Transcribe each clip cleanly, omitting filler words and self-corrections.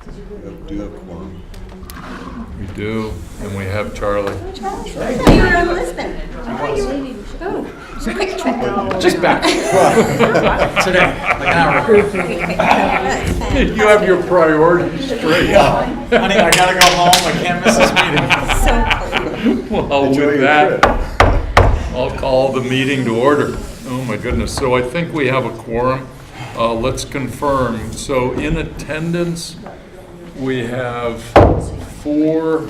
Do you have a quorum? We do, and we have Charlie. You were in Lisbon. Oh, it's a quick trip. Just back. Today, like an hour ago. You have your priorities straight. Honey, I gotta go home. I can't miss this meeting. So Well, with that, I'll call the meeting to order. Oh my goodness, so I think we have a quorum. Let's confirm. So in attendance, we have 4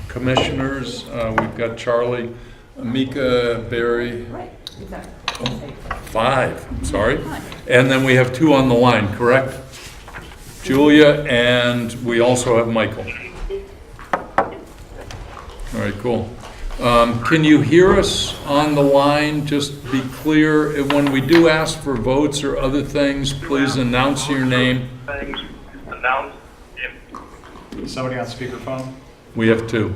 commissioners. We've got Charlie, Mika, Barry. 5, sorry. And then we have 2 on the line, correct? Julia, and we also have Michael. All right, cool. Can you hear us on the line? Just be clear, when we do ask for votes or other things, please announce your name. Somebody on speakerphone? We have 2.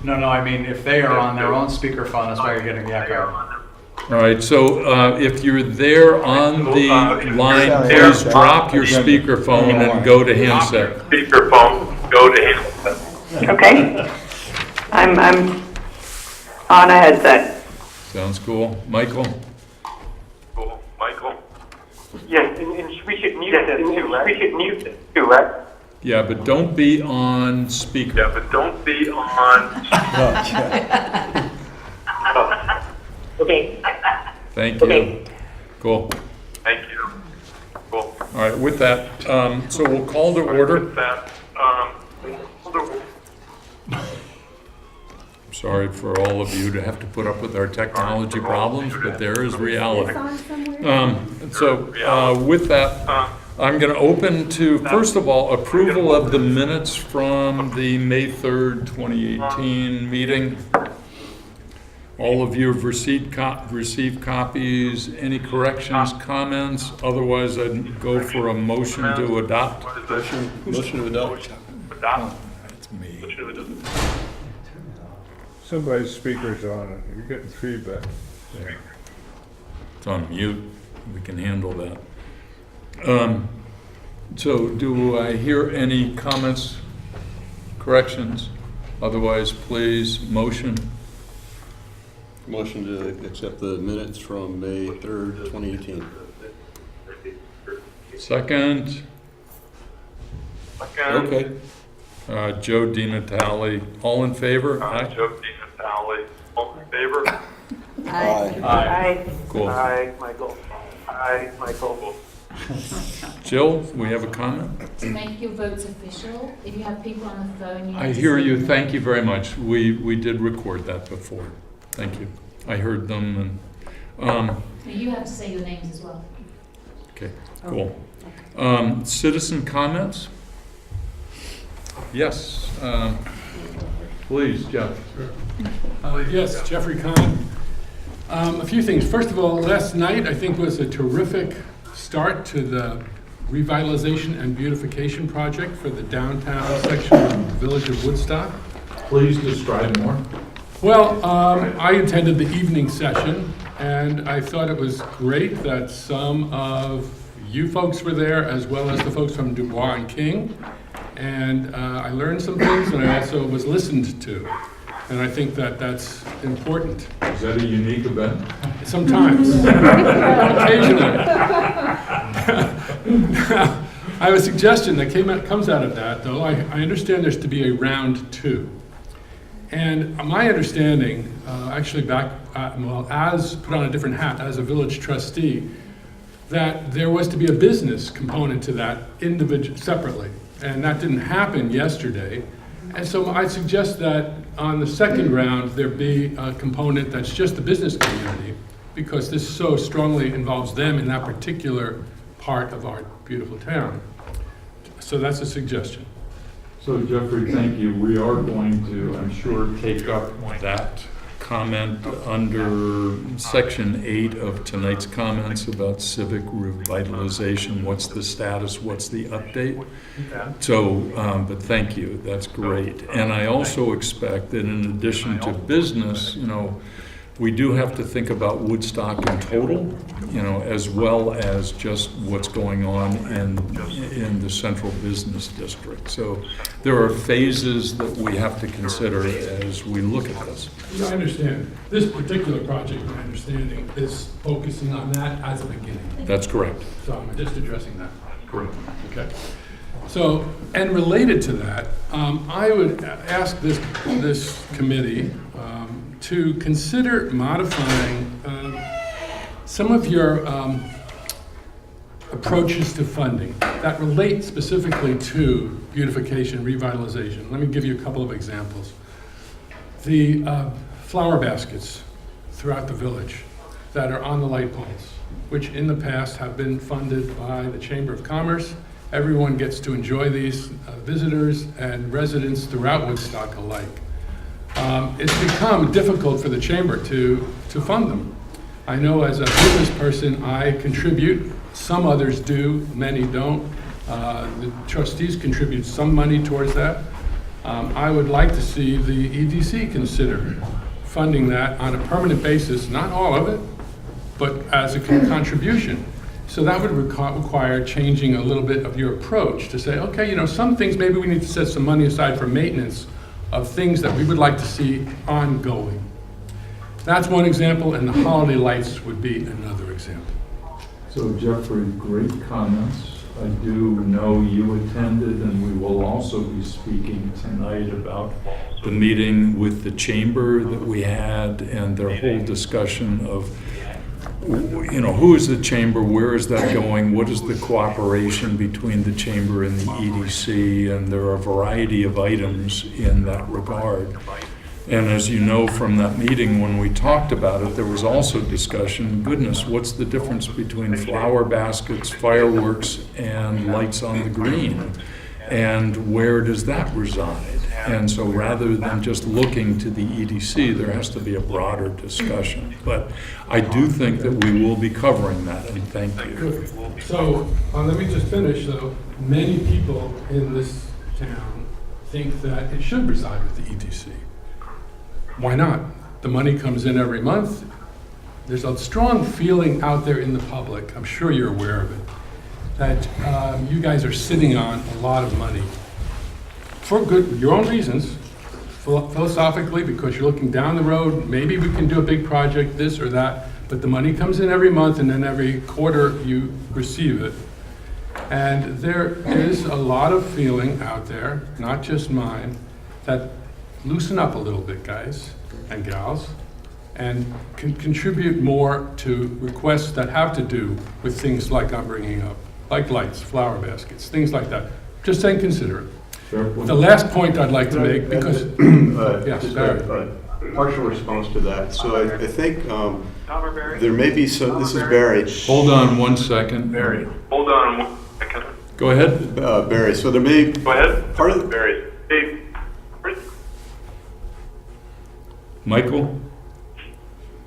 No, I mean, if they are on their own speakerphone, that's why you're getting the echo. All right, so if you're there on the line, please drop your speakerphone and go to handset. Okay. I'm on a headset. Sounds cool. Michael? Yes, and we should mute it too, right? We should mute it too, right? Yeah, but don't be on speaker. Okay. Thank you. Okay. Cool. All right, with that, so we'll call to order. Sorry for all of you to have to put up with our technology problems, but there is reality. So with that, I'm going to open to, first of all, approval of the minutes from the May 3rd, 2018 meeting. All of you have received copies. Any corrections, comments? Otherwise, I'd go for a motion to adopt. Motion to adopt. That's me. Somebody's speaker's on. You're getting feedback. It's on mute. We can handle that. So do I hear any comments, corrections? Otherwise, please, motion. Motion to accept the minutes from May 3rd, 2018. Second. Okay. Joe DiNatale. All in favor? Aye. Joe DiNatale, all in favor? Aye. Cool. Hi, Michael. Hi, Michael. Jill, we have a comment? To make your votes official, if you have people on the phone, you I have to hear say- you. Thank you very much. We did record that before. Thank you. I heard them and, You have to say your names as well. okay, cool. Citizen comments? Yes, please, Jeff. Yes, Jeffrey Kahn. A few things. First of all, last night I think was a terrific start to the revitalization and beautification project for the downtown section of the village of Woodstock. Please describe more. Well, I attended the evening session, and I thought it was great that some of you folks were there, as well as the folks from Dubois and King. And I learned some things, and I also was listened to. And I think that that's important. Is that a unique event? Sometimes. Occasionally. I have a suggestion that comes out of that, though. I understand there's to be a round 2. And my understanding, actually back, as put on a different hat, as a village trustee, that there was to be a business component to that separately. And that didn't happen yesterday. And so I suggest that on the second round, there be a component that's just the business community, because this so strongly involves them in that particular part of our beautiful town. So that's a suggestion. So Jeffrey, thank you. We are going to, I'm sure, take up that comment under section 8 of tonight's comments about civic revitalization. What's the status? What's the update? So, but thank you. That's great. And I also expect that in addition to business, we do have to think about Woodstock in total, you know, as well as just what's going on in the central business district. So there are phases that we have to consider as we look at this. I understand. This particular project, my understanding, is focusing on that as a beginning. That's correct. So I'm just addressing that. Correct. Okay. So, and related to that, I would ask this committee to consider modifying some of your approaches to funding that relate specifically to beautification, revitalization. Let me give you a couple of examples. The flower baskets throughout the village that are on the light poles, which in the past have been funded by the Chamber of Commerce. Everyone gets to enjoy these, visitors and residents throughout Woodstock alike. It's become difficult for the chamber to fund them. I know as a business person, I contribute. Some others do, many don't. The trustees contribute some money towards that. I would like to see the EDC consider funding that on a permanent basis, not all of it, but as a contribution. So that would require changing a little bit of your approach to say, okay, you know, some things maybe we need to set some money aside for maintenance of things that we would like to see ongoing. That's one example, and the holiday lights would be another example. So Jeffrey, great comments. I do know you attended, and we will also be speaking tonight about the meeting with the chamber that we had and their whole discussion of, you know, who is the chamber, where is that going, what is the cooperation between the chamber and the EDC, and there are a variety of items in that regard. And as you know from that meeting, when we talked about it, there was also discussion, goodness, what's the difference between flower baskets, fireworks, and lights on the green? And where does that reside? And so rather than just looking to the EDC, there has to be a broader discussion. But I do think that we will be covering that, and thank you. Good. So let me just finish, though. Many people in this town think that it should reside with the EDC. Why not? The money comes in every month. There's a strong feeling out there in the public, I'm sure you're aware of it, that you guys are sitting on a lot of money for good, your own reasons, philosophically, because you're looking down the road, maybe we can do a big project, this or that, but the money comes in every month and then every quarter you receive it. And there is a lot of feeling out there, not just mine, that loosen up a little bit, guys and gals, and contribute more to requests that have to do with things like I'm bringing up, like lights, flower baskets, things like that. Just saying, consider it. Sure. The last point I'd like to make, because, yes, Just Barry. a partial response to that. So I think there may be some, this is Barry. Hold on one second. Barry, hold on 1 second. Go ahead. Barry, so there may, Go ahead. part of, Barry. Hey. Michael?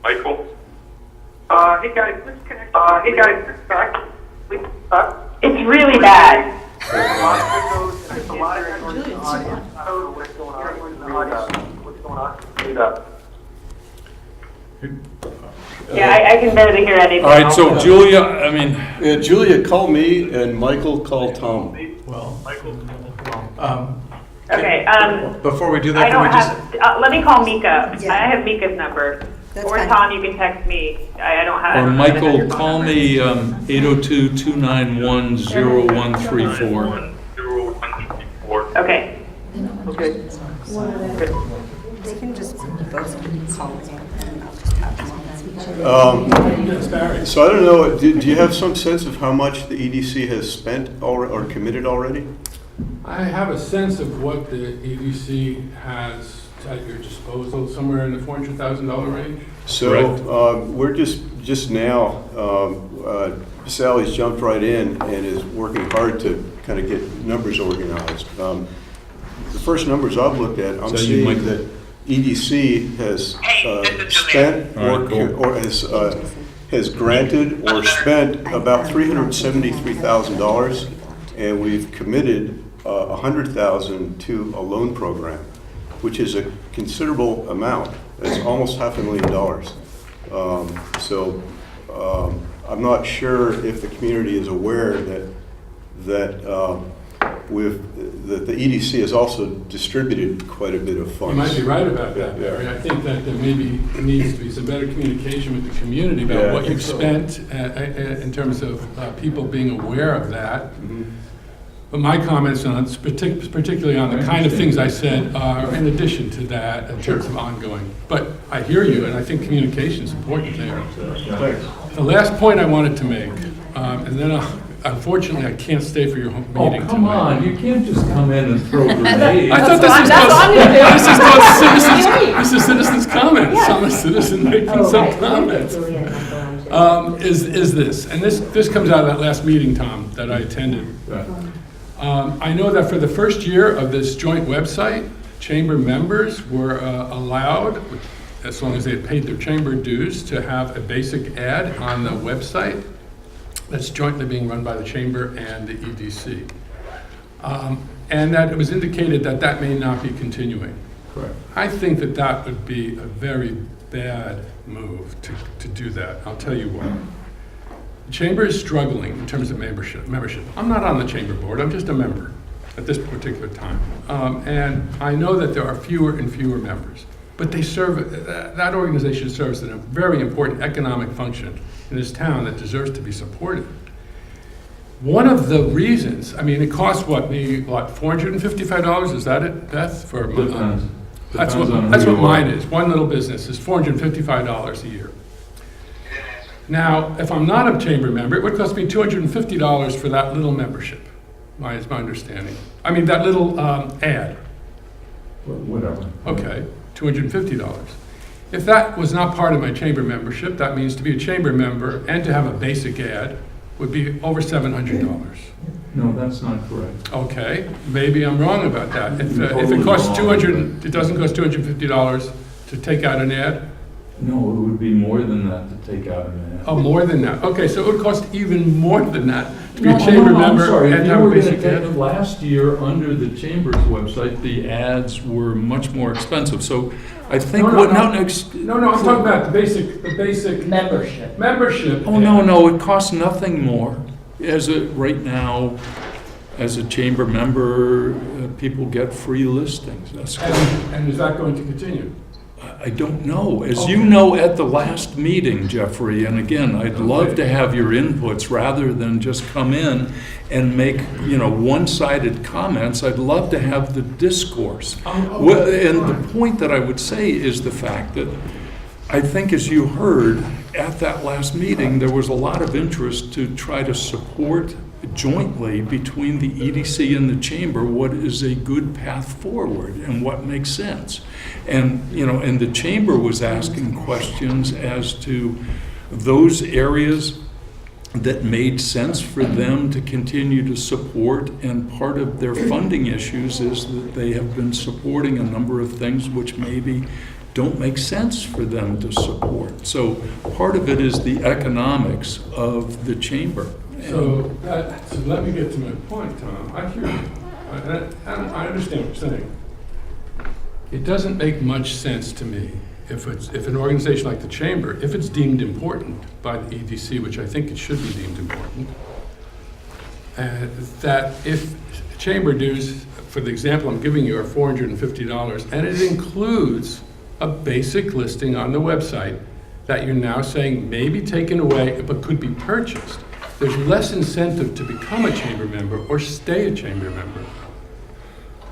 Michael? Hey guys, let's connect. Hey guys, It's really bad. There's a lot of noise in the audience. What's going on? Yeah, I can barely hear anything. All right, so Julia, I mean, Julia called me and Michael called Tom. Okay, Before we do I that, can don't we just, have, let me call Mika. Yeah. I have Mika's number. That's Or fine. Tom, you can text me. I don't have. or I don't have Michael, your phone call number. me 802-291-0134. 0134. Okay. They can just both call me and I'll just have them. Yes, Barry. So I don't know, do you have some sense of how much the EDC has spent or committed already? I have a sense of what the EDC has at your disposal, somewhere in the $400,000 range. So we're just now, Sally's jumped right in and is working hard to kind of get numbers organized. The first numbers I've looked at, I'm So you seeing might- that EDC has spent All right, cool. or has granted or spent about $373,000, and we've committed $100,000 to a loan program, which is a considerable amount. It's almost $500,000. So I'm not sure if the community is aware that the EDC has also distributed quite a bit of funds. You might be right about that, Yeah. Barry. I think that there maybe needs to be some better communication with the community Yeah, about I what think you've so. spent in terms of people being aware of that. Mhm. But my comments on, particularly on the kind of things I said, are in addition to that in terms of ongoing. But I hear you, and I think communication is important there. Thanks. The last point I wanted to make, and then unfortunately I can't stay for your meeting Oh, come tonight. on, you can't just come in and throw grenades. I thought this was That's what I'm gonna do. this is called citizens. What do you mean? This is citizens' comments. Yeah. I'm a citizen making Oh, some okay. comments. Is this, and this comes out of that last meeting, Tom, that I attended. I know that for the first year of this joint website, chamber members were allowed, as long as they had paid their chamber dues, to have a basic ad on the website that's jointly being run by the chamber and the EDC. And that it was indicated that that may not be continuing. Correct. I think that that would be a very bad move to do that. I'll tell you why. The chamber is struggling in terms of membership. I'm not on the chamber board, I'm just a member at this particular time. And I know that there are fewer and fewer members, but they serve, that organization serves a very important economic function in this town that deserves to be supported. One of the reasons, I mean, it costs what, $455, is that it, Beth? For Depends. That's Depends on what who you are. mine is. One little business is $455 a year. Now, if I'm not a chamber member, it would cost me $250 for that little membership, is my understanding. I mean, that little ad. Whatever. Okay, $250. If that was not part of my chamber membership, that means to be a chamber member and to have a basic ad would be over $700. No, that's not correct. Okay, maybe I'm wrong about that. If You're it totally costs wrong. it doesn't cost $250 to take out an ad? No, it would be more than that to take out an ad. Oh, more than that. Okay, so it would cost even more than that to be No, a chamber I'm member sorry. and If have you a were gonna basic take- ad. Last year, under the chamber's website, the ads were much more expensive. So I think No, what, no. no, No, I'm talking about the basic Membership. membership. oh, no, it costs nothing more. Right now, as a chamber member, people get free listings. That's correct. And is that going to continue? I don't know. As you know, at the last meeting, Jeffrey, and again, I'd love to have your inputs rather than just come in and make, one-sided comments. I'd love to have the discourse. And the point that I would say is the fact that I think, as you heard at that last meeting, there was a lot of interest to try to support jointly between the EDC and the chamber what is a good path forward and what makes sense. And, and the chamber was asking questions as to those areas that made sense for them to continue to support, and part of their funding issues is that they have been supporting a number of things which maybe don't make sense for them to support. So part of it is the economics of the chamber. So let me get to my point, Tom. I hear you. I understand what you're saying. It doesn't make much sense to me if an organization like the chamber, if it's deemed important by the EDC, which I think it should be deemed important, that if chamber dues, for the example I'm giving you, are $450, and it includes a basic listing on the website that you're now saying may be taken away but could be purchased, there's less incentive to become a chamber member or stay a chamber member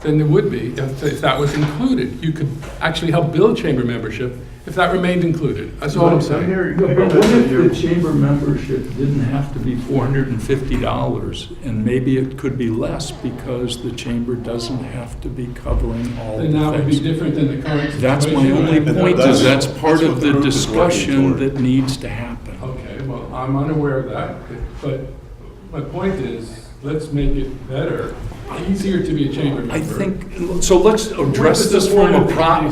than there would be if that was included. You could actually help build chamber membership if that remained included. That's all I'm saying. But what if the chamber membership didn't have to be $450, and maybe it could be less because the chamber doesn't have to be covering all Then that the would be things? different than the current situation. That's my only point, is that's part that's of what the the group is working discussion toward. that needs to happen. Okay, well, I'm unaware of that, but my point is, let's make it better, easier to be a chamber member. I think, so let's address this from a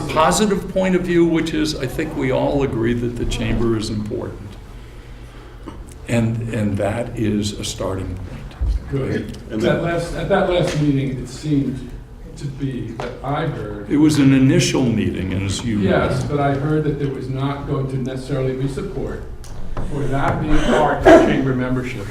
positive point of view, which is, I think we all agree that the chamber is important. And that is a starting point. Good. And At that last meeting, it seemed to be that I heard. It was an initial meeting, as you know. Yes, but I heard that there was not going to necessarily be support for that being part of chamber membership.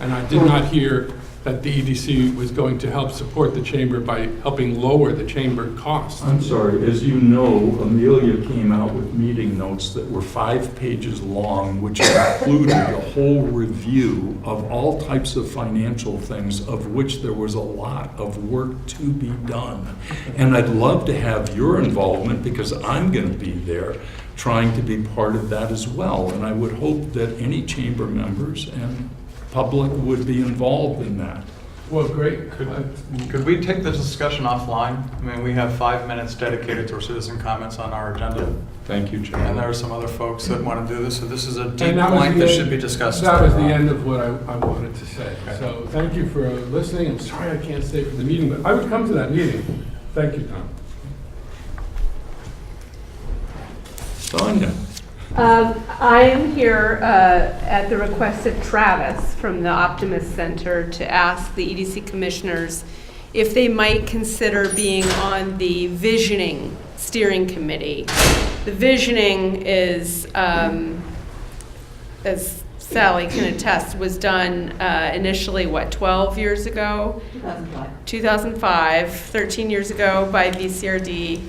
And I did not hear that the EDC was going to help support the chamber by helping lower the chamber costs. I'm sorry, as you know, Amelia came out with meeting notes that were 5 pages long, which included a whole review of all types of financial things, of which there was a lot of work to be done. And I'd love to have your involvement, because I'm going to be there trying to be part of that as well. And I would hope that any chamber members and public would be involved in that. Well, great. Could we take this discussion offline? I mean, we have 5 minutes dedicated to our citizen comments on our agenda. Thank you, And Chairman. there are some other folks that want to do this, so this is a deep And that was point the that end- should be discussed. That was the later on. end of what I wanted to say. So thank you for listening. I'm sorry I can't stay for the meeting, but I would come to that meeting. Thank you, Tom. Sonia? I am here at the request of Travis from the Optimist Center to ask the EDC commissioners if they might consider being on the visioning steering committee. The visioning is, as Sally can attest, was done initially, 12 years ago? 2005. 2005, 13 years ago by VCRD.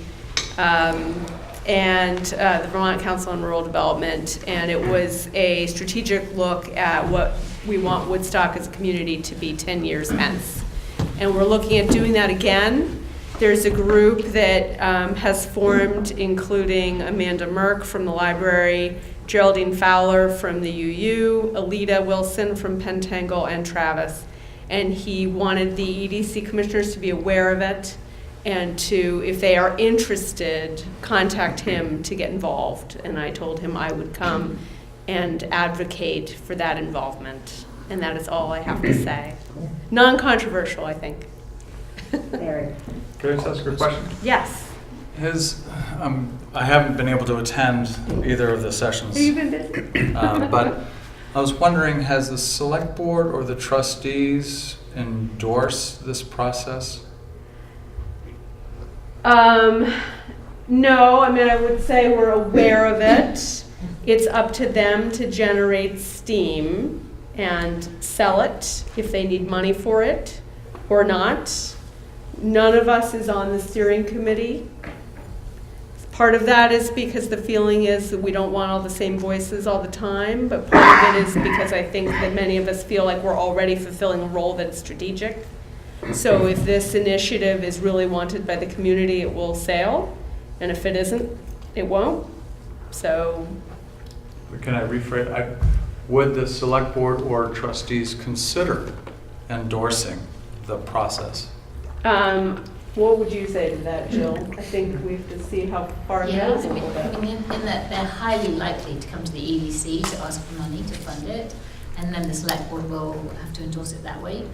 And the Vermont Council on Rural Development, and it was a strategic look at what we want Woodstock as a community to be 10 years hence. And we're looking at doing that again. There's a group that has formed, including Amanda Merck from the library, Geraldine Fowler from the UU, Alita Wilson from Pentangle, and Travis. And he wanted the EDC commissioners to be aware of it, and to, if they are interested, contact him to get involved. And I told him I would come and advocate for that involvement. And that is all I have to say. Non-controversial, I think. Very. Can I just ask you a question? Yes. I haven't been able to attend either of the sessions. Have you been busy? But I was wondering, has the select board or the trustees endorsed this process? No, I mean, I would say we're aware of it. It's up to them to generate steam and sell it if they need money for it or not. None of us is on the steering committee. Part of that is because the feeling is that we don't want all the same voices all the time, but part of it is because I think that many of us feel like we're already fulfilling a role that's strategic. So if this initiative is really wanted by the community, it will sail, and if it isn't, it won't. So, Can I rephrase? Would the select board or trustees consider endorsing the process? what would you say to that, Jill? I think we have to see how far it Yeah, goes a I mean, little bit. in that they're highly likely to come to the EDC to ask for money to fund it, and then the select board will have to endorse it that way.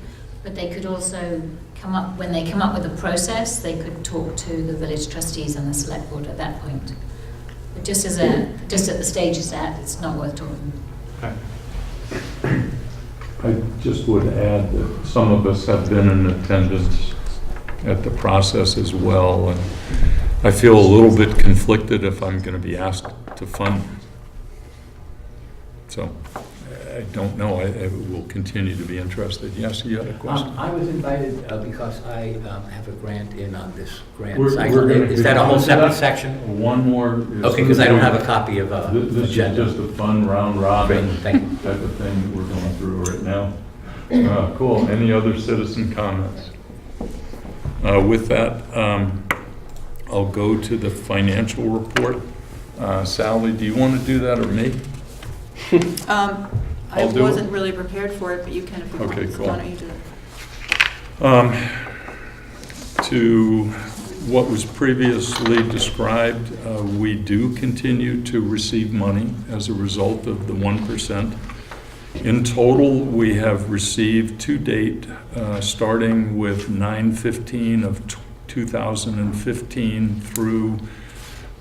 But they could also come up, when they come up with a process, they could talk to the village trustees and the select board at that point. But just at the stage it's at, it's not worth talking. Okay. I just would add that some of us have been in attendance at the process as well, and I feel a little bit conflicted if I'm going to be asked to fund. So I don't know. I will continue to be interested. Yes, you had a question? I was invited because I have a grant in on this grant We're cycle. gonna Is that a whole come to separate that. section? One more. Okay, because I don't have a copy of This is agenda. just a fun round robin Great, thank you. type of thing that we're going through right now. Cool. Any other citizen comments? With that, I'll go to the financial report. Sally, do you want to do that or me? I I'll do it. wasn't really prepared for it, but you can if you want. Okay, So cool. why don't you do it? To what was previously described, we do continue to receive money as a result of the 1%. In total, we have received to date, starting with 9/15 of 2015 through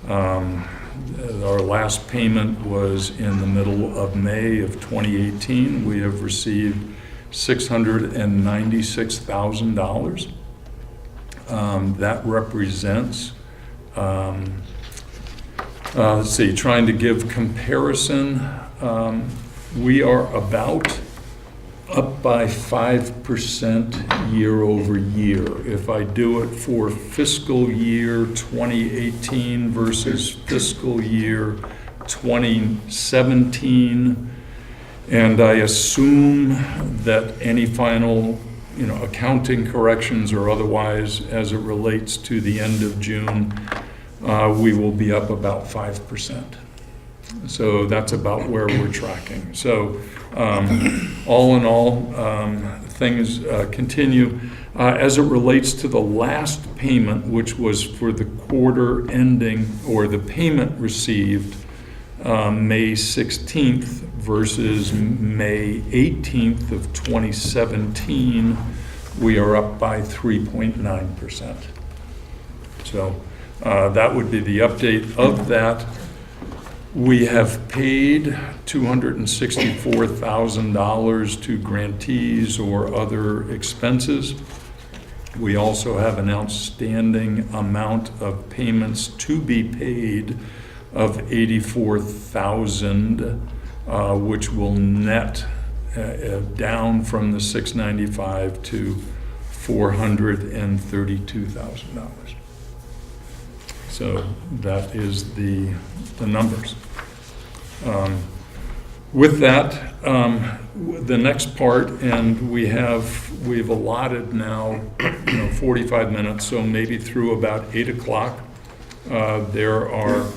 our last payment was in the middle of May of 2018. We have received $696,000. That represents, let's see, trying to give comparison, we are about up by 5% year over year. If I do it for fiscal year 2018 versus fiscal year 2017, and I assume that any final, accounting corrections or otherwise as it relates to the end of June, we will be up about 5%. So that's about where we're tracking. So all in all, things continue. As it relates to the last payment, which was for the quarter ending, or the payment received May 16th versus May 18th of 2017, we are up by 3.9%. So that would be the update of that. We have paid $264,000 to grantees or other expenses. We also have an outstanding amount of payments to be paid of $84,000, which will net down from the $695 to $432,000. So that is the numbers. With that, the next part, and we've allotted now 45 minutes, so maybe through about 8 o'clock, there are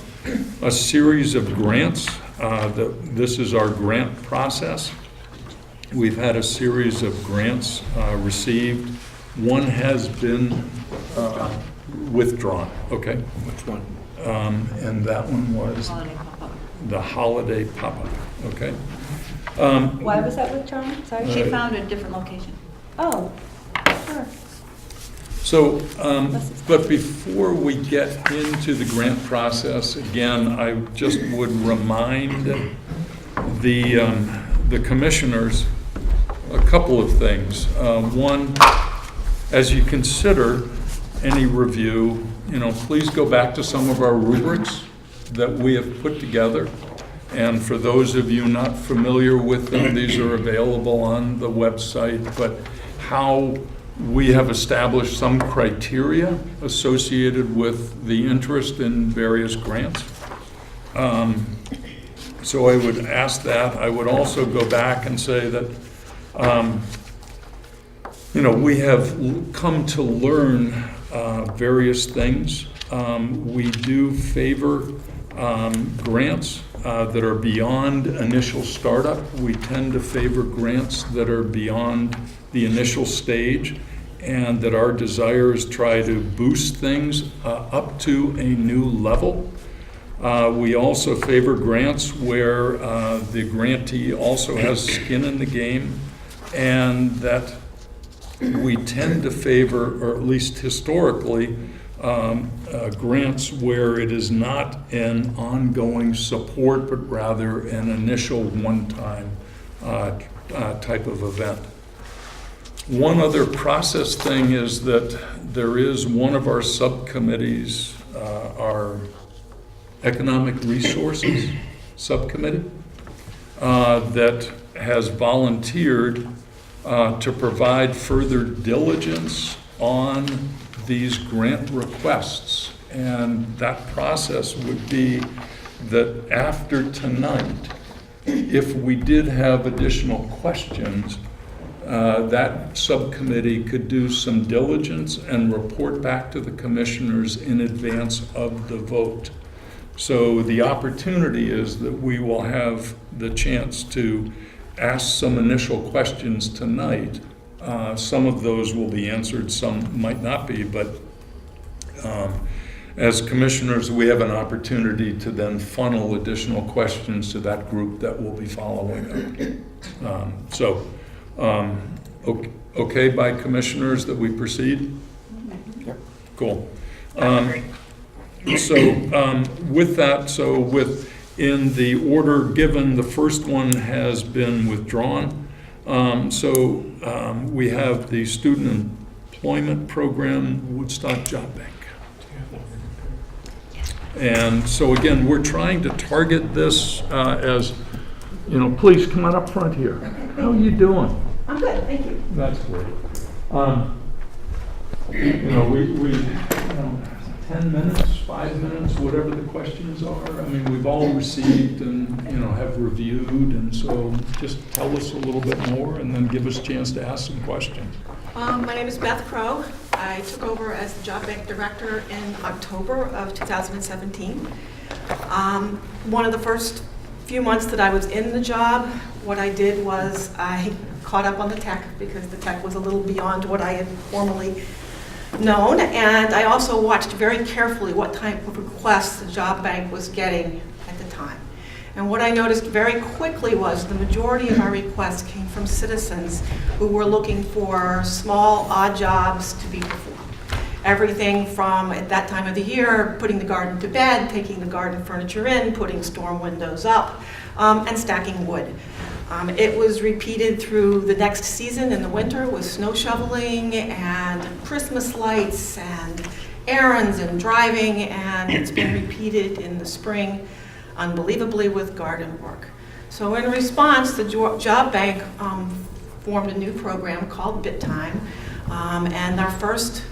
a series of grants. This is our grant process. We've had a series of grants received. One has been withdrawn. Okay. Which one? And that one was Holiday pop-up. the holiday pop-up. Okay. Why was that withdrawn? Sorry. She found a different location. Oh, sure. So, but before we get into the grant process, again, I just would remind the commissioners a couple of things. One, as you consider any review, please go back to some of our rubrics that we have put together. And for those of you not familiar with them, these are available on the website, but how we have established some criteria associated with the interest in various grants. So I would ask that. I would also go back and say that, we have come to learn various things. We do favor grants that are beyond initial startup. We tend to favor grants that are beyond the initial stage, and that our desire is try to boost things up to a new level. We also favor grants where the grantee also has skin in the game, and that we tend to favor, or at least historically, grants where it is not an ongoing support, but rather an initial one-time type of event. One other process thing is that there is one of our subcommittees, our Economic Resources Subcommittee, that has volunteered to provide further diligence on these grant requests. And that process would be that after tonight, if we did have additional questions, that subcommittee could do some diligence and report back to the commissioners in advance of the vote. So the opportunity is that we will have the chance to ask some initial questions tonight. Some of those will be answered, some might not be, but as commissioners, we have an opportunity to then funnel additional questions to that group that will be following up. Okay by commissioners that we proceed? Yep. Cool. With that, in the order given, the first one has been withdrawn. We have the student Employment Program, Woodstock Job Bank. And so again, we're trying to target this as, you know, please come on up front here. How are you doing? I'm good, thank you. That's great. You know, we you know, 10 minutes, 5 minutes, whatever the questions are. I mean, we've all received and, you know, have reviewed, and so just tell us a little bit more and then give us a chance to ask some questions. My name is Beth Crow. I took over as the Job Bank Director in October of 2017. One of the first few months that I was in the job, what I did was I caught up on the tech because the tech was a little beyond what I had formerly known, and I also watched very carefully what type of requests the job bank was getting at the time. And what I noticed very quickly was the majority of our requests came from citizens who were looking for small, odd jobs to be performed. Everything from, at that time of the year, putting the garden to bed, taking the garden furniture in, putting storm windows up, and stacking wood. It was repeated through the next season in the winter with snow shoveling and Christmas lights and errands and driving, and it's been repeated in the spring, unbelievably, with garden work. So in response, the job bank formed a new program called Bit Time, and our first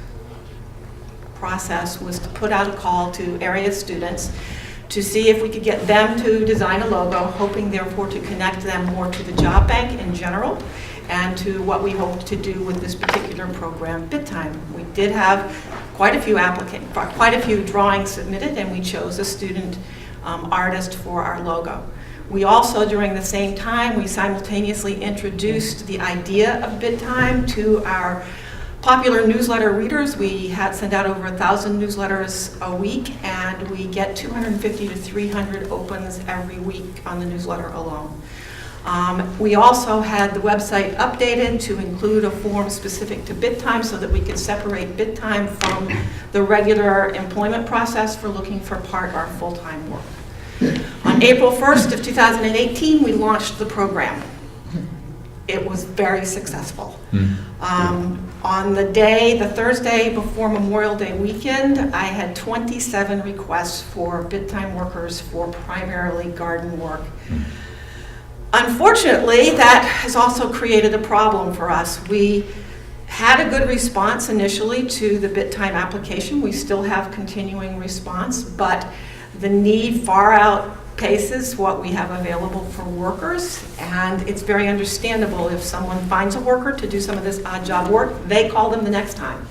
process was to put out a call to area students to see if we could get them to design a logo, hoping therefore to connect them more to the job bank in general and to what we hoped to do with this particular program, Bit Time. We did have quite a few drawings submitted, and we chose a student artist for our logo. We also, during the same time, we simultaneously introduced the idea of Bit Time to our popular newsletter readers. We send out over 1,000 newsletters a week, and we get 250 to 300 opens every week on the newsletter alone. We also had the website updated to include a form specific to Bit Time so that we could separate Bit Time from the regular employment process for looking for part or full-time work. On April 1st of 2018, we launched the program. It was very successful. On the Thursday before Memorial Day weekend, I had 27 requests for Bit Time workers for primarily garden work. Unfortunately, that has also created a problem for us. We had a good response initially to the Bit Time application. We still have continuing response, but the need far outpaces what we have available for workers, and it's very understandable if someone finds a worker to do some of this odd job work, they call them the next time,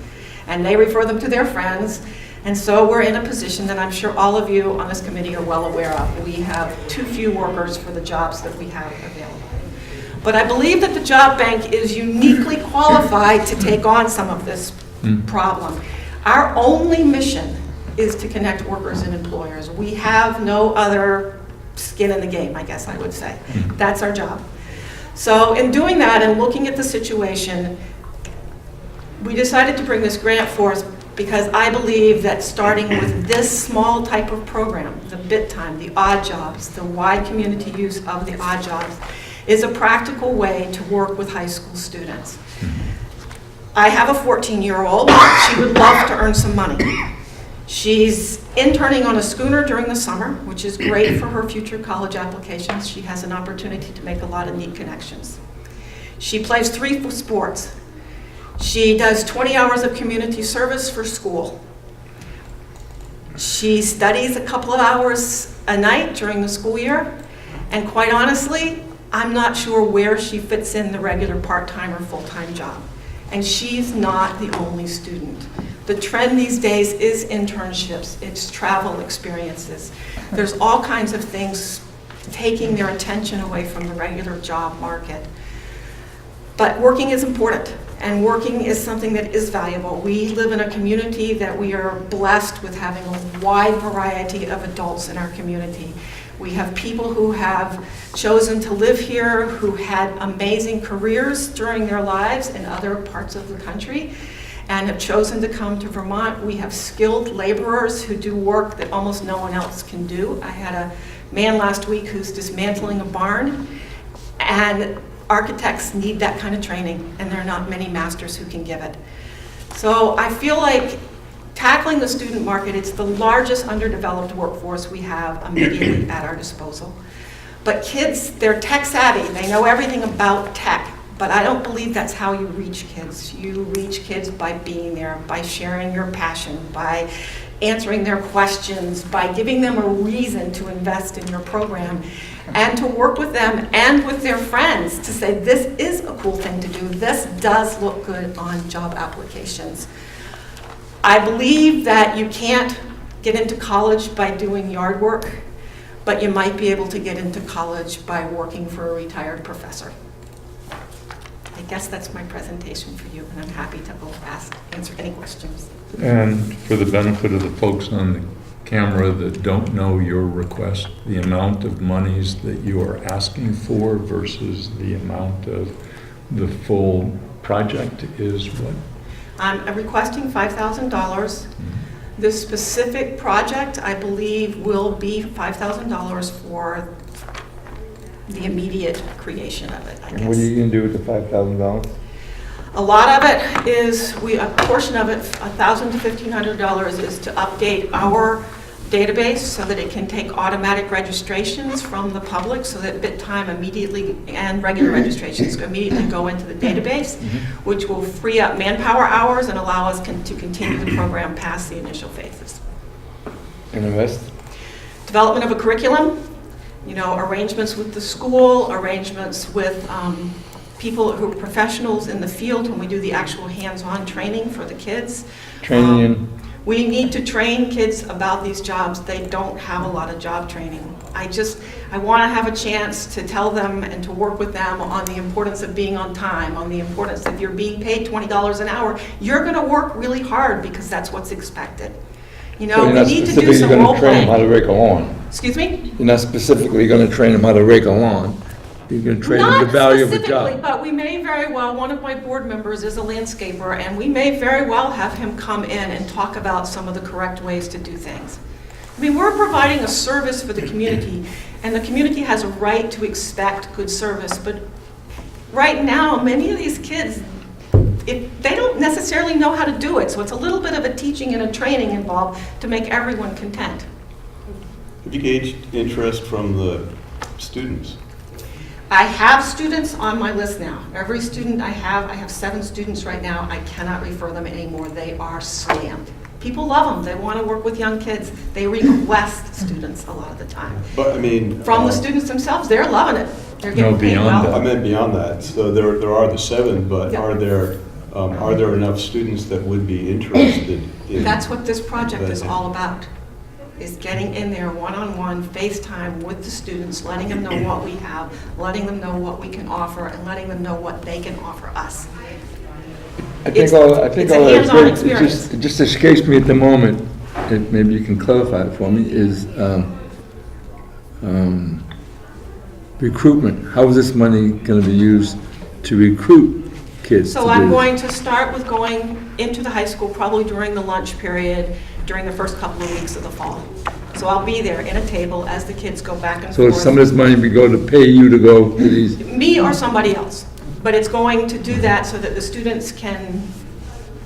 and they refer them to their friends, and so we're in a position that I'm sure all of you on this committee are well aware of. We have too few workers for the jobs that we have available. But I believe that the job bank is uniquely qualified to take on some of this problem. Our only mission is to connect workers and employers. We have no other skin in the game, I guess I would say. That's our job. So in doing that and looking at the situation, we decided to bring this grant forth because I believe that starting with this small type of program, the Bit Time, the odd jobs, the wide community use of the odd jobs, is a practical way to work with high school students. I have a 14-year-old. She would love to earn some money. She's interning on a schooner during the summer, which is great for her future college applications. She has an opportunity to make a lot of neat connections. She plays 3 sports. She does 20 hours of community service for school. She studies a couple of hours a night during the school year, and quite honestly, I'm not sure where she fits in the regular part-time or full-time job. And she's not the only student. The trend these days is internships, it's travel experiences. There's all kinds of things taking their attention away from the regular job market. But working is important, and working is something that is valuable. We live in a community that we are blessed with having a wide variety of adults in our community. We have people who have chosen to live here, who had amazing careers during their lives in other parts of the country, and have chosen to come to Vermont. We have skilled laborers who do work that almost no one else can do. I had a man last week who's dismantling a barn, and architects need that kind of training, and there are not many masters who can give it. So I feel like tackling the student market, it's the largest underdeveloped workforce we have immediately at our disposal. But kids, they're tech savvy. They know everything about tech. But I don't believe that's how you reach kids. You reach kids by being there, by sharing your passion, by answering their questions, by giving them a reason to invest in your program, and to work with them and with their friends to say, this is a cool thing to do. This does look good on job applications. I believe that you can't get into college by doing yard work, but you might be able to get into college by working for a retired professor. I guess that's my presentation for you, and I'm happy to answer any questions. And for the benefit of the folks on the camera that don't know your request, the amount of monies that you are asking for versus the amount of the full project is what? I'm requesting $5,000. This specific project, I believe, will be $5,000 for the immediate creation of it, I guess. And what are you going to do with the $5,000? A lot of it is, a portion of it, $1,000 to $1,500, is to update our database so that it can take automatic registrations from the public, so that bit time immediately and regular registrations immediately go into the database, which will free up manpower hours and allow us to continue the program past the initial phases. And the rest? Development of a curriculum, arrangements with the school, arrangements with people who are professionals in the field when we do the actual hands-on training for the kids. Training We need to train kids about these jobs. They don't have a lot of job training. I want to have a chance to tell them and to work with them on the importance of being on time, on the importance that if you're being paid $20 an hour, you're going to work really hard because that's what's expected. We need to do some role playing. You're not specifically going to train them how to rake a lawn. Excuse me? You're not specifically going to train them how to rake a lawn. You're going to train them the value of a job. Not specifically, but we may very well, one of my board members is a landscaper, and we may very well have him come in and talk about some of the correct ways to do things. We're providing a service for the community, and the community has a right to expect good service, but right now, many of these kids, they don't necessarily know how to do it, so it's a little bit of a teaching and a training involved to make everyone content. Have you gauged interest from the students? I have students on my list now. Every student I have 7 students right now. I cannot refer them anymore. They are slammed. People love them. They want to work with young kids. They request students a lot of the time. But From the students themselves, they're loving it. They're getting paid beyond well. I meant beyond that. So there are the 7, but Yeah. are there enough students that would be interested in? That's what this project is all about, is getting in there one-on-one, FaceTime with the students, letting them know what we have, letting them know what we can offer, and letting them know what they can offer us. I think It's all a that's hands-on great. experience. It just escapes me at the moment, and maybe you can clarify it for me, is recruitment. How is this money going to be used to recruit kids? So I'm going to start with going into the high school probably during the lunch period, during the first couple of weeks of the fall. So I'll be there in a table as the kids go back and So forth. some of this money we go to pay you to go to these. Me or somebody else. But it's going to do that so that the students can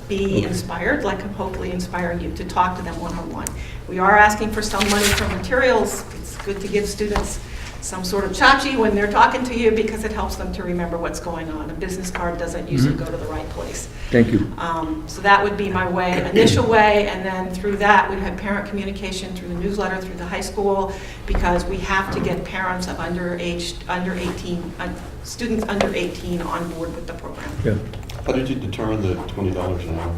be inspired, like I'm hopefully inspiring you, to talk to them one-on-one. We are asking for some money for materials. It's good to give students some sort of tchotchke when they're talking to you because it helps them to remember what's going on. A business card doesn't usually go to the right place. Thank you. So that would be my initial way, and then through that, we'd have parent communication through the newsletter, through the high school, because we have to get parents of students under 18 on board with the program. Yeah. How did you determine the $20 an hour?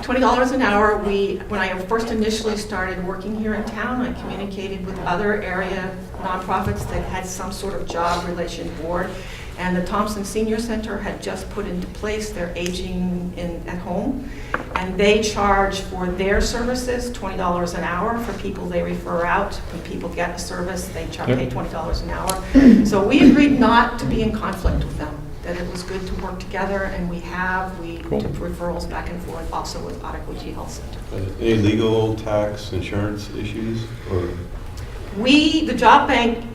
$20 an hour, when I first initially started working here in town, I communicated with other area nonprofits that had some sort of job relation board. And the Thompson Senior Center had just put into place their aging at home. And they charge for their services $20 an hour for people they refer out. When people get a service, they pay $20 an hour. So we agreed not to be in conflict with them, that it was good to work together, and we took referrals back and forth also with Ottaquachi Health Center. Any legal, tax, insurance issues? Or The job bank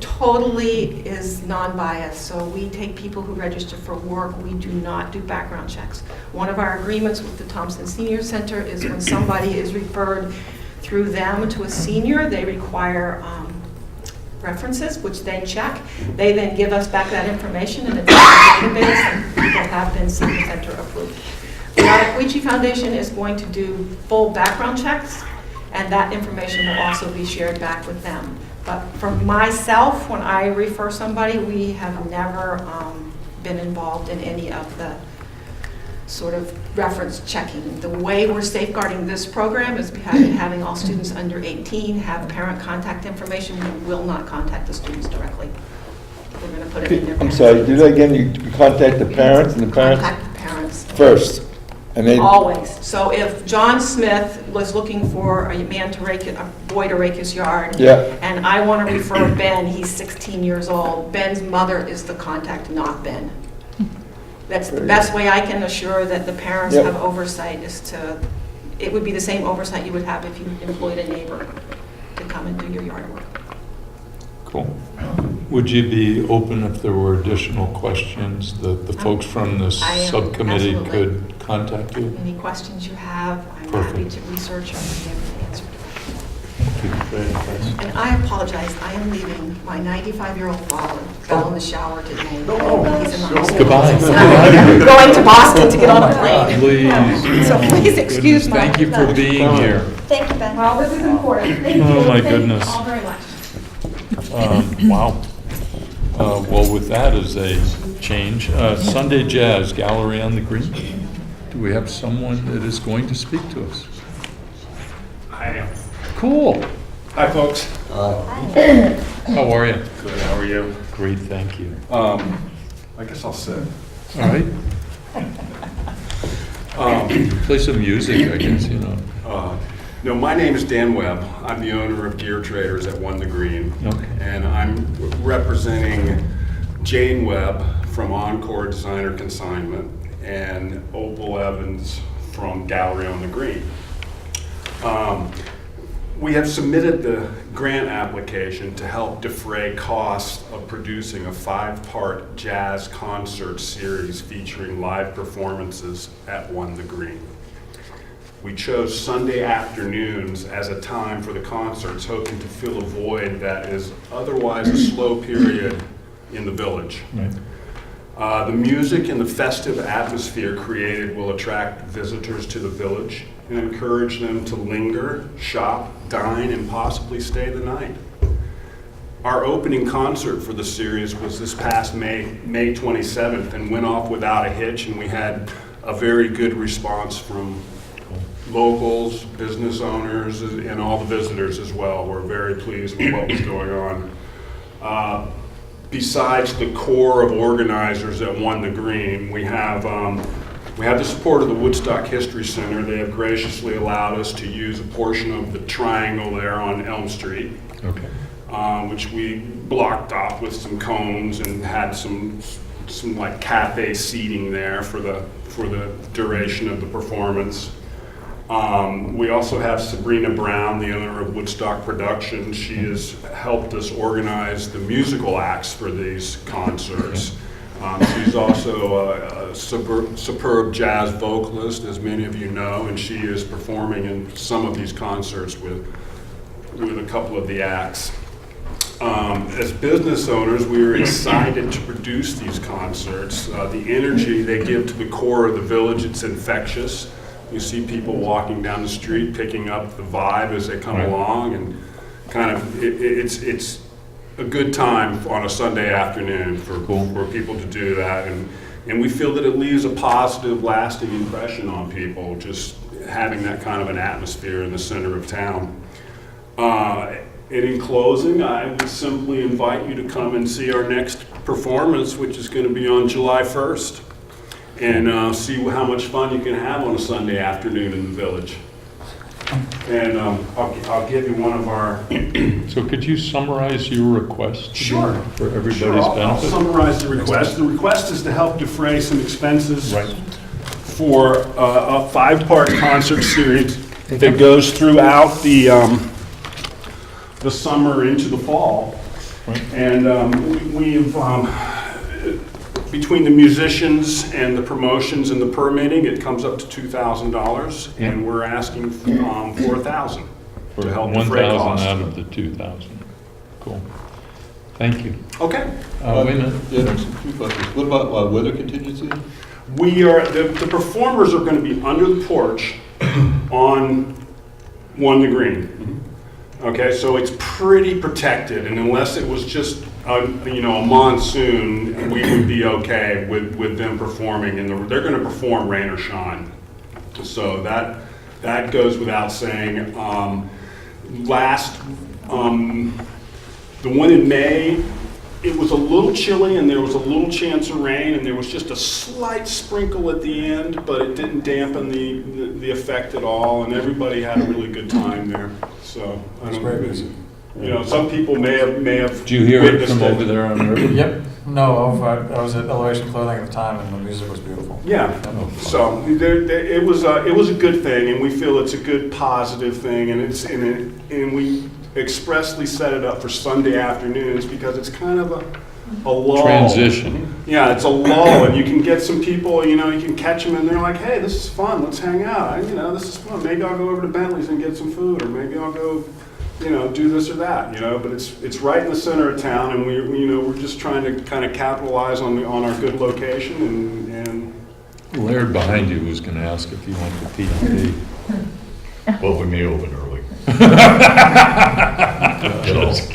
totally is non-biased. So we take people who register for work. We do not do background checks. One of our agreements with the Thompson Senior Center is when somebody is referred through them to a senior, they require references, which they check. They then give us back that information and it's in the database, and people have been Senior Center approved. The Ottaquiche Foundation is going to do full background checks, and that information will also be shared back with them. But for myself, when I refer somebody, we have never been involved in any of the sort of reference checking. The way we're safeguarding this program is having all students under 18 have parent contact information. We will not contact the students directly. We're going to put it in their I'm parents' sorry, do that again, you contact the parents and the parents? Contact the parents. First, and then. Always. So if John Smith was looking for a boy to rake his yard, Yeah. and I want to refer Ben, he's 16 years old, Ben's mother is the contact, not Ben. That's the best way I can assure that the parents Yep. have oversight it would be the same oversight you would have if you employed a neighbor to come and do your yard work. Cool. Would you be open if there were additional questions that the folks from this I am, subcommittee absolutely. could contact you? Any questions you have, I'm Perfect. happy to research and be able to answer. Very nice. And I apologize, I am leaving. My 95-year-old father fell in the shower today. He's in the hospital. Goodbye. I'm going to Boston to get on a plane. Please. So please excuse my. Thank you for being here. Thank you, Ben. Well, this is important. Thank you. Oh, my Thank you goodness. all very much. Wow. Well, with that as a change, Sunday Jazz Gallery on the Green. Do we have someone that is going to speak to us? I am. Cool. Hi, folks. How are you? Good, how are you? Great, thank you. I guess I'll sit. All right. Play some music, I guess, you know. No, my name is Dan Webb. I'm the owner of Gear Traders at One the Green. Okay. And I'm representing Jane Webb from Encore Designer Consignment and Opal Evans from Gallery on the Green. We have submitted the grant application to help defray costs of producing a 5-part jazz concert series featuring live performances at One the Green. We chose Sunday afternoons as a time for the concerts, hoping to fill a void that is otherwise a slow period in the village. Right. The music and the festive atmosphere created will attract visitors to the village and encourage them to linger, shop, dine, and possibly stay the night. Our opening concert for the series was this past May 27th and went off without a hitch, and we had a very good response from locals, business owners, and all the visitors as well. We're very pleased with what was going on. Besides the core of organizers that Won the Green, we have the support of the Woodstock History Center. They have graciously allowed us to use a portion of the triangle there on Elm Street, Okay. which we blocked off with some cones and had some like cafe seating there for the duration of the performance. We also have Sabrina Brown, the owner of Woodstock Productions. She has helped us organize the musical acts for these concerts. She's also a superb jazz vocalist, as many of you know, and she is performing in some of these concerts with a couple of the acts. As business owners, we are excited to produce these concerts. The energy they give to the core of the village, it's infectious. You see people walking down the street, picking up the vibe as they come along, and kind of it's a good time on a Sunday afternoon for people to do that, and we feel that it leaves a positive, lasting impression on people, just having that kind of an atmosphere in the center of town. And in closing, I would simply invite you to come and see our next performance, which is going to be on July 1st. And see how much fun you can have on a Sunday afternoon in the village. And I'll give you one of our... So could you summarize your request? Sure. For everybody's Sure, I'll benefit? summarize the request. The request is to help defray some expenses for a 5-part concert series that goes throughout the summer into the fall. And we've, between the musicians and the promotions and the permitting, it comes up to $2,000, and we're asking for $4,000 to help defray 1,000 costs. out of the 2,000. Cool. Thank you. Okay. Wait a minute. Yeah, there's a few questions. What about weather contingency? We are, the performers are going to be under the porch on the green. Okay, so it's pretty protected, and unless it was just a monsoon, we would be okay with them performing, and they're going to perform rain or shine. So that goes without saying. The one in May, it was a little chilly and there was a little chance of rain, and there was just a slight sprinkle at the end, but it didn't dampen the effect at all, and everybody had a really good time there. So I don't, some people may have. Did you hear it witnessed from over there on the river? Yep. No, I was at Elevation Clothing at the time, and the music was beautiful. Yeah. So it was a good thing, and we feel it's a good positive thing, and we expressly set it up for Sunday afternoons because it's kind of a lull. Transition. Yeah, it's a lull, and you can get some people, you can catch them, and they're like, hey, this is fun, let's hang out. This is fun. Maybe I'll go over to Bentley's and get some food, or maybe I'll go, do this or that, but it's right in the center of town, and we're just trying to kind of capitalize on our good location, and Laird behind you was going to ask if you went to P&D. Well, we may open early.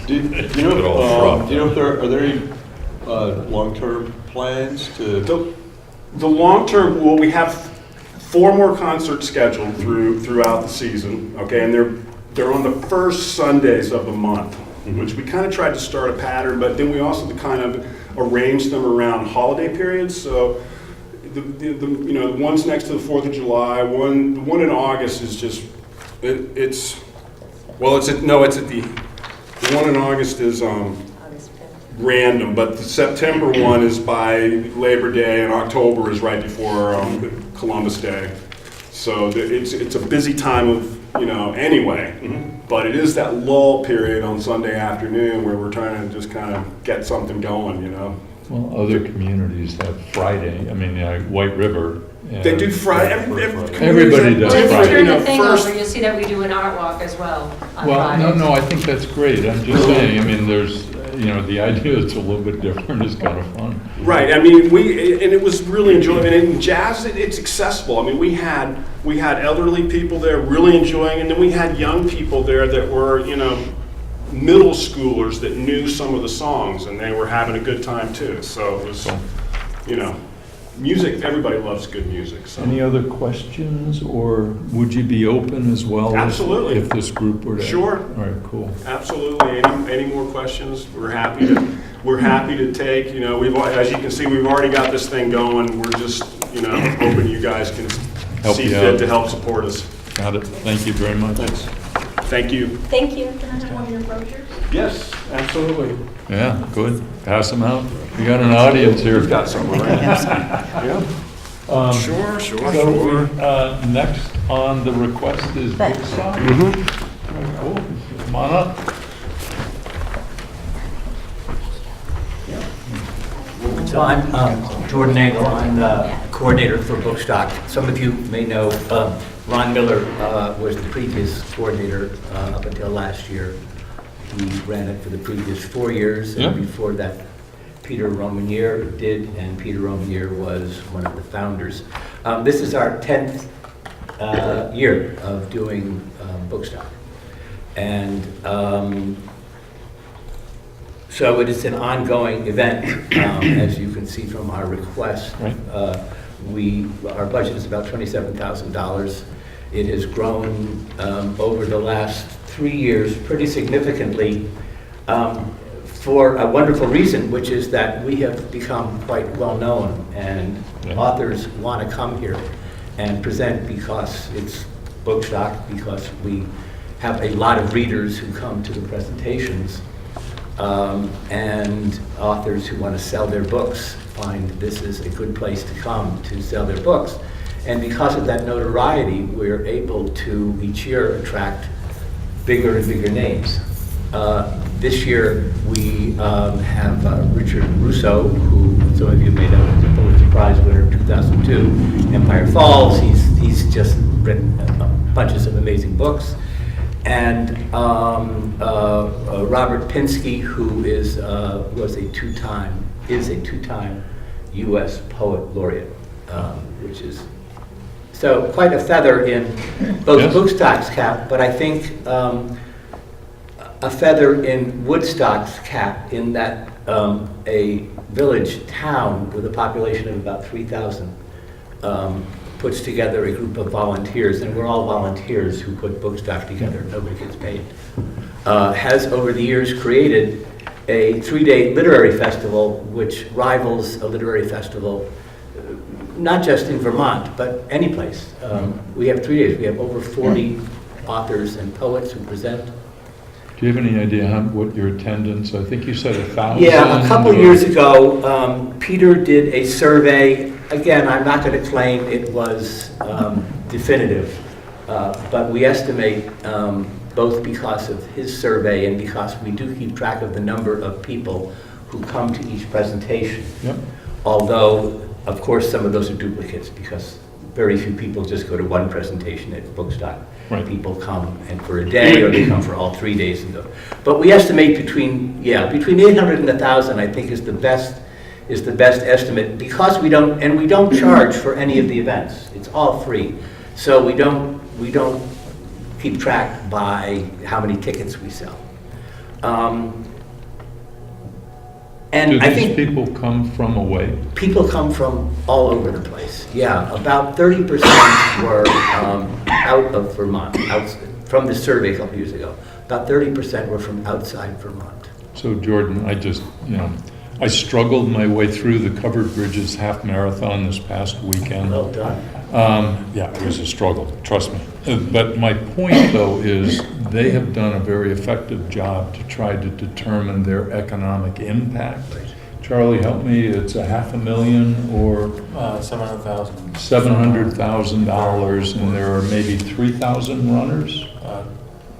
Do you know if are there any long-term plans to? The long-term, well, we have 4 more concerts scheduled throughout the season, okay, and they're on the first Sundays of the month, which we kind of tried to start a pattern, but then we also kind of arranged them around holiday periods. So the ones next to the 4th of July, the one in August is just the one in August is random, but the September one is by Labor Day, and October is right before Columbus Day. So it's a busy time of, anyway, but it is that lull period on Sunday afternoon where we're trying to just kind of get something going, Well, other communities have Friday. White River. They do Friday. Everybody does Well, if you Friday. turn the thing over, you'll see that we do an art walk as well on Well, Fridays. no, I think that's great. I'm just saying, there's, the idea it's a little bit different is kind of fun. Right. and it was really enjoyable. And in jazz, it's accessible. We had elderly people there really enjoying, and then we had young people there that were, middle schoolers that knew some of the songs, and they were having a good time too. So it was, music. Everybody loves good music. So. Any other questions, or would you be open as well? Absolutely. If this group were to. Sure. All right, cool. Absolutely. Any more questions? We're happy to take. As you can see, we've already got this thing going. We're just, hoping you guys can see fit to help support us. Got it. Thank you very much. Thanks. Thank you. Thank you. Can I have one of your brochures? Yes, absolutely. Yeah, good. Pass them out. We got an audience here. We've got some already. Yeah. Sure. Next on the request is Woodstock. Cool. Come on up. So I'm Jordan Nagel. I'm the coordinator for Bookstock. Some of you may know Ron Miller was the previous coordinator up until last year. He ran it for the previous 4 years, and before that, Peter Romanier did, and Peter Romanier was one of the founders. This is our 10th year of doing Bookstock, and so it is an ongoing event, as you can see from our request. Our budget is about $27,000. It has grown over the last 3 years pretty significantly for a wonderful reason, which is that we have become quite well known, and authors want to come here and present because it's Bookstock, because we have a lot of readers who come to the presentations. And authors who want to sell their books find this is a good place to come to sell their books. And because of that notoriety, we're able to each year attract bigger and bigger names. This year, we have Richard Russo, who some of you may know is a Pulitzer Prize winner in 2002, Empire Falls. He's just written bunches of amazing books. And Robert Pinsky, who is a two-time U.S. Poet Laureate, which is so quite a feather in both Woodstock's cap, but I think a feather in Woodstock's cap in that a village town with a population of about 3,000 puts together a group of volunteers, and we're all volunteers who put Woodstock together, nobody gets paid, has over the years created a 3-day literary festival which rivals a literary festival not just in Vermont, but any place. We have 3 days. We have over 40 authors and poets who present. Do you have any idea what your attendance? I think you said 1,000. Yeah, a couple years ago, Peter did a survey. Again, I'm not going to claim it was definitive, but we estimate, both because of his survey and because we do keep track of the number of people who come to each presentation. Yep. Although, of course, some of those are duplicates because very few people just go to one presentation at Woodstock. Right. People come and for a day, or they come for all 3 days. But we estimate between 800 and 1,000. I think is the best estimate because we don't charge for any of the events. It's all free, so we don't keep track by how many tickets we sell. And Do I these think people come from away? people come from all over the place. Yeah, about 30% were out of Vermont, from the survey a couple years ago. About 30% were from outside Vermont. So Jordan, I struggled my way through the Covered Bridges half marathon this past weekend. Well done. Yeah, it was a struggle, trust me. But my point, though, is they have done a very effective job to try to determine their economic impact. Charlie, help me, it's $500,000 or $700,000. $700,000, and there are maybe 3,000 runners?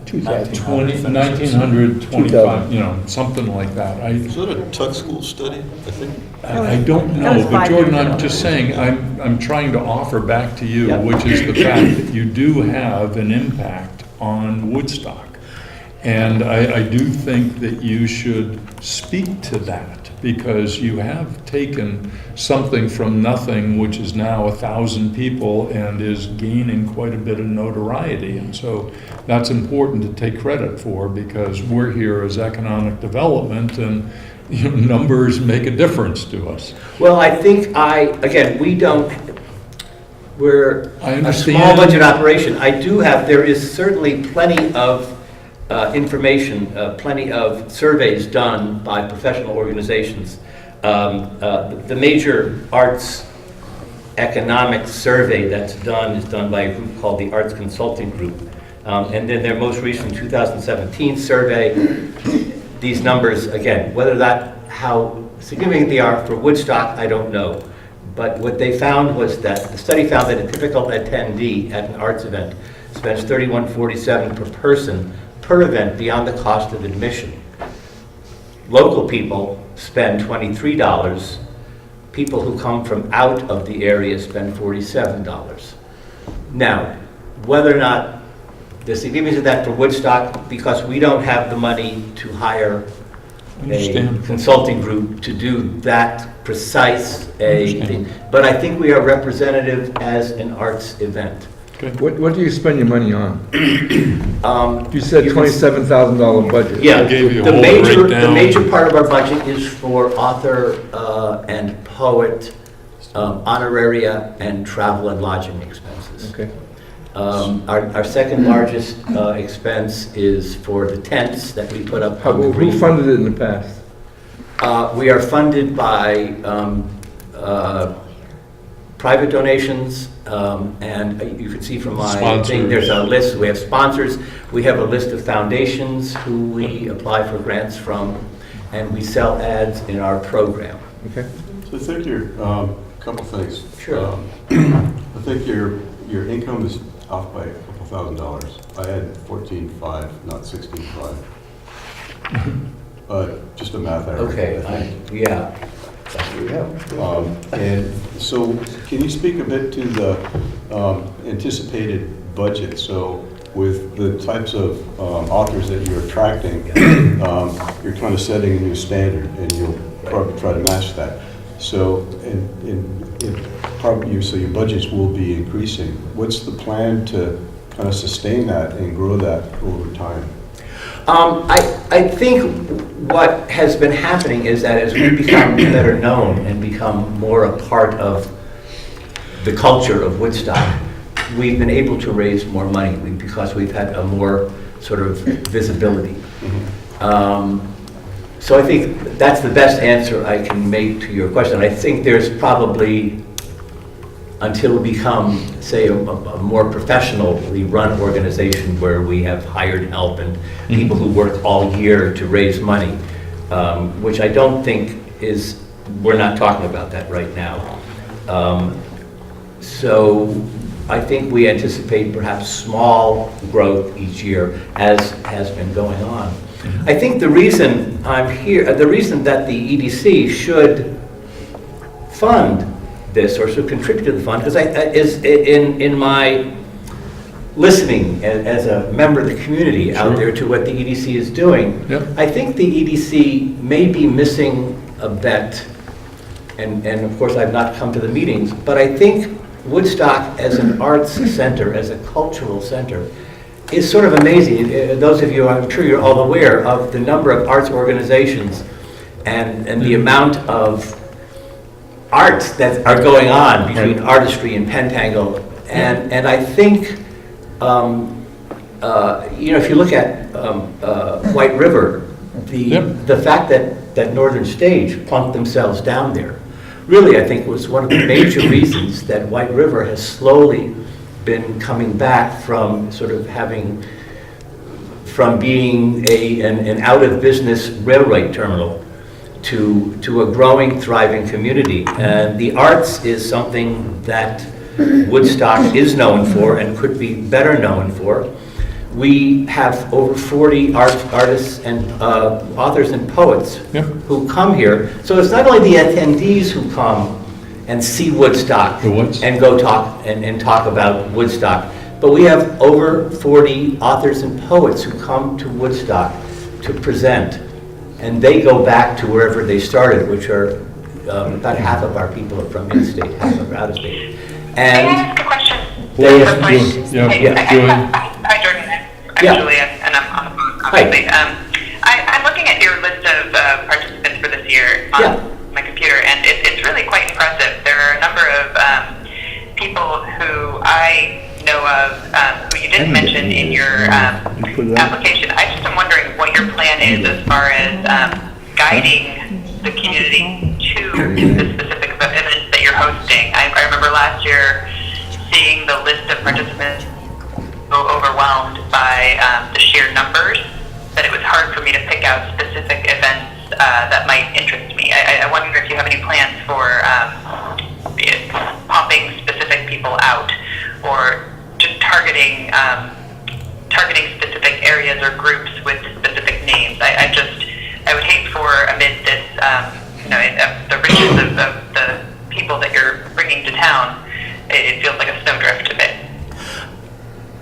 1,925, something like that. Is that a Tuck School study, I think? I don't know, but Jordan, I'm just saying, I'm trying to offer back to you, which is the fact that you do have an impact on Woodstock. And I do think that you should speak to that, because you have taken something from nothing, which is now 1,000 people and is gaining quite a bit of notoriety. And so that's important to take credit for, because we're here as economic development, and numbers make a difference to us. Well, I think we're a small budget operation. There is certainly plenty of information, plenty of surveys done by professional organizations. The major arts economic survey that's done is done by a group called the Arts Consulting Group. And then their most recent 2017 survey, these numbers, again, how significant they are for Woodstock, I don't know. But what they found was that the study found that a typical attendee at an arts event spends $31.47 per person per event beyond the cost of admission. Local people spend $23. People who come from out of the area spend $47. Now, whether or not the significance of that for Woodstock, because we don't have the money to hire a consulting group to do that precise thing. But I think we are representative as an arts event. What do you spend your money on? You said $27,000 budget. Yeah, the major part of our budget is for author and poet honoraria and travel and lodging expenses. Okay. Our second largest expense is for the tents that we put up on the green. Who funded it in the past? We are funded by private donations, and you can see from my thing, there's a list. We have sponsors. We have a list of foundations who we apply for grants from, and we sell ads in our program. Okay. So I think couple things. Sure. I think your income is off by a couple $1,000. I had 14.5, not 16.5. Just a math error. Okay, I think. yeah. There we go. And so, can you speak a bit to the anticipated budget? So, with the types of authors that you're attracting, you're kind of setting a new standard, and you'll probably try to match that. So, so your budgets will be increasing. What's the plan to kind of sustain that and grow that over time? I think what has been happening is that as we become better known and become more a part of the culture of Woodstock, we've been able to raise more money because we've had a more sort of visibility. So I think that's the best answer I can make to your question. I think there's probably, until we become, say, a more professionally run organization where we have hired help and people who work all year to raise money, which I don't think is, we're not talking about that right now. So I think we anticipate perhaps small growth each year, as has been going on. I think the reason I'm here, the reason that the EDC should fund this or should contribute to the fund, because is in my listening as a member of the community out there to what the EDC is doing, I think the EDC may be missing a bet, and of course I've not come to the meetings, but I think Woodstock as an arts center, as a cultural center, is sort of amazing. Those of you, I'm sure you're all aware of the number of arts organizations and the amount of arts that are going on between artistry and Pentangle. And I think, you know, if you look at White River, the fact that Northern Stage plunked themselves down there, really I think was one of the major reasons that White River has slowly been coming back from sort of from being an out-of-business railway terminal to a growing, thriving community. And the arts is something that Woodstock is known for and could be better known for. We have over 40 artists and authors and poets who come here. So it's not only the attendees who come and see Woodstock and go talk and talk about Woodstock, but we have over 40 authors and poets who come to Woodstock to present, and they go back to wherever they started, which are about half of our people are from in-state, half are out of state. And May I ask a question? They Hi, Jordan. I'm Julia, and I'm on the phone, obviously. I'm looking at your list of participants for this year on my computer, and it's really quite impressive. There are a number of people who I know of who you didn't mention in your application. I just am wondering what your plan is as far as guiding the community to the specific events that you're hosting. I remember last year seeing the list of participants so overwhelmed by the sheer numbers that it was hard for me to pick out specific events that might interest me. I wonder if you have any plans for popping specific people out, or just targeting specific areas or groups with specific names. I would hate for, amid this, the riches of the people that you're bringing to town, it feels like a snowdrift a bit.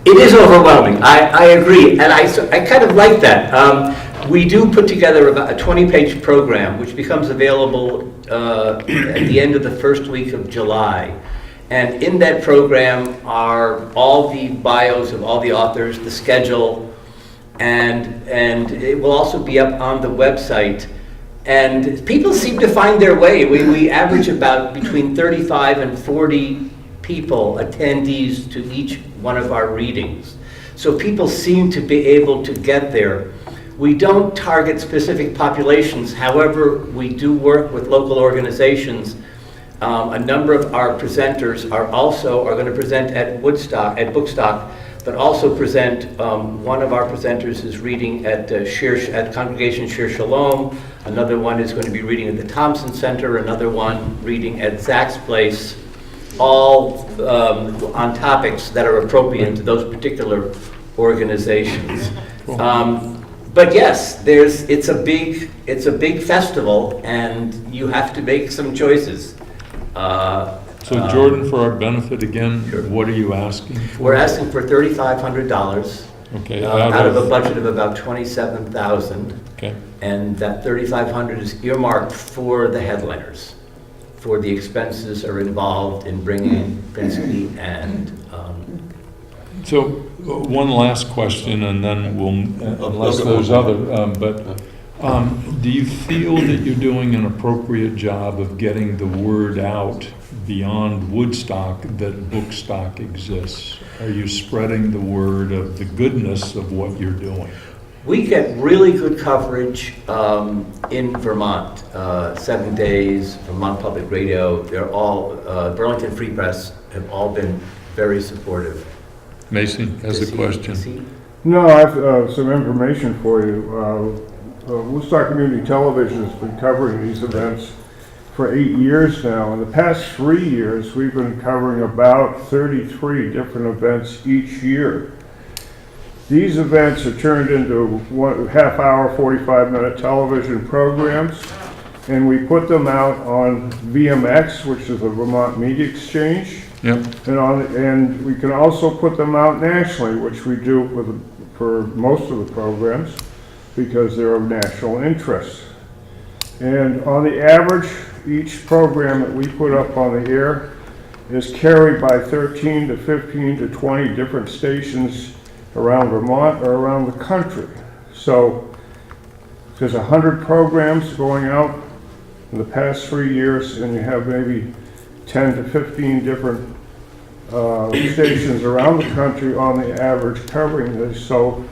it is overwhelming. I agree, and I kind of like that. We do put together about a 20-page program, which becomes available at the end of the first week of July. And in that program are all the bios of all the authors, the schedule, and it will also be up on the website. And people seem to find their way. We average about between 35 and 40 people, attendees to each one of our readings. So people seem to be able to get there. We don't target specific populations. However, we do work with local organizations. A number of our presenters are going to present at Bookstock, but also present. One of our presenters is reading at Congregation Shir Shalom. Another one is going to be reading at the Thompson Center. Another one reading at Zach's Place. All on topics that are appropriate to those particular organizations. But yes, it's a big festival, and you have to make some choices. So Jordan, for our benefit again, what are you asking for? We're asking for $3,500. Okay. Out of a budget of about $27,000. Okay. And that $3,500 is earmarked for the headliners, for the expenses are involved in bringing in Pinsky and. So one last question, and then we'll, unless there's other, do you feel that you're doing an appropriate job of getting the word out beyond Woodstock that Bookstock exists? Are you spreading the word of the goodness of what you're doing? We get really good coverage in Vermont. 7 Days, Vermont Public Radio, they're all, Burlington Free Press have all been very supportive. Macy has a question. No, I have some information for you. Woodstock Community Television has been covering these events for 8 years now. In the past 3 years, we've been covering about 33 different events each year. These events are turned into half-hour, 45-minute television programs, and we put them out on VMX, which is the Vermont Media Exchange. Yep. And we can also put them out nationally, which we do for most of the programs because they're of national interest. And on the average, each program that we put up on the air is carried by 13 to 15 to 20 different stations around Vermont or around the country. So there's 100 programs going out in the past 3 years, and you have maybe 10 to 15 different stations around the country on the average covering this. So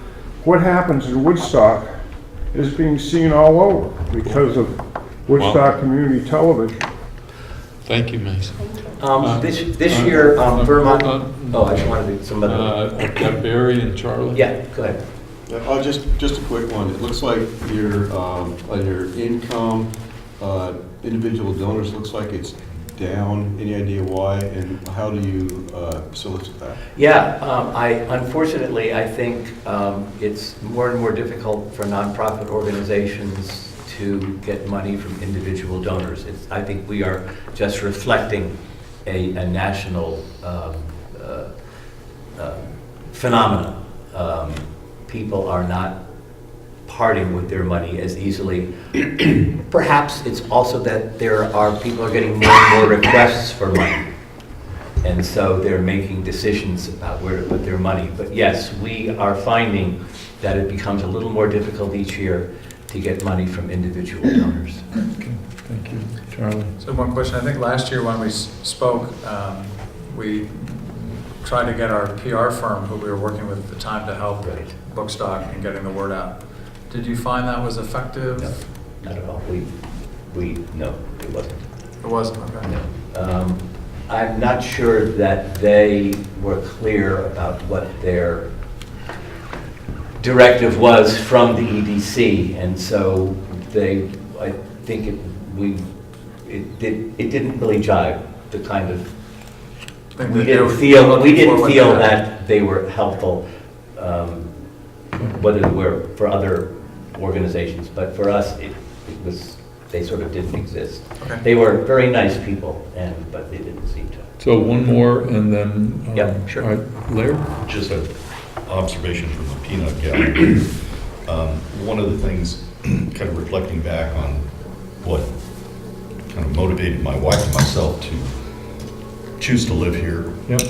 what happens in Woodstock is being seen all over because of Woodstock Community Television. Thank you, Mason. This year, Vermont. I just wanted to some other. Barry and Charlie. Yeah, go ahead. Just a quick one. It looks like your on your income, individual donors looks like it's down. Any idea why, and how do you solicit that? Yeah, unfortunately, I think it's more and more difficult for nonprofit organizations to get money from individual donors. I think we are just reflecting a national phenomenon. People are not parting with their money as easily. Perhaps it's also that people are getting more and more requests for money. And so they're making decisions about where to put their money. But yes, we are finding that it becomes a little more difficult each year to get money from individual donors. Okay, thank you. Charlie? So one question, I think last year when we spoke, we tried to get our PR firm who we were working with at the time to help Bookstock in getting the word out. Did you find that was effective? No, not at all. No, it wasn't. It wasn't, okay. No. I'm not sure that they were clear about what their directive was from the EDC, and so I think it didn't really jive. The kind of we didn't feel that they were helpful, whether they were for other organizations, but for us they sort of didn't exist. Okay. They were very nice people, but they didn't seem to. So one more, and then yeah, sure. All right, Larry? Just an observation from the peanut gallery. One of the things, kind of reflecting back on what kind of motivated my wife and myself to choose to live here. Yep.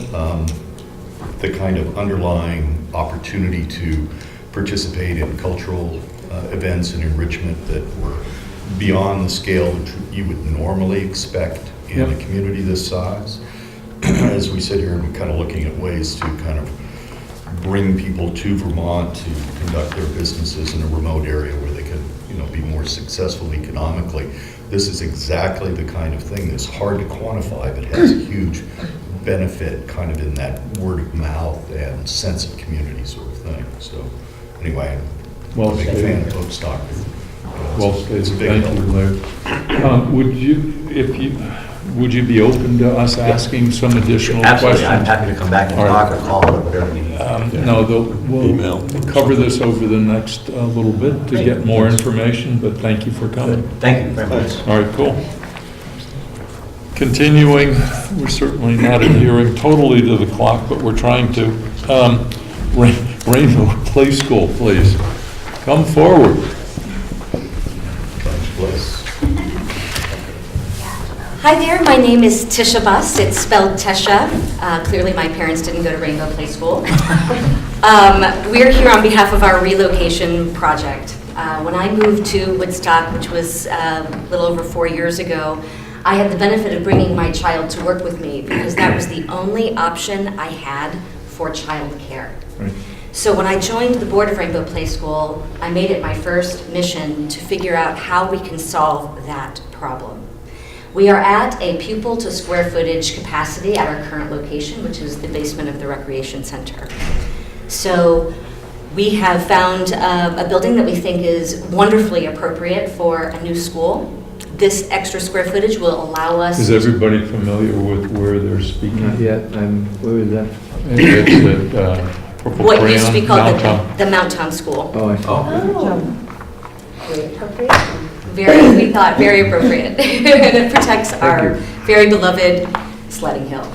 The kind of underlying opportunity to participate in cultural events and enrichment that were beyond the scale that you would normally expect in a community this size. As we sit here and kind of looking at ways to kind of bring people to Vermont to conduct their businesses in a remote area where they could, be more successful economically. This is exactly the kind of thing that's hard to quantify, but has a huge benefit kind of in that word of mouth and sense of community sort of thing. So anyway, I'm a big fan of Bookstock. Well, it's a big thank you, Larry. Would you, if you, would you be open to us asking some additional questions? Absolutely, I'm happy to come back and All right. talk or call or whatever you need. No, we'll cover this over the next little bit to get more information, but thank you for coming. Thank you very much. All right, cool. Continuing, we're certainly not adhering totally to the clock, but we're trying to. Rainbow Play School, please. Come forward. Hi there, my name is Tisha Buss. It's spelled Tesha. Clearly my parents didn't go to Rainbow Play School. We're here on behalf of our relocation project. When I moved to Woodstock, which was a little over 4 years ago, I had the benefit of bringing my child to work with me because that was the only option I had for child care. Right. So when I joined the board of Rainbow Play School, I made it my first mission to figure out how we can solve that problem. We are at a pupil to square footage capacity at our current location, which is the basement of the recreation center. So we have found a building that we think is wonderfully appropriate for a new school. This extra square footage will allow us. Is everybody familiar with where they're speaking? Not yet, where is that? It's at Purple What used to be called Crayon, the Mountown School. Oh, I see. Very appropriate. We thought very appropriate. And it protects our very beloved sledding hill.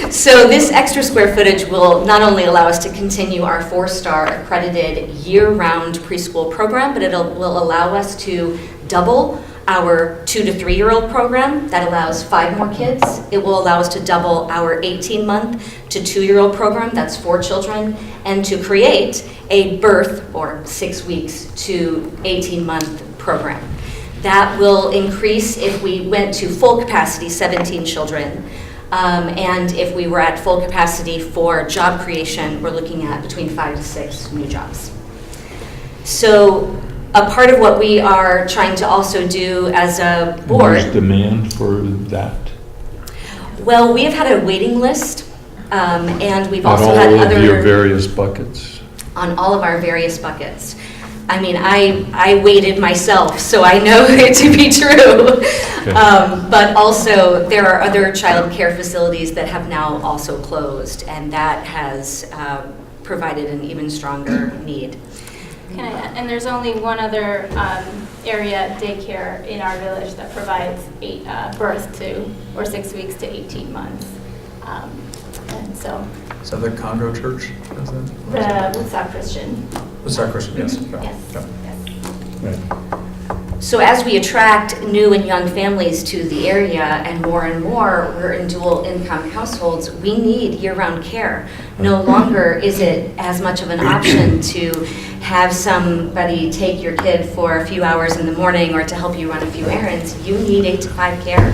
So this extra square footage will not only allow us to continue our 4-star accredited year-round preschool program, but will allow us to double our 2 to 3-year-old program. That allows 5 more kids. It will allow us to double our 18-month to 2-year-old program. That's 4 children. And to create a birth or 6 weeks to 18-month program. That will increase if we went to full capacity, 17 children. And if we were at full capacity for job creation, we're looking at between 5 to 6 new jobs. So a part of what we are trying to also do as a board. There's demand for that? Well, we have had a waiting list, and we've also on had all other. of your various buckets? On all of our various buckets. I mean, I waited myself, so I know it to be true. Okay. But also, there are other child care facilities that have now also closed, and that has provided an even stronger need. And there's only one other area, daycare, in our village that provides birth to, or 6 weeks to 18 months. And so. Is that the Congo Church? Is that? The Woodstock Christian. Woodstock Christian, yes. Yes. Right. So as we attract new and young families to the area and more, we're in dual income households, we need year-round care. No longer is it as much of an option to have somebody take your kid for a few hours in the morning or to help you run a few errands. You need 8 to 5 care.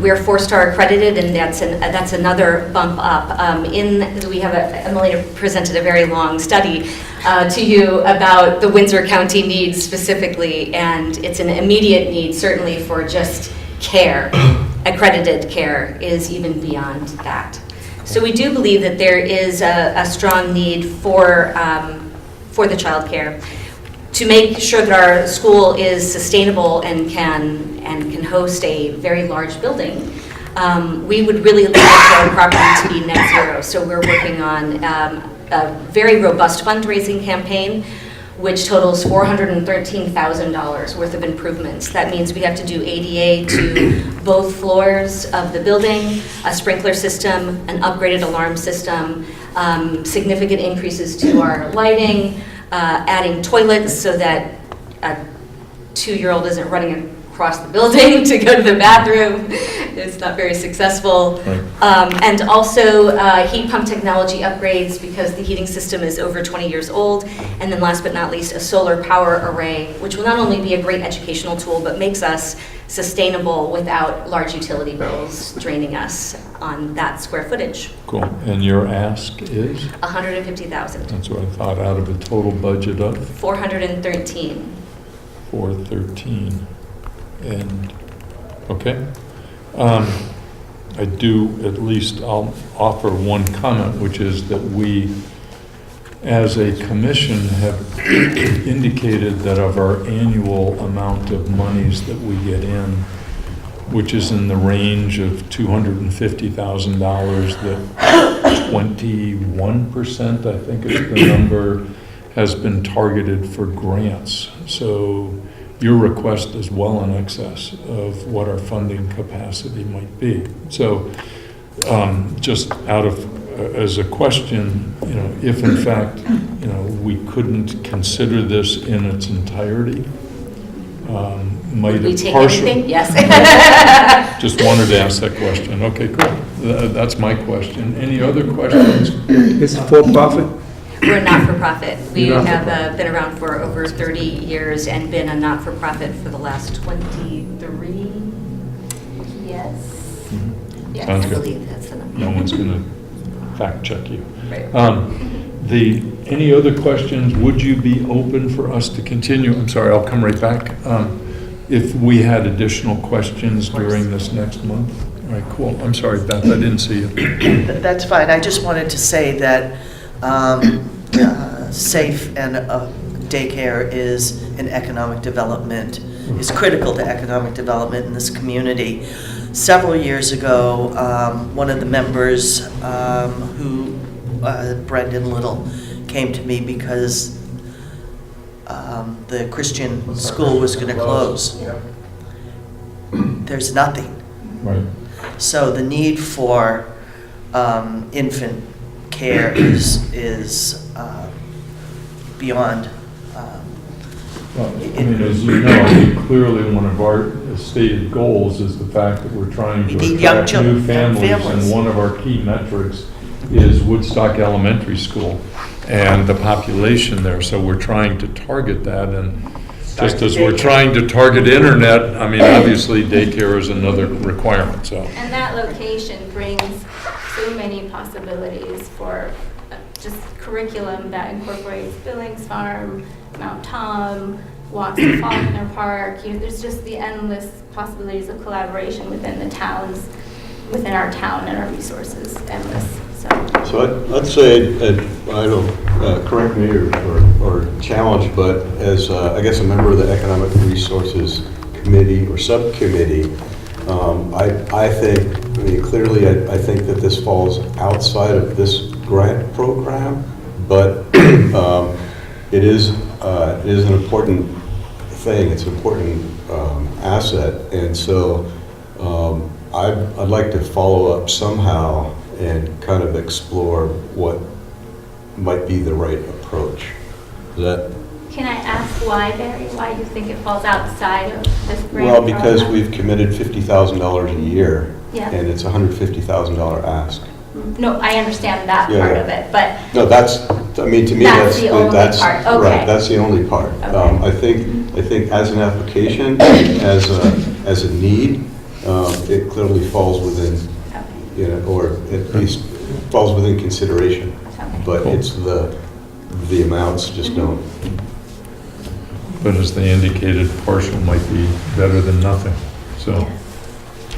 We're 4-star accredited, and that's another bump up. We have Emily presented a very long study to you about the Windsor County needs specifically, and it's an immediate need certainly for just care. Accredited care is even beyond that. So we do believe that there is a strong need for the child care. To make sure that our school is sustainable and can host a very large building, we would really like our property to be net zero. So we're working on a very robust fundraising campaign, which totals $413,000 worth of improvements. That means we have to do ADA to both floors of the building, a sprinkler system, an upgraded alarm system, significant increases to our lighting, adding toilets so that a 2-year-old isn't running across the building to go to the bathroom. It's not very successful. Right. And also heat pump technology upgrades because the heating system is over 20 years old. And then last but not least, a solar power array, which will not only be a great educational tool, but makes us sustainable without large utility bills draining us on that square footage. Cool. And your ask is? $150,000. That's what I thought, out of a total budget of? $413,000. 413. And, okay. I do, at least I'll offer one comment, which is that we as a commission, have indicated that of our annual amount of monies that we get in, which is in the range of $250,000, that 21%, I think is the number, has been targeted for grants. So your request is well in excess of what our funding capacity might be. So just out of, as a question, if in fact, we couldn't consider this in its entirety, might Would we it take partially? anything? Yes. Just wanted to ask that question. Okay, cool. That's my question. Any other questions? It's for profit? We're not-for-profit. We You're have not-for-profit. been around for over 30 years and been a not-for-profit for the last 23. Yes. Yes. Sounds I good. believe that's the number. No one's going to fact check you. Right. Any other questions? Would you be open for us to continue? I'm sorry, I'll come right back. If we had additional questions during this next month? All right, cool. I'm sorry, Beth, I didn't see you. That's fine. I just wanted to say that safe and daycare is an economic development, is critical to economic development in this community. Several years ago, one of the members Brendan Little, came to me because the Christian school was going to close. There's nothing. Right. So the need for infant care is beyond. Well, as you know, clearly one of our stated goals is the fact that we're trying to attract new families, and one of our key metrics is Woodstock Elementary School and the population there. So we're trying to target that, and just as we're trying to target internet, obviously daycare is another requirement. So. And that location brings so many possibilities for just curriculum that incorporates Billings Farm, Mount Tom, walks to Faulkner Park. There's just the endless possibilities of collaboration within the towns, within our town, and our resources, endless. So I'd say, I don't, correct me or challenge, but as I guess a member of the Economic Resources Committee or Subcommittee, I think, clearly I think that this falls outside of this grant program, but it is an important thing. It's an important asset, and so I'd like to follow up somehow and kind of explore what might be the right approach. Can I ask why, Barry? Why do you think it falls outside of this grant? Well, because we've committed $50,000 a year, Yeah. and it's a $150,000 ask. No, I understand that part of it, but No, to me, That's the only part. Okay. Right, that's the only part. Okay. I think as an application, as a need, it clearly falls within, or at least falls within consideration. But it's the amounts just don't. But as they indicated, partial might be better than nothing. So,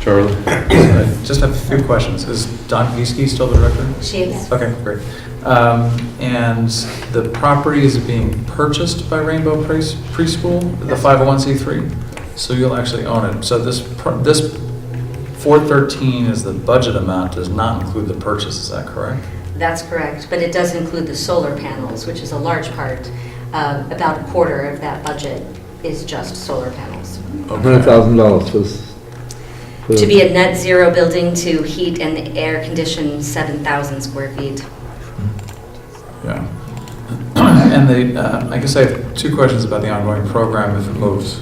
Charlie? I just have a few questions. Is Dawn Giesky still the director? She is. Okay, great. And the property is being purchased by Rainbow Preschool, the 501c3? So you'll actually own it. So this 413 is the budget amount, does not include the purchase, is that correct? That's correct, but it does include the solar panels, which is a large part. About a quarter of that budget is just solar panels. $100,000 for To be a net zero building to heat and air condition 7,000 square feet. Yeah. And I guess I have two questions about the ongoing program if it moves.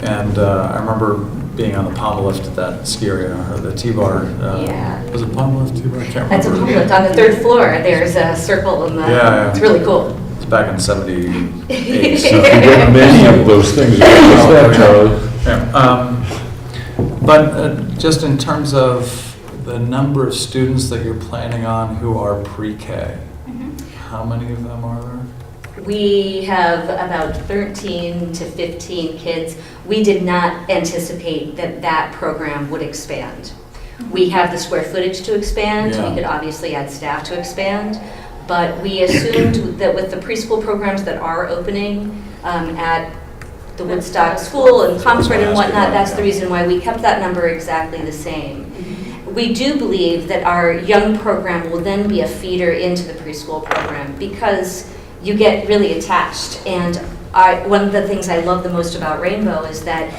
And I remember being on the pommel lift at that ski area, or the T-bar. Yeah. Was it pommel lift, T-bar? I can't remember. That's a pommel lift on the third floor. There's a circle in the, Yeah. It's really cool. It's back in 78. So you get many of those things. But just in terms of the number of students that you're planning on who are pre-K, how many of them are there? We have about 13 to 15 kids. We did not anticipate that program would expand. We have the square footage to expand. Yeah. We could obviously add staff to expand, But we assumed that with the preschool programs that are opening at the Woodstock School and Comfort and whatnot, that's the reason why we kept that number exactly the same. We do believe that our young program will then be a feeder into the preschool program because you get really attached. And one of the things I love the most about Rainbow is that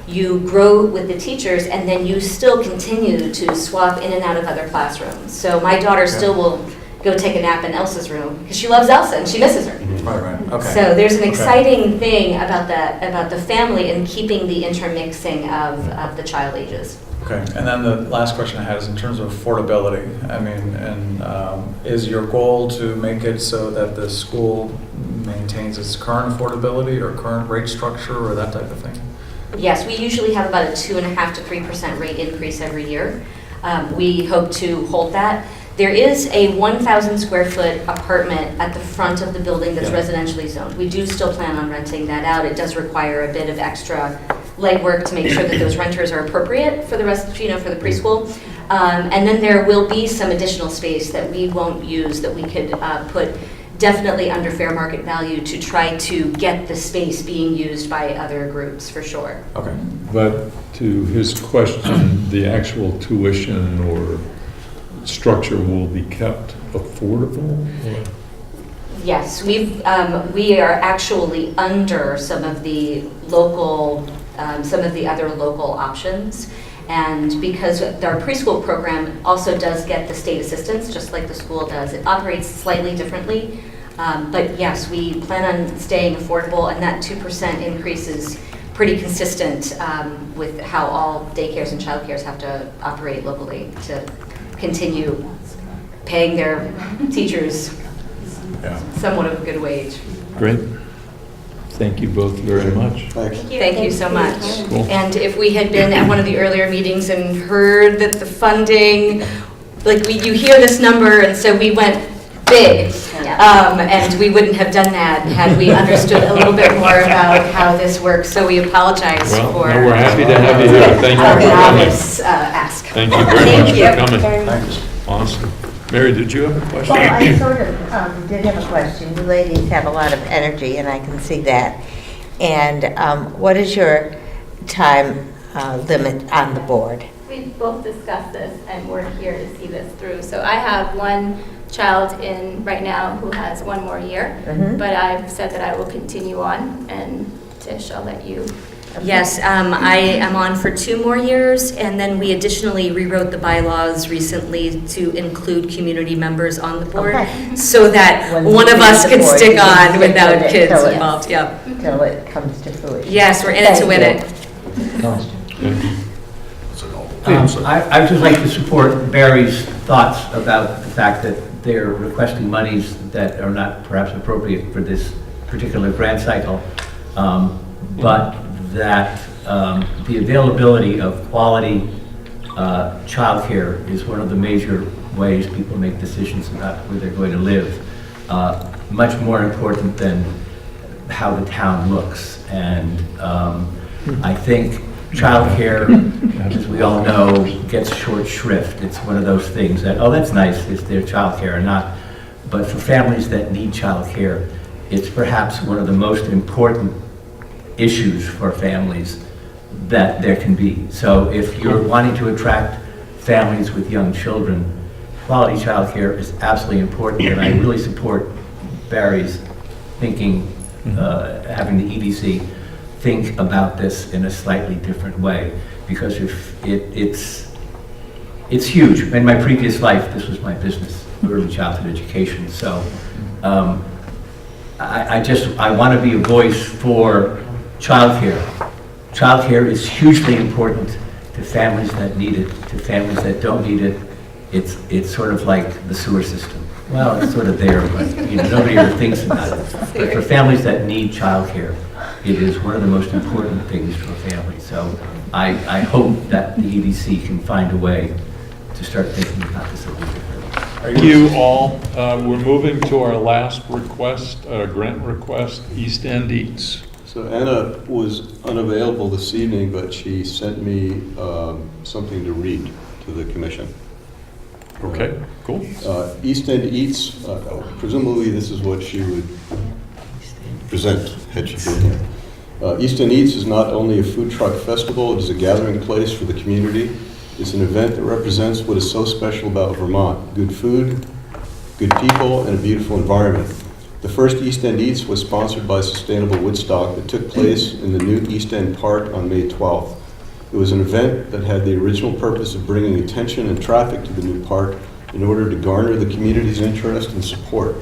you grow with the teachers and then you still continue to swap in and out of other classrooms. So my daughter still will go take a nap in Elsa's room because she loves Elsa and she misses her. Right, okay. So there's an exciting thing about the family and keeping the intermixing of the child ages. Okay, and then the last question I had is in terms of affordability. I mean, and is your goal to make it so that the school maintains its current affordability or current rate structure or that type of thing? Yes, we usually have about a 2.5% to 3% rate increase every year. We hope to hold that. There is a 1,000 square foot apartment at the front of the building that's residentially zoned. We do still plan on renting that out. It does require a bit of extra legwork to make sure that those renters are appropriate for the rest, for the preschool. And then there will be some additional space that we won't use that we could put definitely under fair market value to try to get the space being used by other groups for sure. Okay. But to his question, the actual tuition or structure will be kept affordable? Yes, we are actually under some of the local, some of the other local options. And because our preschool program also does get the state assistance, just like the school does, it operates slightly differently. But yes, we plan on staying affordable, and that 2% increase is pretty consistent with how all daycares and childcares have to operate locally to continue paying their teachers somewhat of a good wage. Great. Thank you both very much. Thank you so much. Cool. And if we had been at one of the earlier meetings and heard that the funding, you hear this number, and so we went big. And we wouldn't have done that had we understood a little bit more about how this works. So we apologize for. Well, we're happy to have you here. Thank you for coming. Ask. Thank you very much for coming. Thank you. Awesome. Mary, did you have a question? Well, I sort of did have a question. You ladies have a lot of energy, and I can see that. And what is your time limit on the board? We've both discussed this, and we're here to see this through. So I have one child in right now who has one more year, but I've said that I will continue on, and Tish, I'll let you. Yes, I am on for 2 more years, and then we additionally rewrote the bylaws recently to include community members on the board, so that one of us could stick on without kids involved. Yep. Until it comes to fruition. Yes, we're in it to win it. I would just like to support Barry's thoughts about the fact that they're requesting monies that are not perhaps appropriate for this particular grant cycle, but that the availability of quality childcare is one of the major ways people make decisions about where they're going to live, much more important than how the town looks. And I think childcare, as we all know, gets short shrift. It's one of those things that, oh, that's nice, is there childcare or not? But for families that need childcare, it's perhaps one of the most important issues for families that there can be. So if you're wanting to attract families with young children, quality childcare is absolutely important, and I really support Barry's thinking, having the EDC think about this in a slightly different way, because if it's huge. In my previous life, this was my business, early childhood education. So I want to be a voice for childcare. Childcare is hugely important to families that need it. To families that don't need it, it's sort of like the sewer system. Well, it's sort of there, but nobody ever thinks about it. But for families that need childcare, it is one of the most important things for a family. So I hope that the EDC can find a way to start thinking about this a little differently. Thank you all. We're moving to our last request, grant request, East End Eats. So Anna was unavailable this evening, but she sent me something to read to the commission. Okay, cool. East End Eats, presumably this is what she would present had she been here. East End Eats is not only a food truck festival, it is a gathering place for the community. It's an event that represents what is so special about Vermont: good food, good people, and a beautiful environment. The first East End Eats was sponsored by Sustainable Woodstock that took place in the new East End Park on May 12th. It was an event that had the original purpose of bringing attention and traffic to the new park in order to garner the community's interest and support.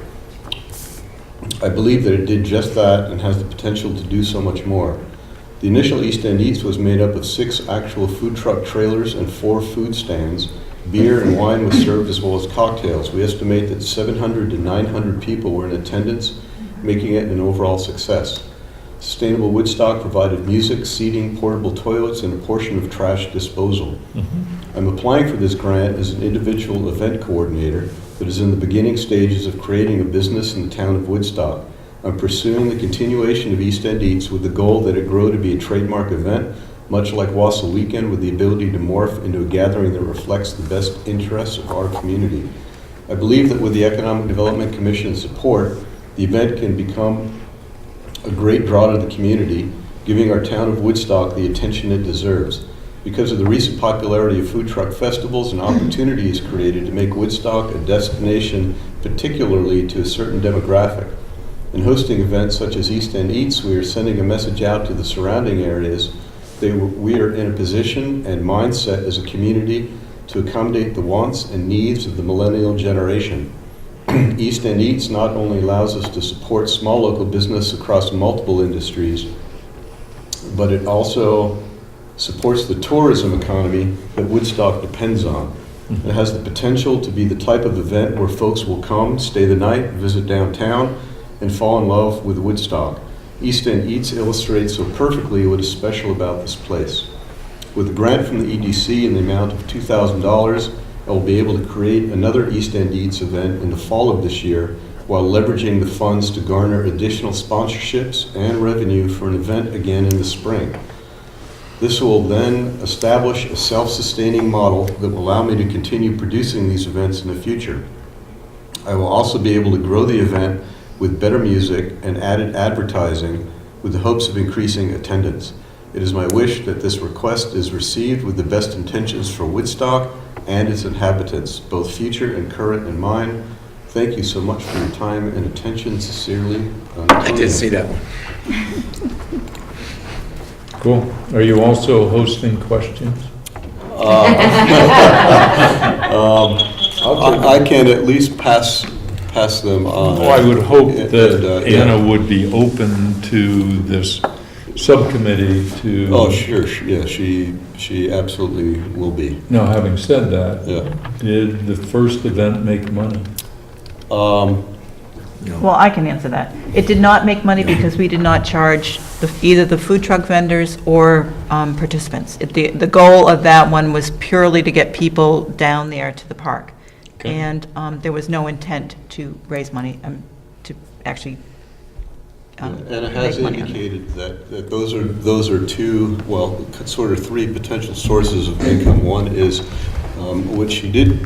I believe that it did just that and has the potential to do so much more. The initial East End Eats was made up of 6 actual food truck trailers and 4 food stands. Beer and wine was served as well as cocktails. We estimate that 700 to 900 people were in attendance, making it an overall success. Sustainable Woodstock provided music, seating, portable toilets, and a portion of trash disposal. I'm applying for this grant as an individual event coordinator that is in the beginning stages of creating a business in the town of Woodstock. I'm pursuing the continuation of East End Eats with the goal that it grow to be a trademark event, much like Wausau Weekend, with the ability to morph into a gathering that reflects the best interests of our community. I believe that with the Economic Development Commission's support, the event can become a great draw to the community, giving our town of Woodstock the attention it deserves. Because of the recent popularity of food truck festivals, an opportunity is created to make Woodstock a destination particularly to a certain demographic. In hosting events such as East End Eats, we are sending a message out to the surrounding areas that we are in a position and mindset as a community to accommodate the wants and needs of the millennial generation. East End Eats not only allows us to support small local business across multiple industries, but it also supports the tourism economy that Woodstock depends on. It has the potential to be the type of event where folks will come, stay the night, visit downtown, and fall in love with Woodstock. East End Eats illustrates so perfectly what is special about this place. With a grant from the EDC in the amount of $2,000, I will be able to create another East End Eats event in the fall of this year while leveraging the funds to garner additional sponsorships and revenue for an event again in the spring. This will then establish a self-sustaining model that will allow me to continue producing these events in the future. I will also be able to grow the event with better music and added advertising with the hopes of increasing attendance. It is my wish that this request is received with the best intentions for Woodstock and its inhabitants, both future and current in mind. Thank you so much for your time and attention. Sincerely, I did see that one. Cool. Are you also hosting questions? I can at least pass them on. I would hope that Anna would be open to this subcommittee to... Oh, sure. Yeah, she absolutely will be. Now, having said that, did the first event make money? Well, I can answer that. It did not make money because we did not charge either the food truck vendors or participants. The goal of that one was purely to get people down there to the park. Okay. And there was no intent to raise money, to actually and it has indicated that those are two, well, sort of 3 potential sources of income. One is, what she did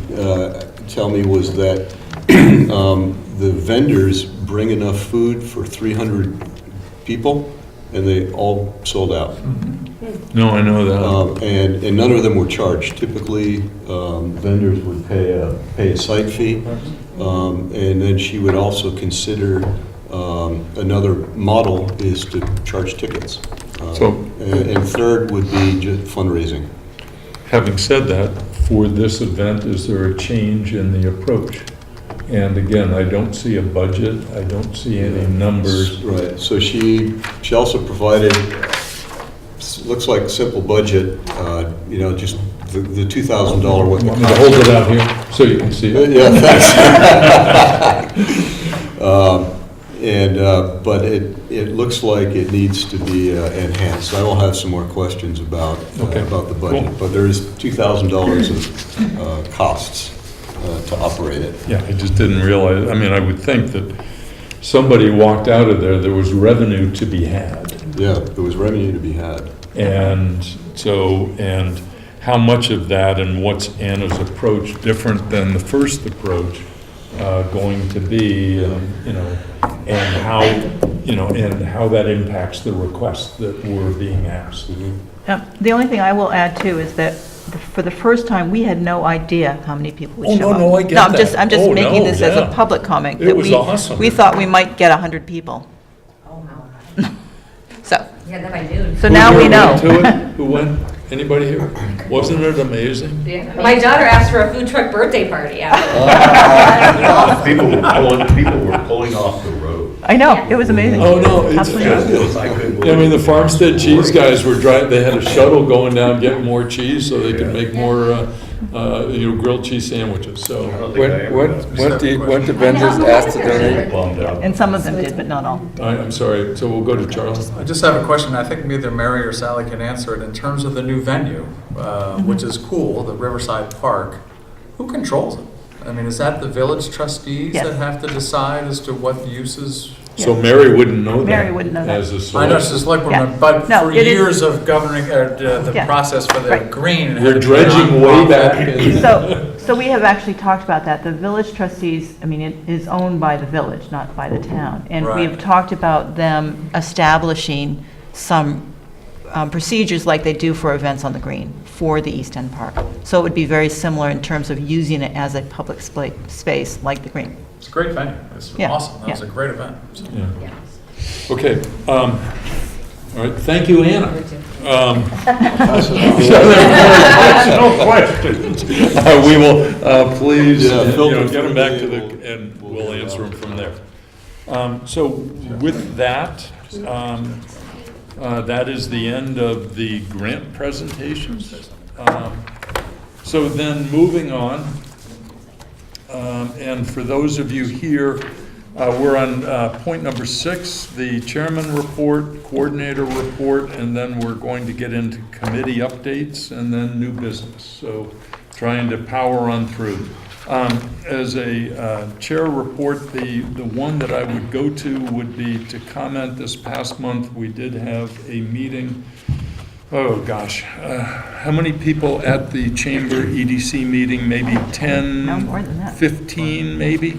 tell me was that the vendors bring enough food for 300 people, and they all sold out. No, I know that. And none of them were charged. Typically, vendors would pay a site fee, and then she would also consider another model is to charge tickets. And third would be just fundraising. Having said that, for this event, is there a change in the approach? And again, I don't see a budget, I don't see any numbers. Right, so she also provided, looks like a simple budget, just the $2,000 what Want me to hold it out here so you can see it? Yeah, thanks. But it looks like it needs to be enhanced. I will have some more questions about the budget, cool. But there is $2,000 of costs to operate it. Yeah, I just didn't realize. I mean, I would think that somebody walked out of there was revenue to be had. Yeah, there was revenue to be had. And so, and how much of that and what's Anna's approach different than the first approach going to be, and how, and how that impacts the requests that were being asked. The only thing I will add too is that for the first time, we had no idea how many people would show up. No, I get that. I'm just making this as a yeah. public comment. It that was awesome. We thought we might get 100 people. So. Yeah, then by noon. So now we know. Who went? Anybody here? Wasn't it amazing? Yeah. My daughter asked for a food truck birthday party. People were pulling off the road. I know, it was amazing. Oh, no, it's Absolutely. fabulous. I mean, the Farmstead cheese guys were driving, they had a shuttle going down getting more cheese so they could make more, grilled cheese sandwiches, so. What the vendors asked to donate? And some of them did, but not all. I'm sorry, so we'll go to Charlie. I just have a question. I think either Mary or Sally can answer it. In terms of the new venue, which is cool, the Riverside Park, who controls it? I mean, is that the village trustees Yes. that have to decide as to what uses? So Mary wouldn't know that. Mary wouldn't know that. As a I know select. she's a select woman, Yeah. but No, for it is- years of governing the Yeah. process for the Right. green. it had We're to be dredging way nonprofit. back. So we have actually talked about that. The village trustees, I mean, it is owned by the village, not by the town. And Right. we've talked about them establishing some procedures like they do for events on the green for the East End Park. So it would be very similar in terms of using it as a public space like the green. It's a great venue. It's Yeah. awesome. That was Yeah. a great event. So. Yeah. Okay, all right, thank you, Anna. No questions. We will, please, filter get them through back the- to the, and we'll answer them from there. So with that, that is the end of the grant presentations. So then moving on, and for those of you here, we're on point number 6, the chairman report, coordinator report, and then we're going to get into committee updates and then new business. So trying to power on through. As a chair report, the one that I would go to would be to comment this past month. We did have a meeting. Oh, gosh. How many people at the Chamber EDC meeting? Maybe 10, No, more than that. 15 maybe?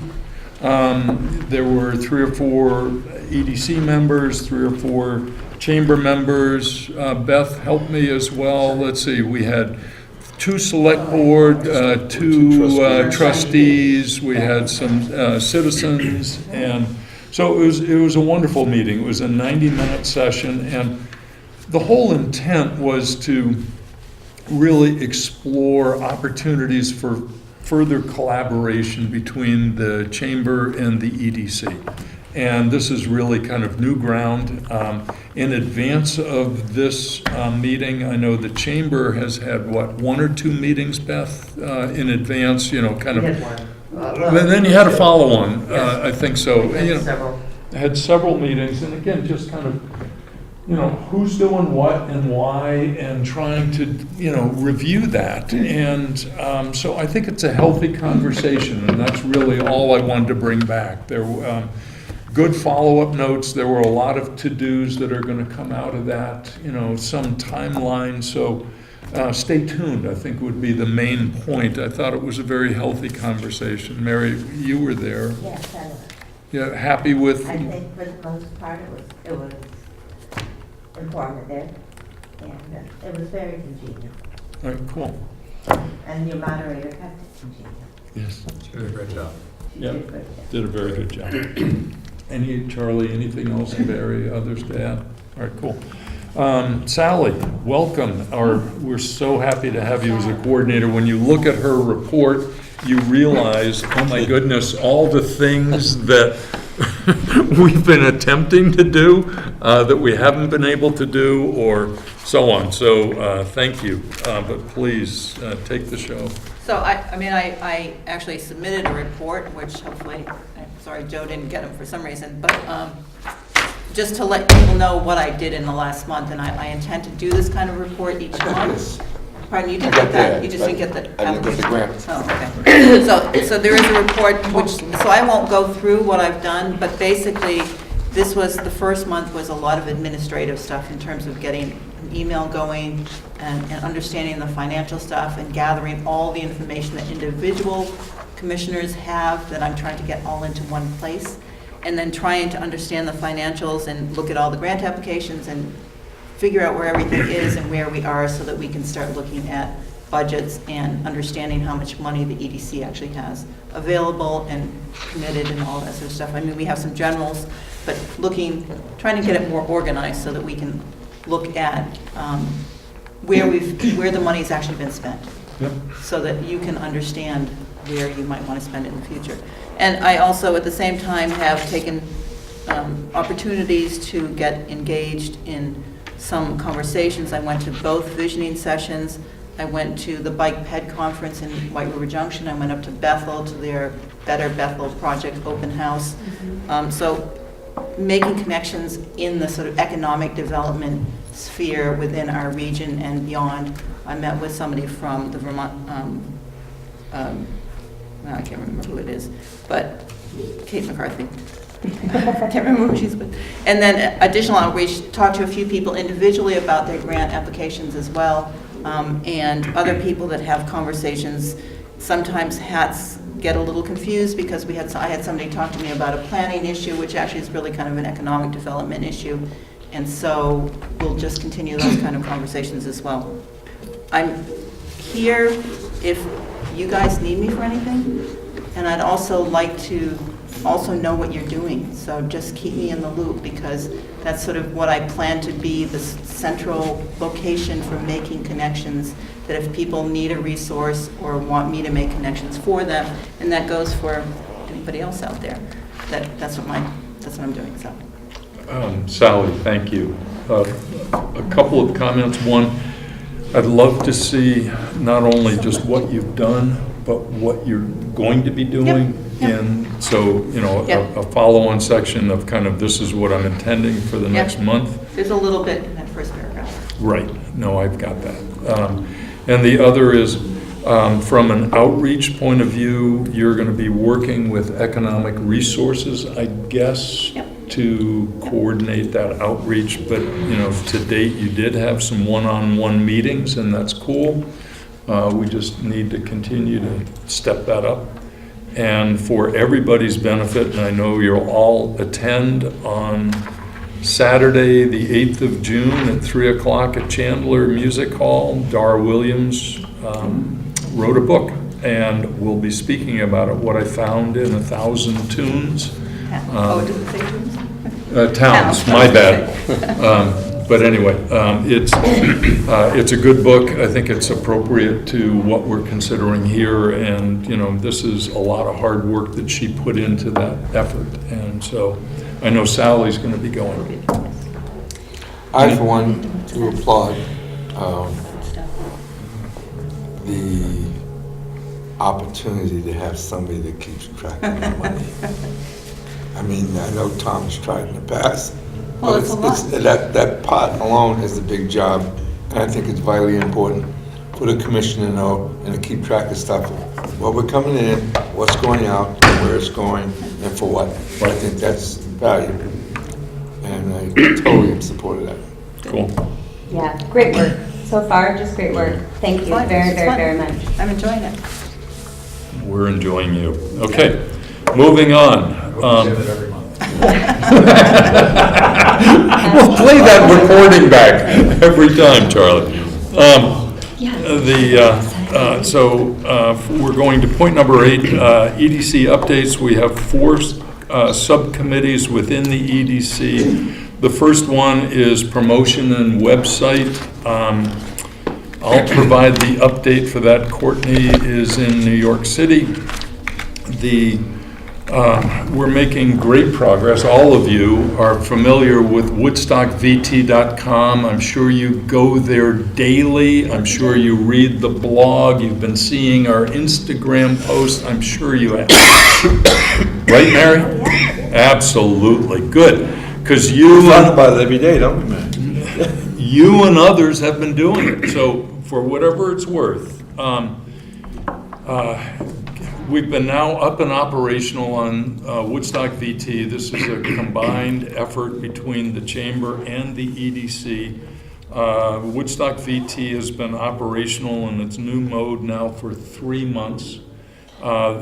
There were 3 or 4 EDC members, 3 or 4 Chamber members. Beth helped me as well. Let's see, we had 2 select board, 2 trustees, we had some citizens, and so it was a wonderful meeting. It was a 90-minute session, and the whole intent was to really explore opportunities for further collaboration between the Chamber and the EDC. And this is really kind of new ground. In advance of this meeting, I know the Chamber has had, 1 or 2 meetings, Beth, in advance, kind of. And then you had a follow-on, I think so. Had several meetings, and again, just kind of, who's doing what and why, and trying to, review that. And so I think it's a healthy conversation, and that's really all I wanted to bring back. There good follow-up notes. There were a lot of to-dos that are going to come out of that, some timeline. So stay tuned, I think, would be the main point. I thought it was a very healthy conversation. Mary, you were there. Yes, I was. Yeah, happy with? I think for the most part, it was informative, and it was very congenial. All right, cool. And your moderator kept it congenial. Yes. She did a great job. She Yep. did a great job. Did a very good job. Charlie, anything else, Barry, others to add? All right, cool. Sally, welcome. We're so happy to have you as a coordinator. When you look at her report, you realize, oh my goodness, all the things that we've been attempting to do that we haven't been able to do, or so on. So thank you, but please take the show. So I actually submitted a report, which hopefully, I'm sorry Joe didn't get them for some reason, but just to let people know what I did in the last month, and I intend to do this kind of report each month. Pardon, you didn't get that? You just didn't get the application? Oh, okay. So there is a report, so I won't go through what I've done, but basically, the first month was a lot of administrative stuff in terms of getting email going and understanding the financial stuff and gathering all the information that individual commissioners have that I'm trying to get all into one place. And then trying to understand the financials and look at all the grant applications and figure out where everything is and where we are so that we can start looking at budgets and understanding how much money the EDC actually has available and committed and all that sort of stuff. I mean, we have some generals, but trying to get it more organized so that we can look at where the money's actually been spent. Yep. So that you can understand where you might want to spend it in the future. And I also, at the same time, have taken opportunities to get engaged in some conversations. I went to both visioning sessions. I went to the Bike Ped Conference in White River Junction. I went up to Bethel to their Better Bethel Project open house. So making connections in the sort of economic development sphere within our region and beyond. I met with somebody from the Vermont, I can't remember who it is, but Kate McCarthy. I can't remember who she's with. And then additional outreach, talked to a few people individually about their grant applications as well, and other people that have conversations. Sometimes hats get a little confused because I had somebody talk to me about a planning issue, which actually is really kind of an economic development issue. And so we'll just continue those kind of conversations as well. I'm here if you guys need me for anything, and I'd also like to also know what you're doing. So just keep me in the loop, because that's sort of what I plan to be, the central location for making connections, that if people need a resource or want me to make connections for them, and that goes for anybody else out there, that's what I'm doing. So. Sally, thank you. A couple of comments. One, I'd love to see not only just what you've done, but what you're going to be doing. Yep. And so, a follow-on section of kind of this is what I'm intending for the next month. There's a little bit in that first paragraph. Right. No, I've got that. And the other is, from an outreach point of view, you're going to be working with economic resources, I guess, to coordinate that outreach. But, to date, you did have some one-on-one meetings, and that's cool. We just need to continue to step that up. And for everybody's benefit, and I know you'll all attend on Saturday, the 8th of June at 3 o'clock at Chandler Music Hall, Dar Williams wrote a book, and we'll be speaking about it, What I Found in 1,000 Tunes. Does it say tunes? Towns, my bad. But anyway, it's a good book. I think it's appropriate to what we're considering here, and this is a lot of hard work that she put into that effort, and so I know Sally's going to be going. I, for one, to applaud the opportunity to have somebody that keeps track of the money. I mean, I know Tom's tried in the past. Well, it's a lot. That part alone is a big job, and I think it's vitally important for the commission to know and to keep track of stuff. What we're coming in, what's going out, where it's going, and for what. I think that's valuable, and I totally am supportive of that. Cool. Yeah, great work. So far, just great work. Thank you very much. I'm enjoying it. We're enjoying you. Okay, moving on. We'll play that recording back every time, Charlie. We're going to point number 8, EDC updates. We have 4 subcommittees within the EDC. The first one is promotion and website. I'll provide the update for that. Courtney is in New York City. We're making great progress. All of you are familiar with WoodstockVT.com. I'm sure you go there daily. I'm sure you read the blog. You've been seeing our Instagram posts. I'm sure you have. Right, Mary? Absolutely. Good. Because you talk about it every day, don't we, man? You and others have been doing it. So for whatever it's worth, we've been now up and operational on Woodstock VT. This is a combined effort between the Chamber and the EDC. Woodstock VT has been operational in its new mode now for 3 months.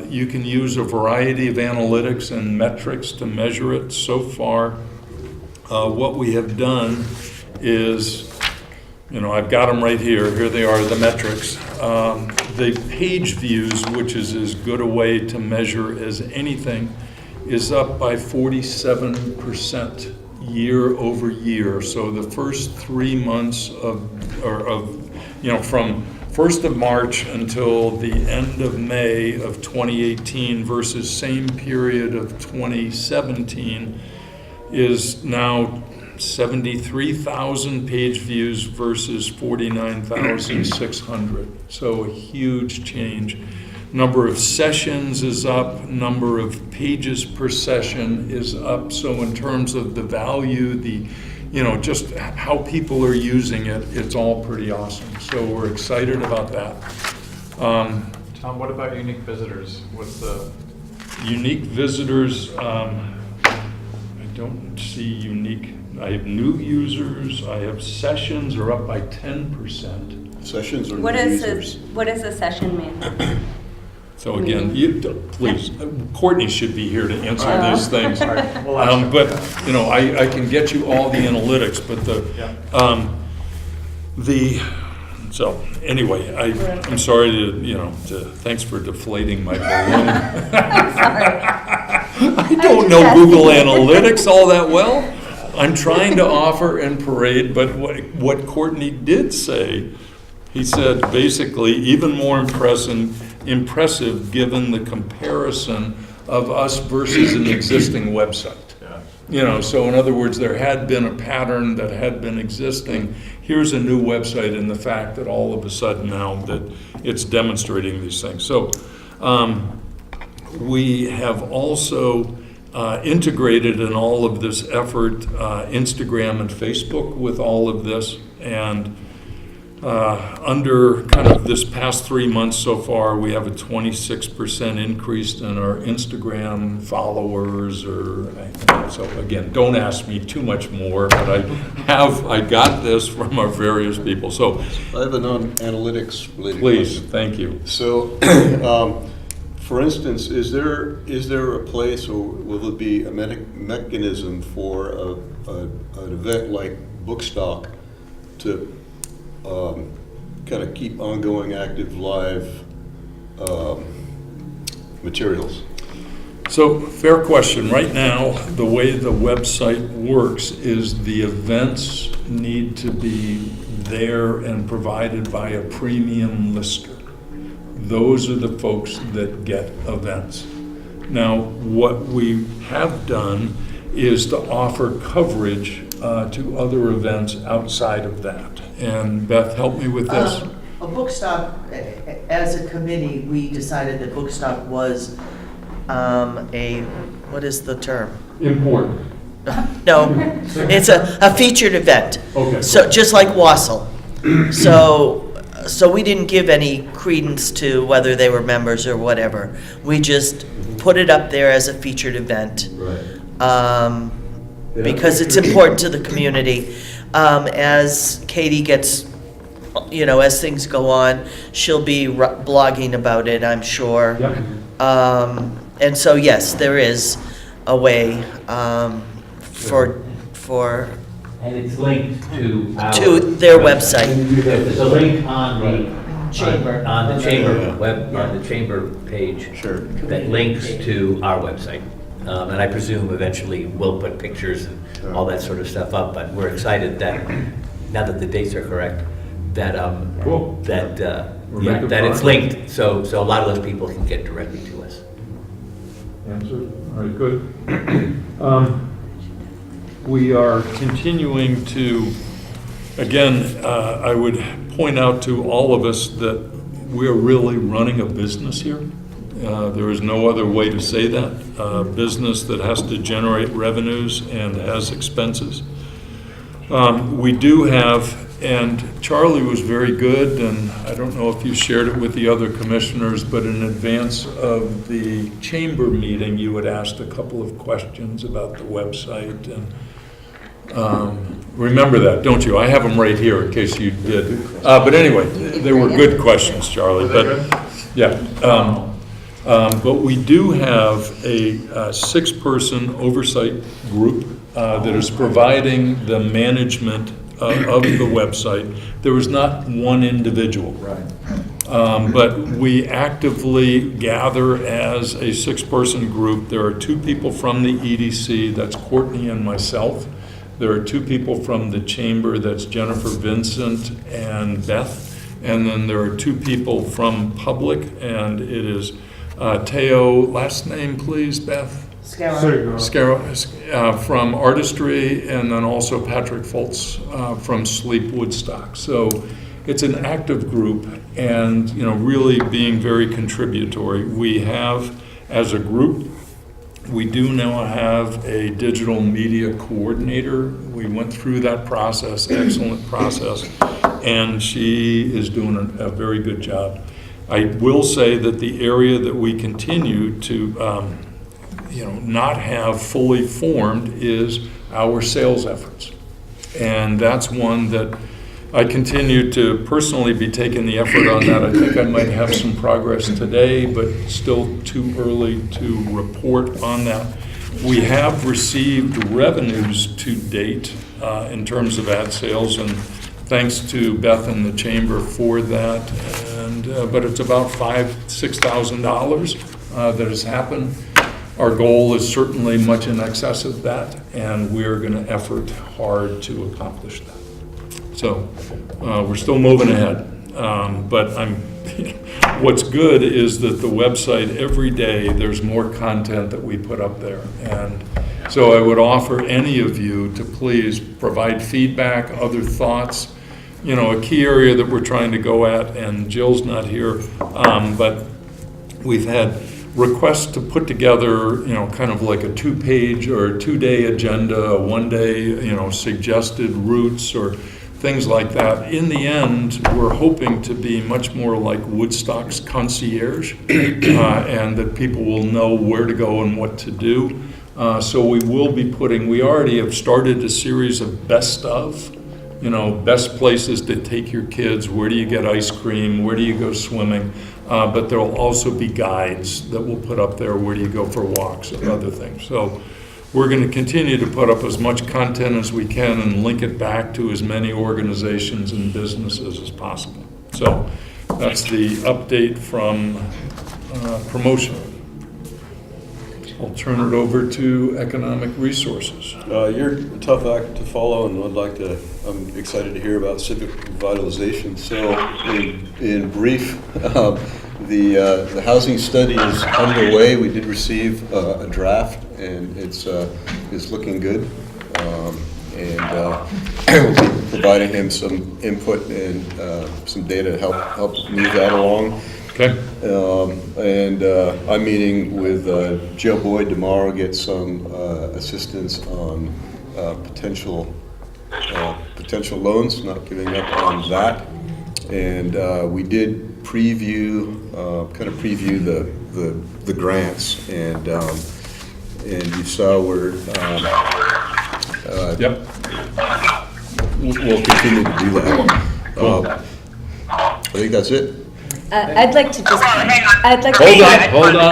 You can use a variety of analytics and metrics to measure it. So far, what we have done is, I've got them right here. Here they are, the metrics. The page views, which is as good a way to measure as anything, is up by 47% year over year. So the first 3 months from 1st of March until the end of May of 2018 versus same period of 2017 is now 73,000 page views versus 49,600. So a huge change. Number of sessions is up, number of pages per session is up. So in terms of the value, just how people are using it, it's all pretty awesome. So we're excited about that. Tom, what about unique visitors? What's the unique visitors? I don't see unique. I have new users. I have sessions are up by 10%. Sessions are What new is users. what does a session mean? So again, please, Courtney should be here to answer these things. We'll I can get you all the analytics, but so anyway, I'm sorry to thanks for deflating my balloon. I don't know Google Analytics all that well. I'm trying to offer and parade, but what Courtney did say, he said basically even more impressive given the comparison of us versus an existing website. So in other words, there had been a pattern that had been existing. Here's a new website, and the fact that all of a sudden now that it's demonstrating these things. So we have also integrated in all of this effort Instagram and Facebook with all of this, and under kind of this past 3 months so far, we have a 26% increase in our Instagram followers. So again, don't ask me too much more, but I got this from our various people. So I have an analytics related please, question. thank you. So, for instance, is there a place, or will it be a mechanism for an event like Woodstock to kind of keep ongoing active live materials? So, fair question. Right now, the way the website works is the events need to be there and provided by a premium lister. Those are the folks that get events. Now, what we have done is to offer coverage to other events outside of that. And Beth, help me with this. A Bookstock, as a committee, we decided that Bookstock was what is the term? Important. No, it's a featured event. Okay. So just like Wassel. So we didn't give any credence to whether they were members or whatever. We just put it up there as a featured event. Right. Because it's important to the community. As Katie gets, as things go on, she'll be blogging about it, I'm sure. Yep. And so, yes, there is a way for And it's linked to their website. There's a link on the chamber page that links to our website. And I presume eventually we'll put pictures and all that sort of stuff up, but we're excited that, now that the dates are correct, that that it's linked, so a lot of those people can get directly to us. Answer? All right, good. We are continuing to, again, I would point out to all of us that we're really running a business here. There is no other way to say that. Business that has to generate revenues and has expenses. We do have, and Charlie was very good, and I don't know if you shared it with the other commissioners, but in advance of the chamber meeting, you had asked a couple of questions about the website, and Remember that, don't you? I have them right here in case you did. But anyway, they were good questions, Charlie. But yeah, but we do have a six-person oversight group that is providing the management of the website. There is not one individual. Right. But we actively gather as a six-person group. There are two people from the EDC, that's Courtney and myself. There are two people from the chamber, that's Jennifer Vincent and Beth. And then there are two people from public, and it is Teo, last name please, Beth? Scaro, from Artistry, and then also Patrick Foltz from Sleep Woodstock. So it's an active group, and really being very contributory. We have, as a group, we do now have a digital media coordinator. We went through that process, excellent process, and she is doing a very good job. I will say that the area that we continue to not have fully formed is our sales efforts. And that's one that I continue to personally be taking the effort on that. I think I might have some progress today, but still too early to report on that. We have received revenues to date in terms of ad sales, and thanks to Beth and the Chamber for that. And but it's about $5,000-6,000 that has happened. Our goal is certainly much in excess of that, and we're going to effort hard to accomplish that. So we're still moving ahead, but what's good is that the website, every day, there's more content that we put up there. And so I would offer any of you to please provide feedback, other thoughts. A key area that we're trying to go at, and Jill's not here, but we've had requests to put together, kind of like a 2-page or 2-day agenda, a 1-day, suggested routes or things like that. In the end, we're hoping to be much more like Woodstock's concierge, and that people will know where to go and what to do. So we will be we already have started a series of best of, best places to take your kids, where do you get ice cream, where do you go swimming, but there will also be guides that we'll put up there, where do you go for walks and other things. So we're going to continue to put up as much content as we can and link it back to as many organizations and businesses as possible. So that's the update from promotion. I'll turn it over to economic resources. You're a tough act to follow, and I'm excited to hear about civic revitalization. So in brief, the housing study is underway. We did receive a draft, and it's looking good. And we'll be providing him some input and some data to help move that along. Okay. And I'm meeting with Joe Boyd tomorrow, get some assistance on potential loans, not giving up on that. And we did preview the grants, and you saw where yep. We'll continue to do that. I think that's it. I'd like to just. Hold on.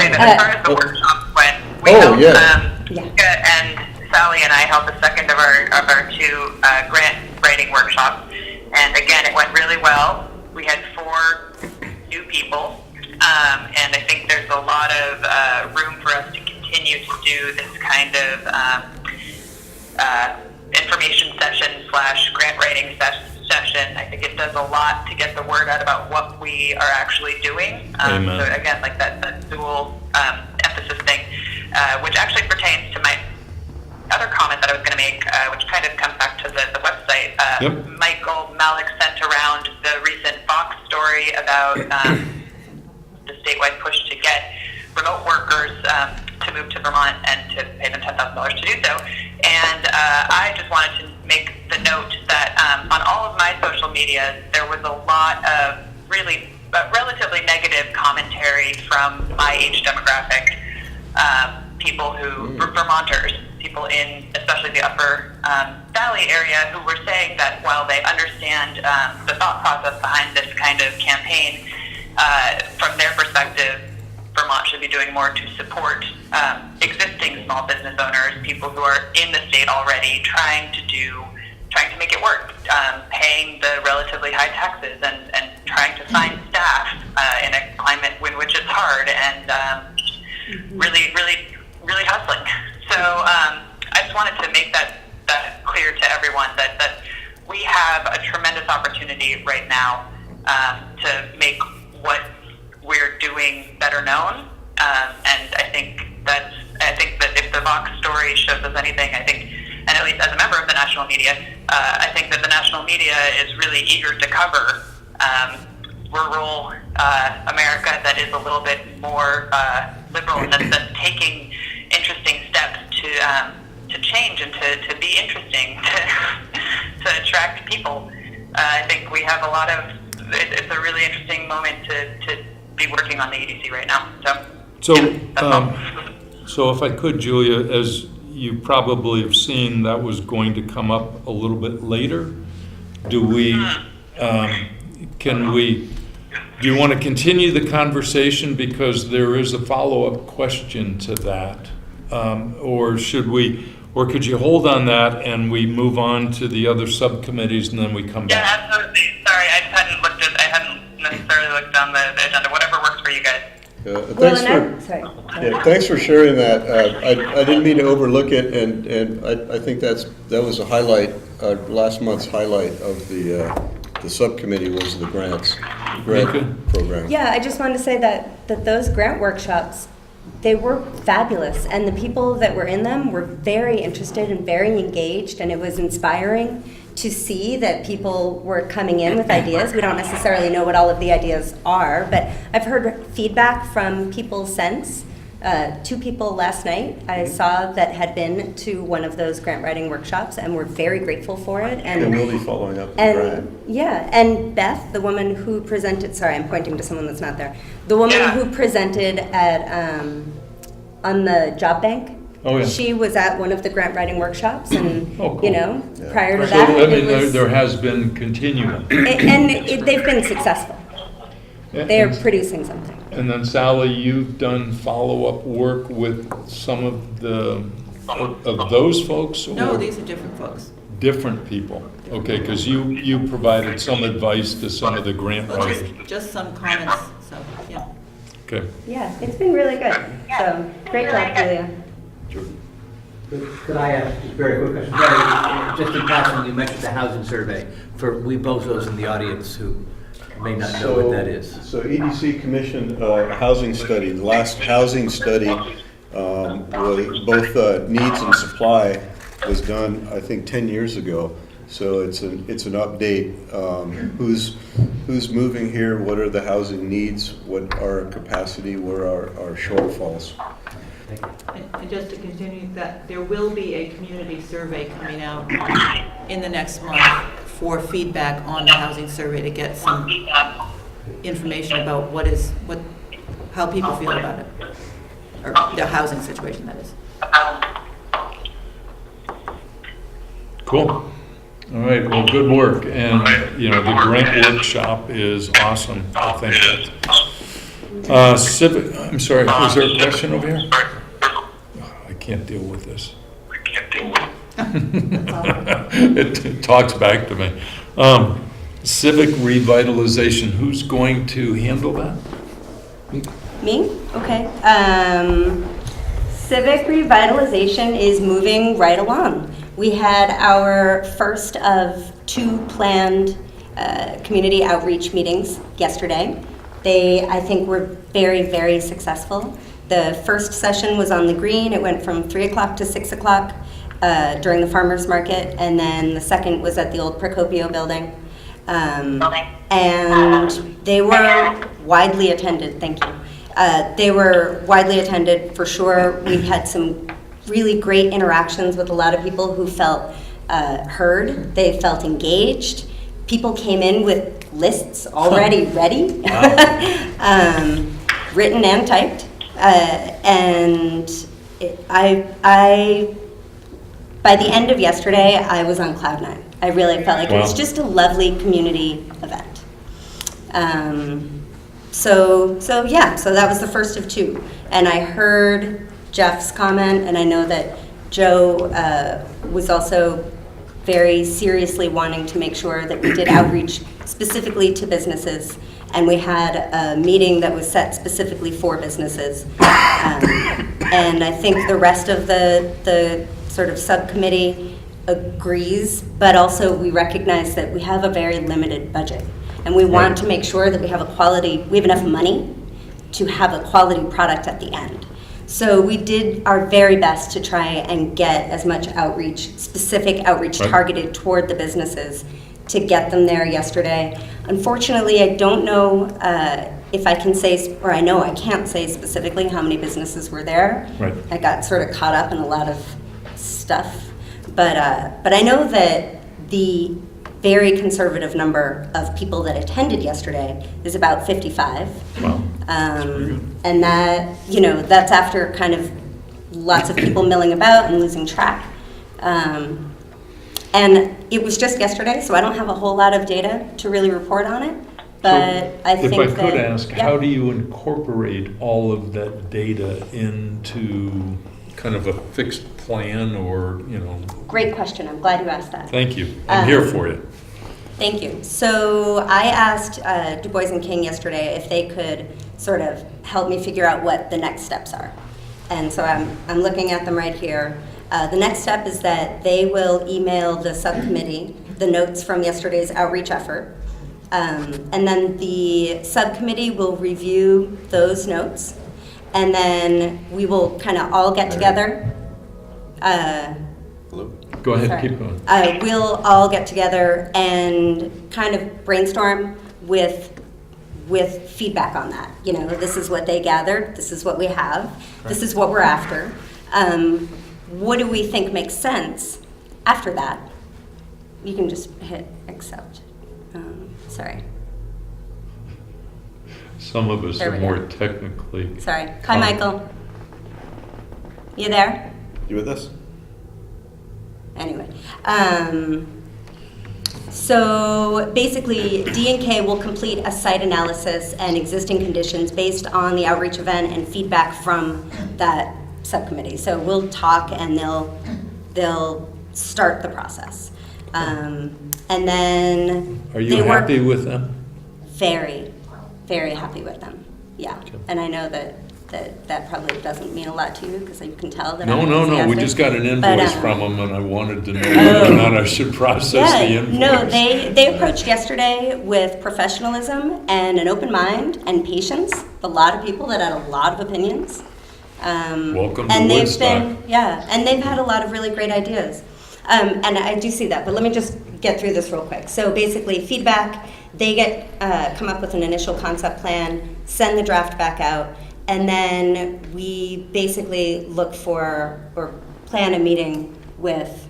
Jessica and Sally and I held the second of our two grant writing workshops, and again, it went really well. We had 4 new people, and I think there's a lot of room for us to continue to do this kind of information session / grant writing session. I think it does a lot to get the word out about what we are actually doing. So again, like that dual emphasis thing, which actually pertains to my other comment that I was going to make, which kind of comes back to the website. Michael Malik sent around the recent Fox story about the statewide push to get remote workers to move to Vermont and to pay them $10,000 to do so. And I just wanted to make the note that on all of my social media, there was a lot of really relatively negative commentary from my age demographic, people who, Vermonters, people in especially the upper Valley area who were saying that while they understand the thought process behind this kind of campaign, from their perspective, Vermont should be doing more to support existing small business owners, people who are in the state already, trying to make it work, paying the relatively high taxes and trying to find staff in a climate in which it's hard and really hustling. So I just wanted to make that clear to everyone that we have a tremendous opportunity right now to make what we're doing better known, and I think that if the Vox story shows us anything, and at least as a member of the national media, I think that the national media is really eager to cover rural America that is a little bit more liberal and that's taking interesting steps to change and to be interesting, to attract people. I think we have a lot of, it's a really interesting moment to be working on the EDC right now. So if I could, Julia, as you probably have seen, that was going to come up a little bit later. Do you want to continue the conversation because there is a follow-up question to that? Or could you hold on that and we move on to the other subcommittees and then we come back? Yeah, absolutely. Sorry, I hadn't necessarily looked down the agenda. Whatever works for you guys. Thanks for sharing that. I didn't mean to overlook it, and I think that was a highlight. Last month's highlight of the subcommittee was the grant program. Yeah, I just wanted to say that those grant workshops, they were fabulous, and the people that were in them were very interested and very engaged, and it was inspiring to see that people were coming in with ideas. We don't necessarily know what all of the ideas are, but I've heard feedback from people since. 2 people last night I saw that had been to one of those grant writing workshops and were very grateful for it. And we'll be following up with grant. Yeah, and Beth, the woman who presented, sorry, I'm pointing to someone that's not there. The woman who presented at on the job bank. Oh, yeah. She was at one of the grant writing workshops, and cool. prior to So, that, there has been continuum. they've been successful. Yeah, They're producing something. And then Sally, you've done follow-up work with some of those folks? No, or these are different folks. different people? Okay, because you provided some advice to some of the grant Well, writers. just some comments, so, yeah. Okay. Yeah, it's been really good. So, great job, Julia. Could I ask just a very quick question? Barry, just in passing, you mentioned the housing survey. We both those in the audience who may not know what that is. So EDC commissioned a housing study. The last housing study was both needs and supply was done, I think, 10 years ago. So it's an update. Who's moving here? What are the housing needs? What are our capacity? Where are our shortfalls? And just to continue that, there will be a community survey coming out in the next month for feedback on the housing survey to get some information about how people feel about it, or the housing situation, that is. Cool. All right, well, good work. And, the grant workshop is awesome. I think that. Civic, I'm sorry, was there a question over here? I can't deal with this. It talks back to me. Civic revitalization, who's going to handle that? Me? Okay. Civic revitalization is moving right along. We had our first of 2 planned community outreach meetings yesterday. They, I think, were very, very successful. The first session was on the green. It went from 3 o'clock to 6 o'clock during the farmers market, and then the second was at the old Procopio building. And they were widely attended, thank you. They were widely attended for sure. We had some really great interactions with a lot of people who felt heard. They felt engaged. People came in with lists already ready, written and typed. And I by the end of yesterday, I was on cloud nine. I really felt like it was Wow. just a lovely community event. So that was the first of two. And I heard Jeff's comment, and I know that Joe was also very seriously wanting to make sure that we did outreach specifically to businesses. And we had a meeting that was set specifically for businesses. And I think the rest of the sort of subcommittee agrees, but also we recognize that we have a very limited budget. And we want to make sure that we have enough money to have a quality product at the end. So we did our very best to try and get as much specific outreach targeted toward the businesses to get them there yesterday. Unfortunately, I don't know if I can say, or I know I can't say specifically how many businesses were there. Right. I got sort of caught up in a lot of stuff. But I know that the very conservative number of people that attended yesterday is about 55. Wow. And that, that's after kind of lots of people milling about and losing track. And it was just yesterday, so I don't have a whole lot of data to really report on it. But I think that... If I could ask, how do you incorporate all of that data into kind of a fixed plan or, Great question. I'm glad you asked that. Thank you. I'm here for you. Thank you. So I asked Du Bois and King yesterday if they could sort of help me figure out what the next steps are. And so I'm looking at them right here. The next step is that they will email the subcommittee the notes from yesterday's outreach effort. And then the subcommittee will review those notes. And then we will kind of all get together. Go ahead, Sorry. keep going. We'll all get together and kind of brainstorm with feedback on that. This is what they gathered, this is what we have, this is what we're after. What do we think makes sense after that? You can just hit accept. Sorry. Some of us There are we more go. technically. Sorry. Hi, Michael. You there? You with us? Anyway, so basically D&K will complete a site analysis and existing conditions based on the outreach event and feedback from that subcommittee. So we'll talk and they'll start the process. And then Are you happy with them? Very, very happy with them. Yeah. And I know that probably doesn't mean a lot to you because you can tell that I'm No. We enthusiastic. just got an But, invoice from them, and I wanted to know whether or not I should process the invoice. No, they approached yesterday with professionalism and an open mind and patience. A lot of people that had a lot of opinions. Welcome to and Woodstock. and they've had a lot of really great ideas. And I do see that, but let me just get through this real quick. So basically, feedback, they come up with an initial concept plan, send the draft back out, and then we basically look for or plan a meeting with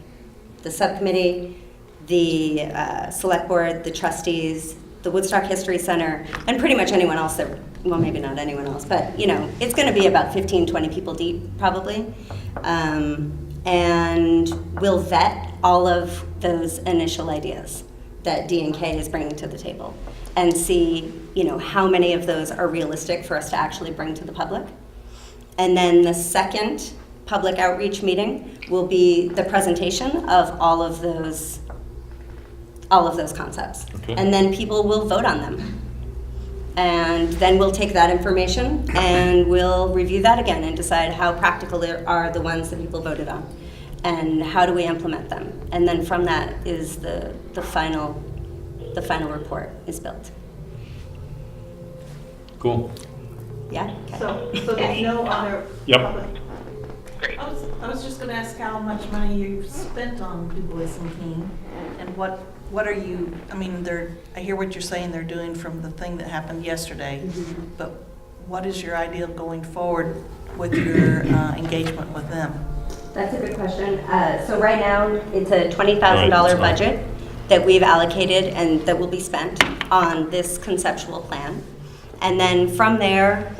the subcommittee, the select board, the trustees, the Woodstock History Center, and pretty much anyone else that, well, maybe not anyone else, but it's going to be about 15, 20 people deep probably. And we'll vet all of those initial ideas that D&K is bringing to the table and see, how many of those are realistic for us to actually bring to the public. And then the second public outreach meeting will be the presentation of all of those concepts. Okay. And then people will vote on them. And then we'll take that information and we'll review that again and decide how practical are the ones that people voted on and how do we implement them. And then from that is the final report is built. Cool. Yeah? Okay. So there's no other Yep. public. I was just gonna ask how much money you've spent on Du Bois and King, and what are you, I hear what you're saying they're doing from the thing that happened yesterday, but what is your idea of going forward with your engagement with them? That's a good question. So right now, it's a $20,000 All right, budget that we've allocated and that will be spent on this conceptual plan. And then from there,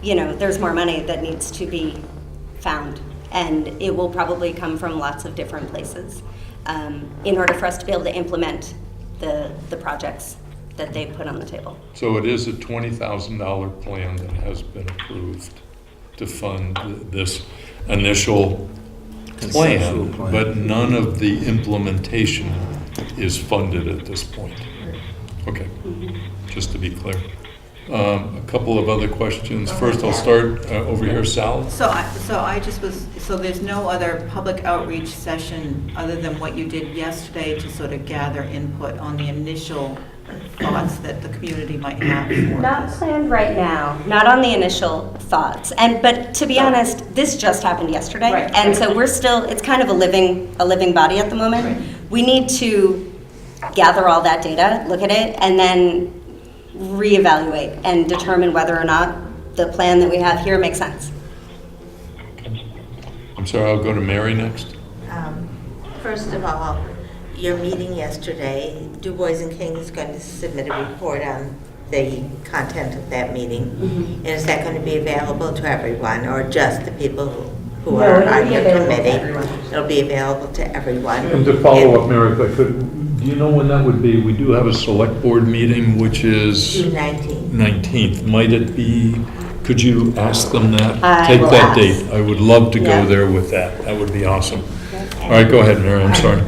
there's more money that needs to be found. And it will probably come from lots of different places in order for us to be able to implement the projects that they put on the table. So it is a $20,000 plan that has been approved to fund this initial Conceptual plan, plan. but none of the implementation is funded at this point. Okay, just to be clear. A couple of other questions. First, I'll start over here, Sal. So there's no other public outreach session other than what you did yesterday to sort of gather input on the initial thoughts that the community might have for Not this? planned right now, not on the initial thoughts. But to be honest, this just happened yesterday. Right, and right. so we're still, it's kind of a living body at the moment. Right. We need to gather all that data, look at it, and then reevaluate and determine whether or not the plan that we have here makes sense. I'm sorry, I'll go to Mary next. First of all, your meeting yesterday, Du Bois and King is going to submit a report on the content of that meeting. And is that going to be available to everyone, or just the people who No, are it'll on be your available to committee? everyone. It'll be available to everyone. And to follow up, Mary, if I could, do you know when that would be? We do have a select board meeting, which is June 19th. 19th. Might it be, could you ask them that? I Take will that ask. date. I would love to Yeah. go there with that. That would be awesome. All right, go ahead, Mary, I'm sorry.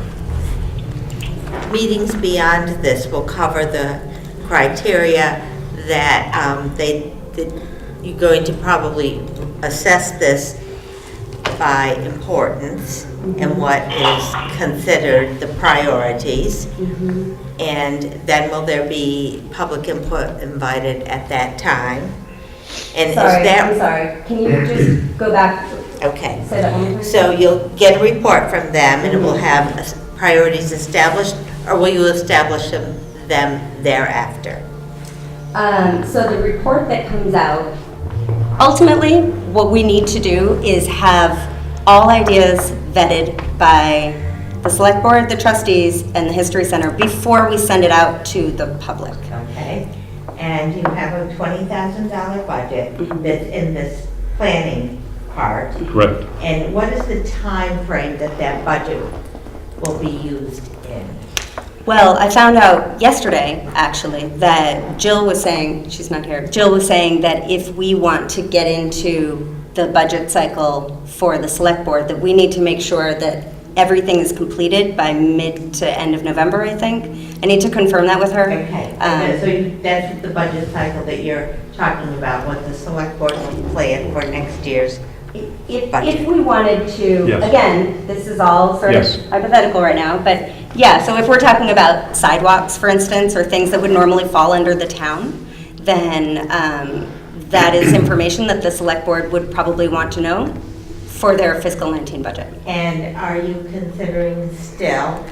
Meetings beyond this will cover the criteria that that you're going to probably assess this by importance and what is considered the priorities. And then will there be public input invited at that time? And Sorry, is that I'm sorry. Can you just go back? okay? Say that one more time. So you'll get a report from them, and it will have priorities established, or will you establish them thereafter? So the report that comes out, ultimately, what we need to do is have all ideas vetted by the select board, the trustees, and the History Center before we send it out to the public. Okay, and you have a $20,000 budget that's in this planning part. Correct. And what is the time frame that that budget will be used in? Well, I found out yesterday, actually, that Jill was saying, she's not here, Jill was saying that if we want to get into the budget cycle for the select board, that we need to make sure that everything is completed by mid to end of November, I think. I need to confirm that with her. Okay, so that's the budget cycle that you're talking about, what the select board will plan for next year's budget. If we wanted to, Yes. again, this is all sort Yes. of hypothetical right now, but yeah, so if we're talking about sidewalks, for instance, or things that would normally fall under the town, then that is information that the select board would probably want to know for their fiscal 19 budget. And are you considering still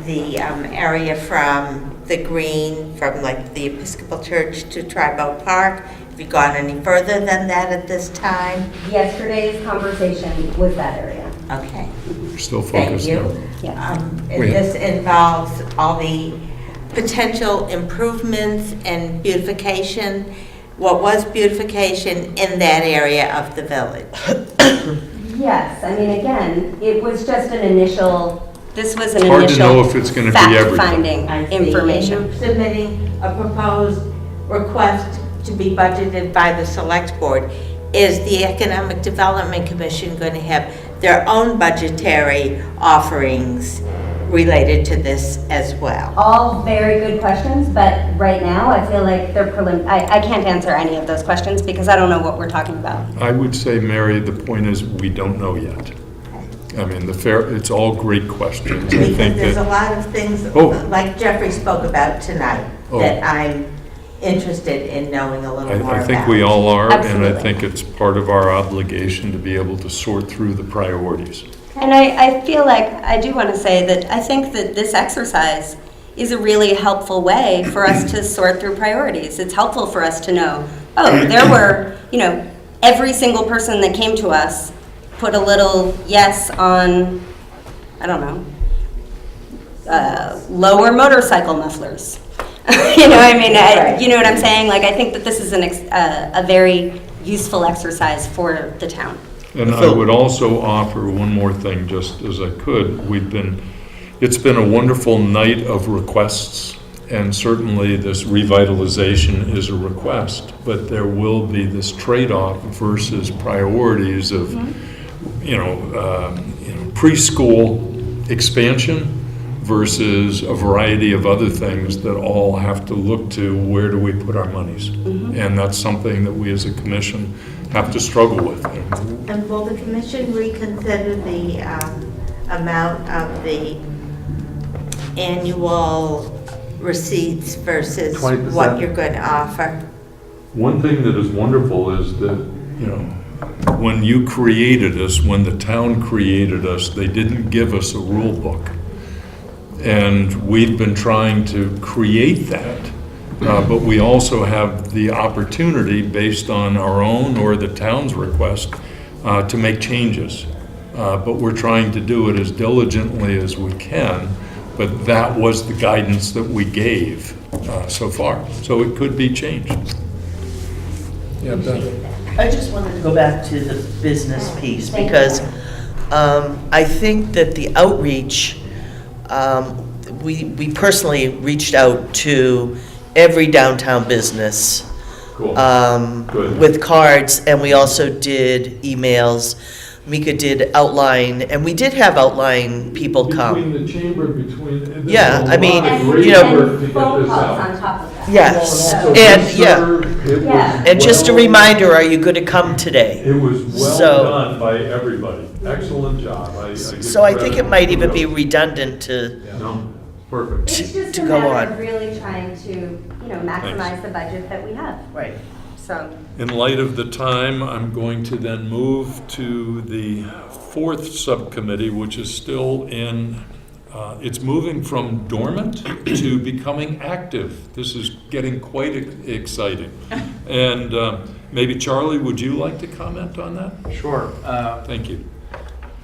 the area from the green, from like the Episcopal Church to Tribal Park? Have you gone any further than that at this time? Yesterday's conversation was that area. Okay. We're still Thank focused you. there. Yes. And We- this involves all the potential improvements and beautification, what was beautification in that area of the village? Yes, I mean, again, it was just an initial, this was an It's hard to initial know if it's gonna be everything. fact-finding I see. information. And you're submitting a proposed request to be budgeted by the select board. Is the Economic Development Commission going to have their own budgetary offerings related to this as well? All very good questions, but right now, I feel like they're I can't answer any of those questions because I don't know what we're talking about. I would say, Mary, the point is, we don't know yet. I mean, it's all great questions. I Because think there's a that, lot of things, Oh. like Jeffrey spoke about tonight, Oh. that I'm interested in knowing a little more about. I think we all are, and I Absolutely. think it's part of our obligation to be able to sort through the priorities. And I feel like, I do want to say that I think that this exercise is a really helpful way for us to sort through priorities. It's helpful for us to know, oh, there were, every single person that came to us put a little yes on, I don't know, lower motorcycle mufflers. You know what I'm saying? Like, I think that this is a very useful exercise for the town. And I would also offer one more thing, just as I could. It's been a wonderful night of requests, and certainly this revitalization is a request, but there will be this trade-off versus priorities of, preschool expansion versus a variety of other things that all have to look to where do we put our monies. And that's something that we as a commission have to struggle with. And will the commission reconsider the amount of the annual receipts versus 20%. what you're going to offer? One thing that is wonderful is that, when you created us, when the town created us, they didn't give us a rule book. And we've been trying to create that, but we also have the opportunity, based on our own or the town's request, to make changes. But we're trying to do it as diligently as we can, but that was the guidance that we gave so far. So it could be changed. Yeah, Beth. I just wanted to go back to the business piece, because I think that the outreach, we personally reached out to every downtown business with cards, and we also did emails. Mika did outline, and we did have outline people come. Between the chamber, between... Yeah, I mean, phone calls on top of that. Yes, and and just a reminder, are you going to come today? It was well done by everybody. Excellent job. So I think it might even be redundant to perfect. It's just to a go matter on. of really trying to, maximize the budget that we have. Right. So. In light of the time, I'm going to then move to the fourth subcommittee, which is still it's moving from dormant to becoming active. This is getting quite exciting. And maybe Charlie, would you like to comment on that? Sure. Thank you.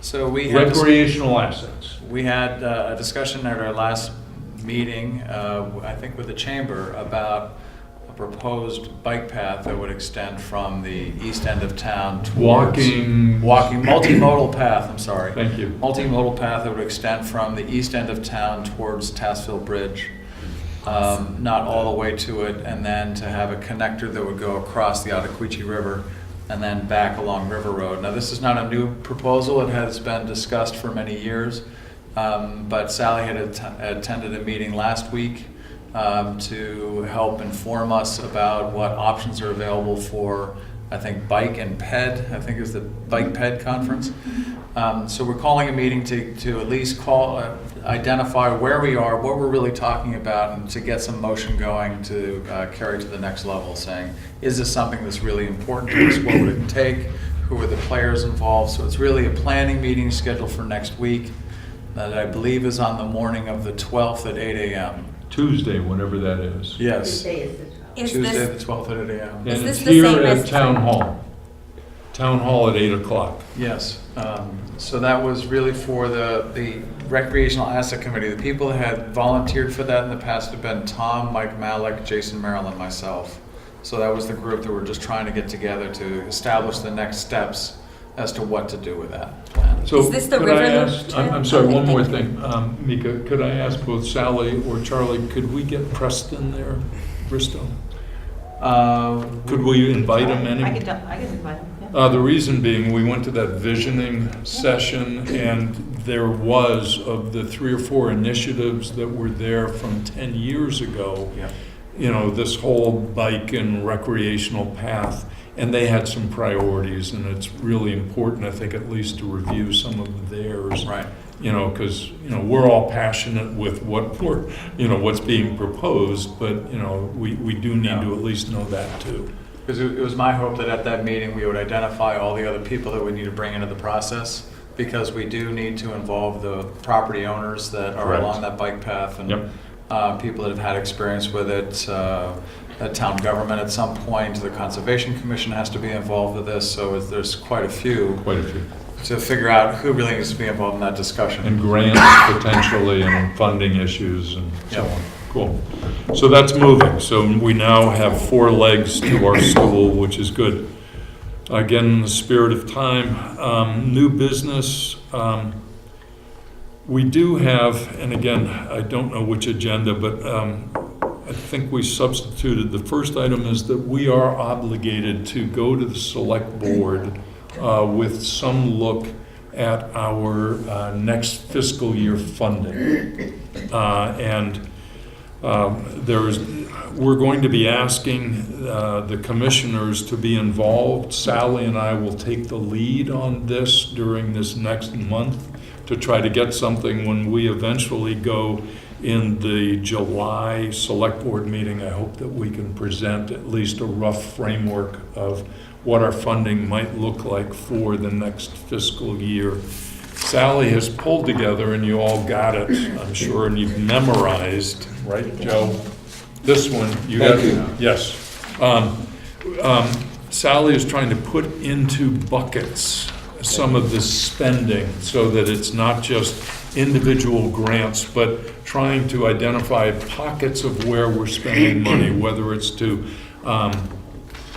So we had recreational assets. We had a discussion at our last meeting, I think with the chamber, about a proposed bike path that would extend from the east end of town towards multimodal path. I'm sorry. Thank you. Multimodal path that would extend from the east end of town towards Tassville Bridge, not all the way to it, and then to have a connector that would go across the Ottaquechee River and then back along River Road. Now, this is not a new proposal. It has been discussed for many years, but Sally had attended a meeting last week to help inform us about what options are available for, I think, bike and ped. I think it was the Bike Ped Conference. So we're calling a meeting to at least identify where we are, what we're really talking about, and to get some motion going to carry to the next level, saying, is this something that's really important to us? What would it take? Who are the players involved? So it's really a planning meeting scheduled for next week that I believe is on the morning of the 12th at 8 a.m. Tuesday, whenever that is. Yes. Tuesday the 12th at 8 a.m. And it's here at Town Hall. Town Hall at 8 o'clock. Yes. So that was really for the Recreational Asset Committee. The people that had volunteered for that in the past have been Tom, Mike Malik, Jason Merrill, and myself. So that was the group that were just trying to get together to establish the next steps as to what to do with that plan. So is this the could I River ask, I'm sorry, one more thing. Mika, could I ask both Sally or Charlie, could we get Preston there, Bristow? Could we invite him in? I can invite him. Yeah. The reason being, we went to that visioning session, and there was, of the 3 or 4 initiatives that were there from 10 years ago, this whole bike and recreational path, and they had some priorities, and it's really important, I think, at least to review some of theirs. Right. Because, we're all passionate with what we're, what's being proposed, but, we do need to at least know that too. Because it was my hope that at that meeting we would identify all the other people that we need to bring into the process, because we do need to involve the property owners that are along that bike path, and people that have had experience with it. The town government at some point, the Conservation Commission has to be involved with this, so there's quite a few. To figure out who really needs to be involved in that discussion. And grants potentially, and funding issues and so on. Cool. So that's moving. So we now have 4 legs to our stool, which is good. again, in the spirit of time, new business. We do have, and again, I don't know which agenda, but I think we substituted. The first item is that we are obligated to go to the select board with some look at our next fiscal year funding. We're going to be asking the commissioners to be involved. Sally and I will take the lead on this during this next month to try to get something when we eventually go in the July select board meeting. I hope that we can present at least a rough framework of what our funding might look like for the next fiscal year. Sally has pulled together, and you all got it, I'm sure, and you've memorized, right, Joe? This one, you got it? Yes. Sally is trying to put into buckets some of this spending so that it's not just individual grants, but trying to identify pockets of where we're spending money, whether it's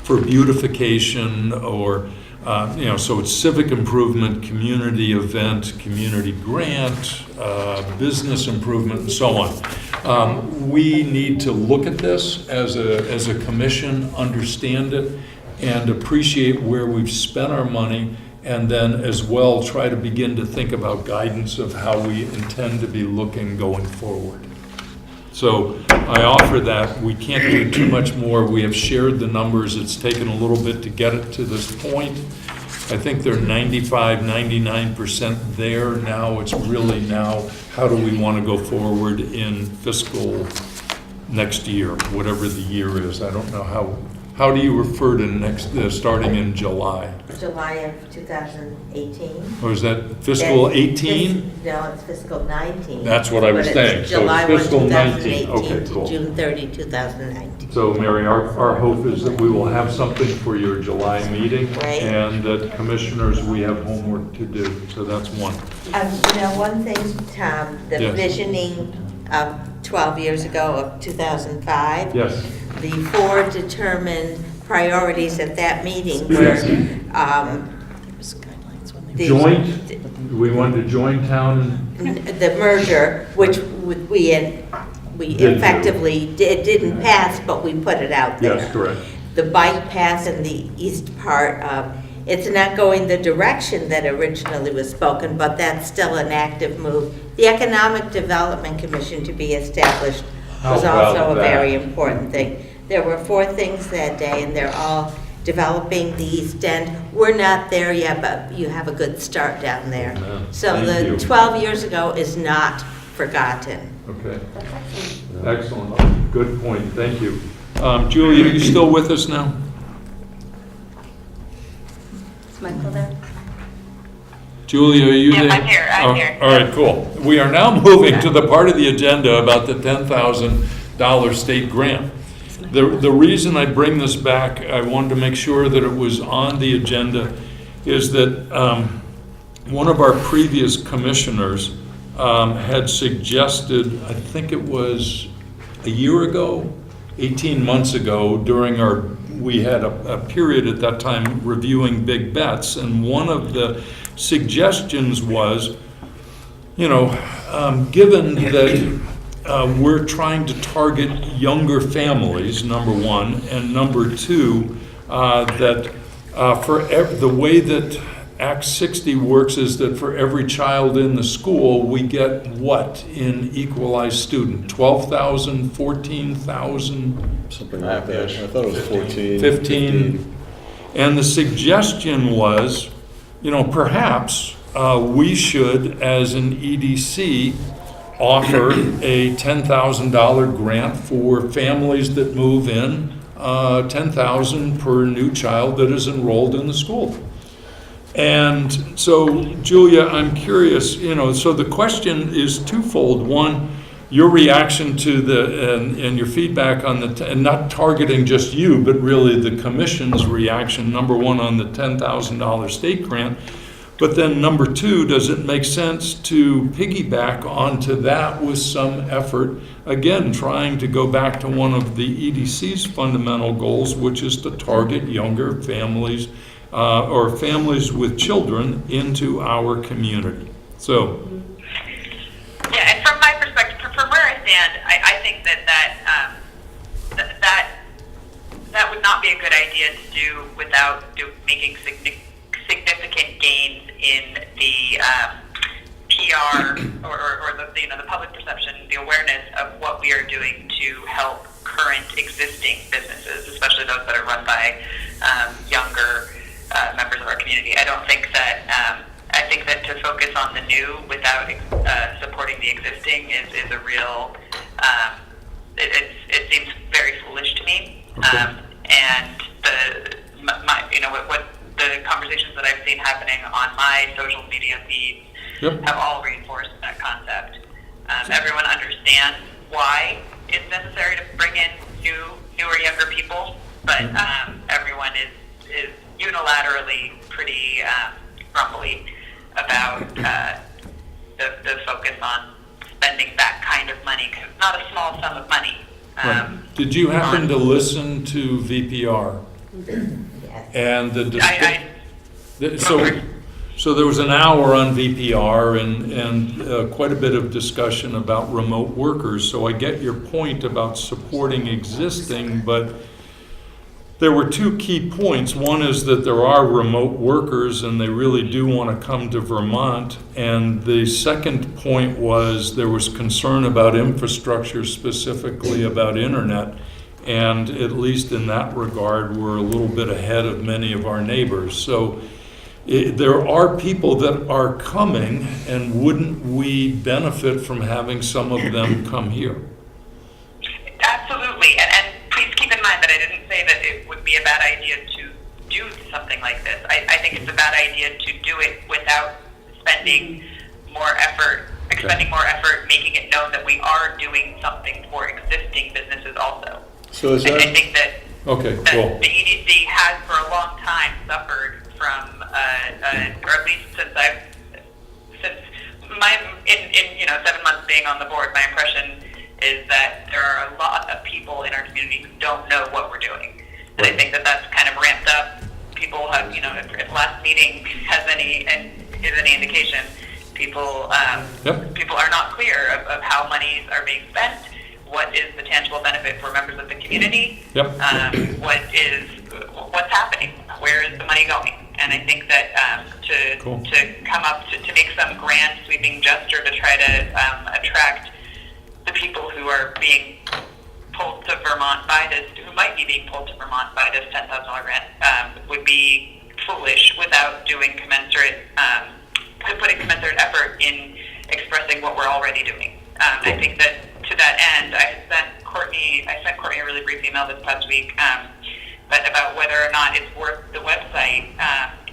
for beautification or, so it's civic improvement, community event, community grant, business improvement, and so on. We need to look at this as a commission, understand it, and appreciate where we've spent our money, and then as well try to begin to think about guidance of how we intend to be looking going forward. So I offer that. We can't do too much more. We have shared the numbers. It's taken a little bit to get it to this point. I think they're 95, 99% there now. It's really now, how do we want to go forward in fiscal next year, whatever the year is. I don't know how do you refer to next, starting in July? July of 2018. Or is that fiscal 18? No, it's fiscal 19. That's what I was saying. So July it's fiscal 1, 19. 2018 Okay, cool. to June 30, 2019. So Mary, our hope is that we will have something for your July meeting, right, and that commissioners, we have homework to do. So that's one. One thing, Tom, the Yes. visioning of 12 years ago of 2005. Yes. The 4 determined priorities at that meeting were Joint, we want to join town. the merger, which we effectively didn't pass, but we put it out there. Yes, correct. The bike path in the east part, it's not going the direction that originally was spoken, but that's still an active move. The Economic Development Commission to be established was also a very important thing. There were 4 things that day, and they're all developing the East End. We're not there yet, but you have a good start down there. So the 12 years ago is not forgotten. Okay. Excellent. Good point. Thank you. Julia, are you still with us now? Is Michael there? Julia, are you there? I'm here. I'm here. All right, cool. We are now moving to the part of the agenda about the $10,000 state grant. The reason I bring this back, I wanted to make sure that it was on the agenda, is that one of our previous commissioners had suggested, I think it was a year ago, 18 months ago, we had a period at that time reviewing big bets, and one of the suggestions was, given that we're trying to target younger families, number one, and number two, that the way that Act 60 works is that for every child in the school, we get what in equalized student? 12,000, 14,000? Something like that. I thought it was 14. 15. And the suggestion was, perhaps we should, as an EDC, offer a $10,000 grant for families that move in, $10,000 per new child that is enrolled in the school. And so, Julia, I'm curious, so the question is twofold. One, your reaction to and your feedback on and not targeting just you, but really the commission's reaction, number one, on the $10,000 state grant. But then number two, does it make sense to piggyback onto that with some effort, again, trying to go back to one of the EDC's fundamental goals, which is to target younger families or families with children into our community. So, Yeah, and from my perspective, from where I stand, I think that would not be a good idea to do without making significant gains in the PR or the the public perception, the awareness of what we are doing to help current existing businesses, especially those that are run by younger members of our community. I don't think that. I think that to focus on the new without supporting the existing is a real. It seems very foolish to me. Okay. And what the conversations that I've seen happening on my social media feeds have all reinforced that concept. Everyone understands why it's necessary to bring in newer, younger people, but everyone is unilaterally pretty grumbly about the focus on spending that kind of money, 'cause it's not a small sum of money. did you happen to listen to VPR? And so there was an hour on VPR and quite a bit of discussion about remote workers. So I get your point about supporting existing, but there were two key points. One is that there are remote workers and they really do want to come to Vermont. And the second point was there was concern about infrastructure, specifically about internet. And at least in that regard, we're a little bit ahead of many of our neighbors. So there are people that are coming, and wouldn't we benefit from having some of them come here? Absolutely, and please keep in mind that I didn't say that it would be a bad idea to do something like this. I think it's a bad idea to do it without spending more effort, making it known that we are doing something for existing businesses also. So is that? I think that, Okay, that cool. the EDC has for a long time suffered from, or at least since my 7 months being on the board, my impression is that there are a lot of people in our community who don't know what we're doing, and I think that that's kind of ramped up. People have, if last meeting is any indication, people are not clear of how monies are being spent. What is the tangible benefit for members of the community? What's happening? Where is the money going? And I think that to come up to make some grand sweeping gesture to try to attract the people who are being pulled to Vermont by this, who might be being pulled to Vermont by this $10,000 grant, would be foolish without doing putting commensurate effort in expressing what we're already doing. I think that to that end, I sent Courtney a really brief email this past week, but about whether or not it's worth the website.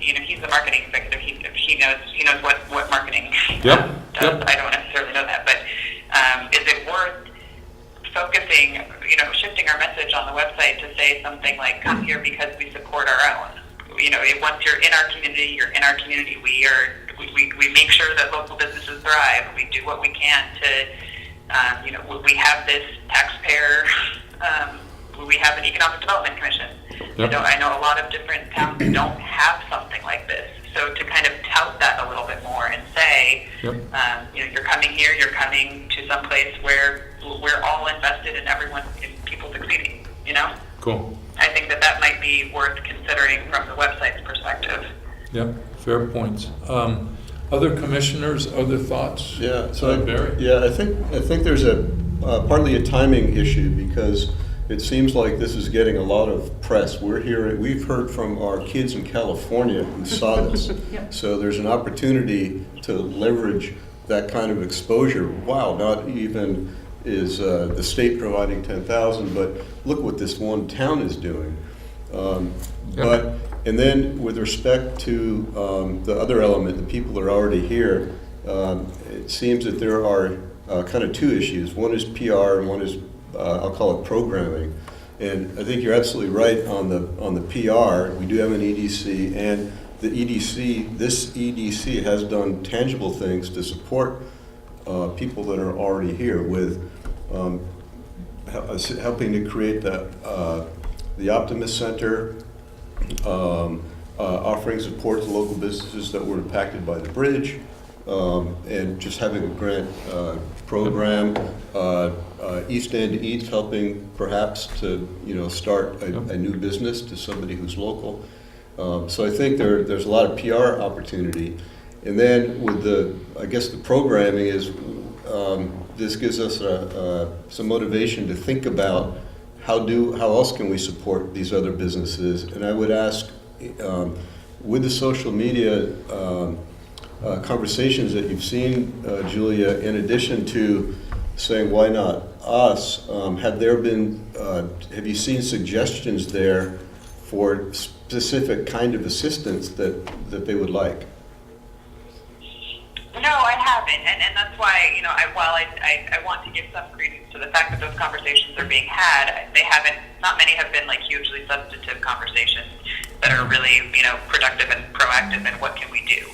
He's the marketing executive. He knows what marketing does. I don't necessarily know that, but is it worth focusing, shifting our message on the website to say something like, "Come here because we support our own." Once you're in our community, you're in our community. We make sure that local businesses thrive. We do what we can to. We have this taxpayer, we have an economic development commission. I know a lot of different towns don't have something like this. So to kind of tout that a little bit more and say, you're coming here, you're coming to some place where we're all invested in people succeeding, Cool. I think that might be worth considering from the website's perspective. Yep, fair points. Other commissioners, other thoughts? Yeah, so Barry? Yeah, I think there's partly a timing issue because it seems like this is getting a lot of press. We've heard from our kids in California who saw this. So there's an opportunity to leverage that kind of exposure. Wow, not even is the state providing 10,000, but look what this one town is doing. And then with respect to the other element, the people that are already here, it seems that there are kind of two issues. One is PR and one is, I'll call it programming. And I think you're absolutely right on the PR. We do have an EDC, and this EDC has done tangible things to support people that are already here with helping to create the Optimist Center, offering support to local businesses that were impacted by the bridge, and just having a grant program. East End Eats helping perhaps to start a new business to somebody who's local. So I think there's a lot of PR opportunity. And then with I guess the programming is, this gives us some motivation to think about how else can we support these other businesses. And I would ask, with the social media conversations that you've seen, Julia, in addition to saying why not us, have you seen suggestions there for specific kind of assistance that they would like? No, I haven't, and that's why, while I want to give some credence to the fact that those conversations are being had, not many have been like hugely substantive conversations that are really, productive and proactive and what can we do.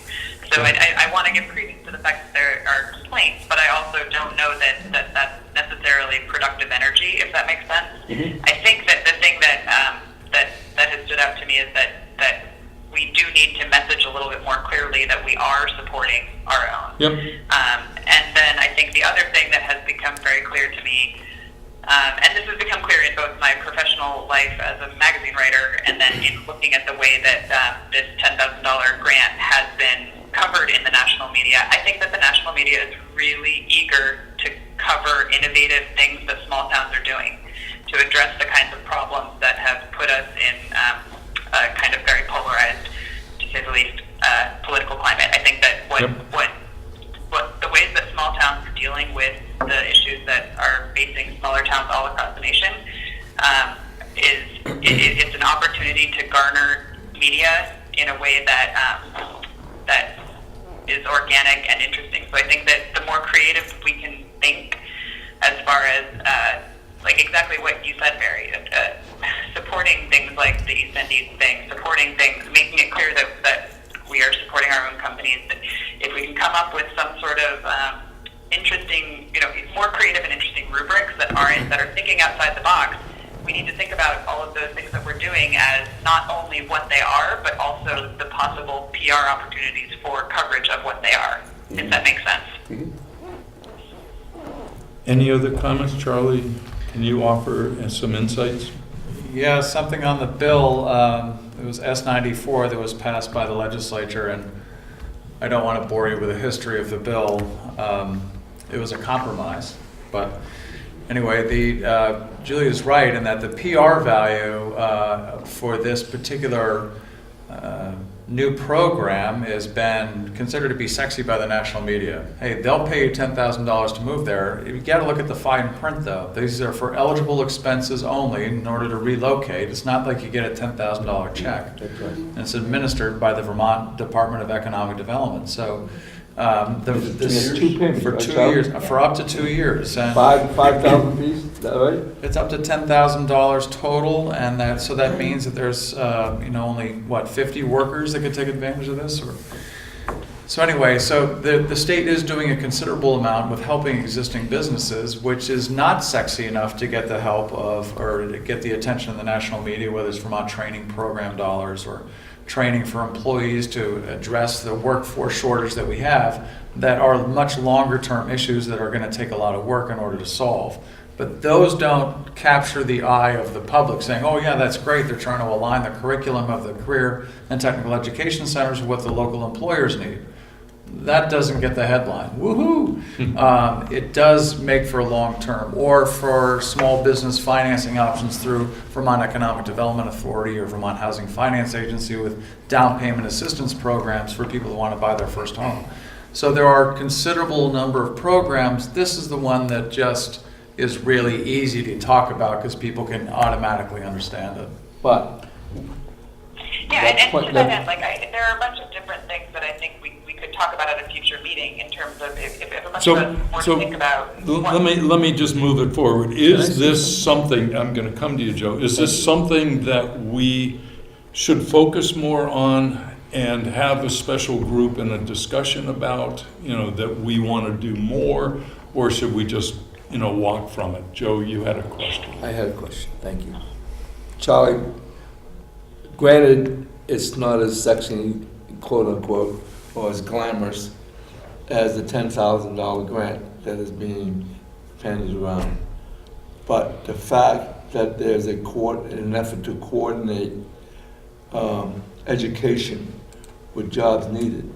So I want to give credence to the fact that there are complaints, but I also don't know that that's necessarily productive energy, if that makes sense. Mm-hmm. I think that the thing that has stood out to me is that we do need to message a little bit more clearly that we are supporting our own. Yep. And then I think the other thing that has become very clear to me, and this has become clear in both my professional life as a magazine writer and then in looking at the way that this $10,000 grant has been covered in the national media, I think that the national media is really eager to cover innovative things that small towns are doing to address the kinds of problems that have put us in a kind of very polarized, to say the least, political climate. I think that what the ways that small towns are dealing with the issues that are facing smaller towns all across the nation it's an opportunity to garner media in a way that that is organic and interesting. So I think that the more creative we can think, as far as like exactly what you said, Barry, supporting things like the East End Eats thing, supporting things, making it clear that we are supporting our own companies. That if we can come up with some sort of interesting, more creative and interesting rubrics that are thinking outside the box, we need to think about all of those things that we're doing as not only what they are, but also the possible PR opportunities for coverage of what they are, if that makes sense. Mm-hmm. Any other comments, Charlie? Can you offer some insights? Yeah, something on the bill. It was S94 that was passed by the legislature, and I don't want to bore you with the history of the bill. It was a compromise, but anyway, Julia's right in that the PR value for this particular new program has been considered to be sexy by the national media. Hey, they'll pay you $10,000 to move there. You got to look at the fine print, though. These are for eligible expenses only in order to relocate. It's not like you get a $10,000 check. That's right. And it's administered by the Vermont Department of Economic Development. So for 2 years, for up to 2 years. And 5,000 fees, is that right? it's up to $10,000 total, and that means that there's only 50 workers that could take advantage of this. So anyway, the state is doing a considerable amount with helping existing businesses, which is not sexy enough to get the help of or to get the attention of the national media, whether it's Vermont training program dollars or training for employees to address the workforce shortage that we have, that are much longer term issues that are going to take a lot of work in order to solve. But those don't capture the eye of the public saying, oh yeah, that's great, they're trying to align the curriculum of the career and technical education centers with what the local employers need. That doesn't get the headline. Woohoo! It does make for long-term or for small business financing options through Vermont Economic Development Authority or Vermont Housing Finance Agency with down payment assistance programs for people who want to buy their first home. So there are a considerable number of programs. This is the one that just is really easy to talk about because people can automatically understand it. But yeah, and to that end, there are a bunch of different things that I think we could talk about at a future meeting in terms of if a bunch of us were to think about. Let me just move it forward. Is this something, I'm going to come to you, Joe, is this something that we should focus more on and have a special group and a discussion about, that we want to do more, or should we just, walk from it? Joe, you had a question. I had a question, thank you. Charlie, granted, it's not as sexy, quote unquote, or as glamorous as the $10,000 grant that is being bandied around. But the fact that there's an effort to coordinate education with jobs needed,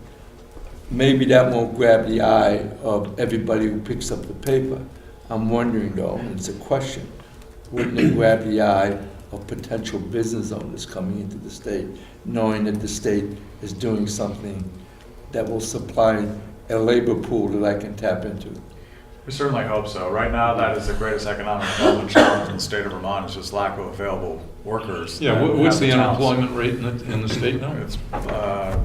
maybe that won't grab the eye of everybody who picks up the paper. I'm wondering though, and it's a question, wouldn't it grab the eye of potential business owners coming into the state, knowing that the state is doing something that will supply a labor pool that I can tap into? We certainly hope so. Right now, that is the greatest economic development challenge in the state of Vermont, is just lack of available workers. Yeah, that what's have the talents. unemployment rate in the state now? It's, I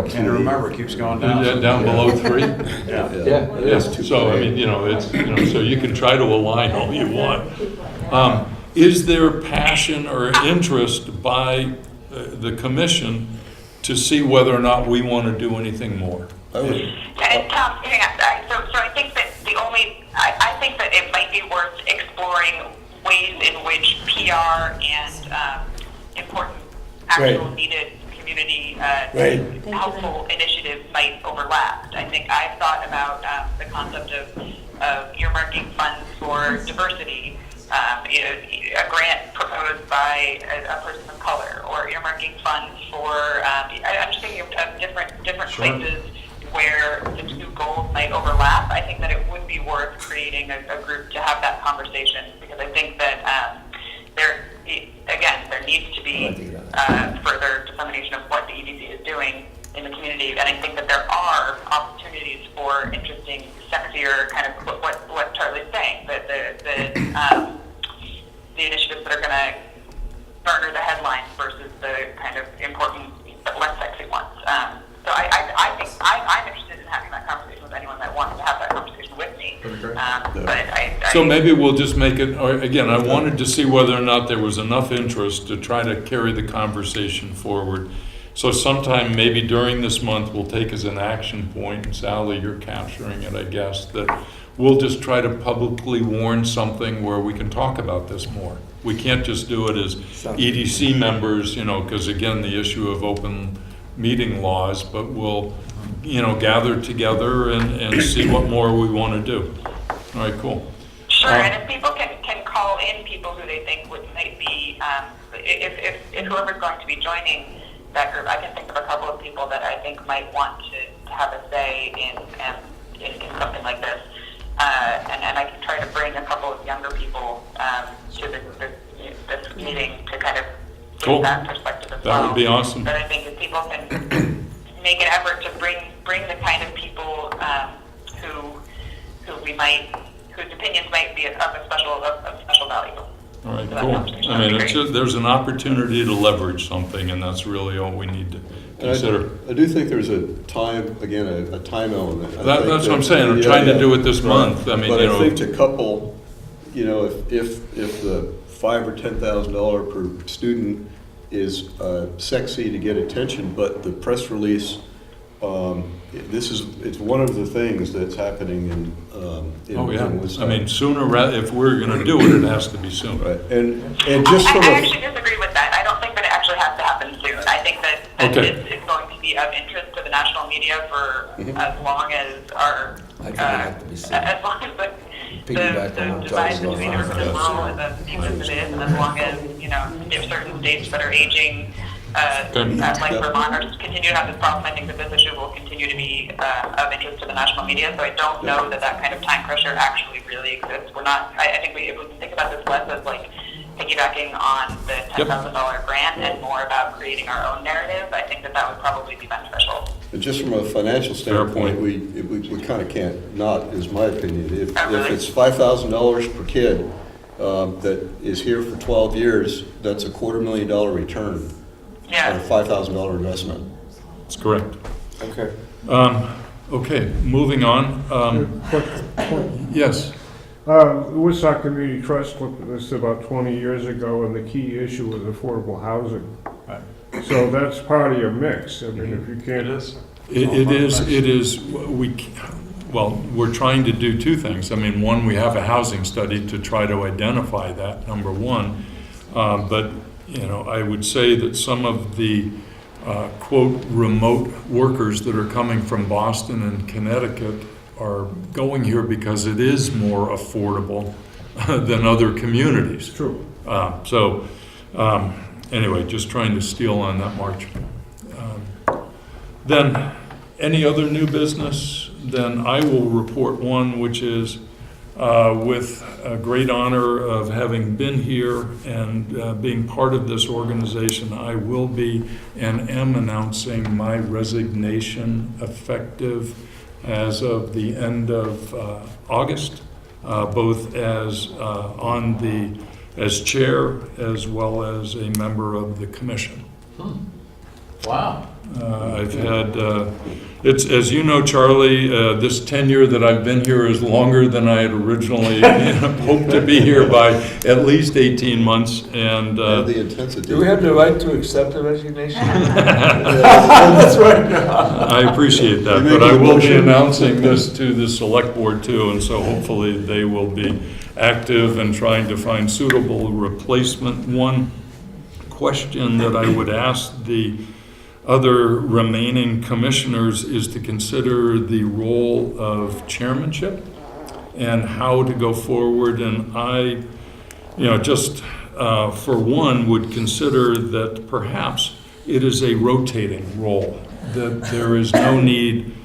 can't remember, it keeps going down. Yeah, down below 3? Yeah. Yes. So, I mean, so you can try to align all you want. Is there passion or interest by the commission to see whether or not we want to do anything more? And Tom, hang on. So I think that I think that it might be worth exploring ways in which PR and important, actual needed community helpful initiatives might overlap. I think I've thought about the concept of earmarking funds for diversity. A grant proposed by a person of color, or earmarking funds for. I'm just thinking of different places where the two goals might overlap. I think that it would be worth creating a group to have that conversation, because I think that there needs to be further dissemination of what the EDC is doing in the community, and I think that there are opportunities for interesting, sexier kind of what Charlie's saying, that the initiatives that are going to garner the headlines versus the kind of important but less sexy ones. So I think I'm interested in having that conversation with anyone that wants to have that conversation with me. So maybe we'll just make it, or again, I wanted to see whether or not there was enough interest to try to carry the conversation forward. So sometime maybe during this month, we'll take as an action point, and Sally, you're capturing it, I guess, that we'll just try to publicly warn something where we can talk about this more. We can't just do it as EDC members, because again, the issue of open meeting laws, but we'll, gather together and see what more we want to do. All right, cool. Sure, and if people can call in people who they think might be, if whoever's going to be joining that group, I can think of a couple of people that I think might want to have a say in something like this. And I can try to bring a couple of younger people to this meeting to kind of get that perspective as well. That would be awesome. But I think if people can make an effort to bring the kind of people whose opinions might be of special value. All right, cool. I mean, there's an opportunity to leverage something, and that's really all we need to consider. I do think there's a time element. That's what I'm saying. I'm trying to do it this month. I mean, but I think to couple, if the $5,000 or $10,000 per student is sexy to get attention, but the press release, it's one of the things that's happening in Woodstock. I mean, if we're going to do it, it has to be soon. Right, and just from I actually disagree with that. I don't think that it actually has to happen soon. I think that it's going to be of interest to the national media for as long as as long as the divide between urban and rural is as deep as it is, and as long as if certain states that are aging, like Vermont, continue to have this problem, I think that this issue will continue to be of interest to the national media. So I don't know that kind of time pressure actually really exists. We're not. I think if we can think about this less as like piggybacking on the $10,000 grant and more about creating our own narrative, I think that would probably be beneficial. But just from a financial standpoint, we kind of can't not, is my opinion. If it's $5,000 per kid that is here for 12 years, that's a $250,000 return on a $5,000 investment. That's correct. Okay. Okay, moving on. Yes. The Woodstock Community Trust looked at this about 20 years ago, and the key issue was affordable housing. Right. So that's part of your mix. I mean, if you can't... It is. We're trying to do two things. I mean, one, we have a housing study to try to identify that, number one. But, I would say that some of the quote, remote workers that are coming from Boston and Connecticut are going here because it is more affordable than other communities. True. Anyway, just trying to steal on that march. Then, any other new business? Then I will report one, which is with a great honor of having been here and being part of this organization, I will be and am announcing my resignation effective as of the end of August, both as as chair as well as a member of the commission. Wow. I've had, it's, as you know, Charlie, this tenure that I've been here is longer than I had originally hoped to be here by at least 18 months. And the intensity. Do we have the right to accept the resignation? That's right. I appreciate that, but I will be announcing this to the select board too, and so hopefully they will be active in trying to find suitable replacement. One question that I would ask the other remaining commissioners is to consider the role of chairmanship and how to go forward. And I, just for one, would consider that perhaps it is a rotating role, that there is no need.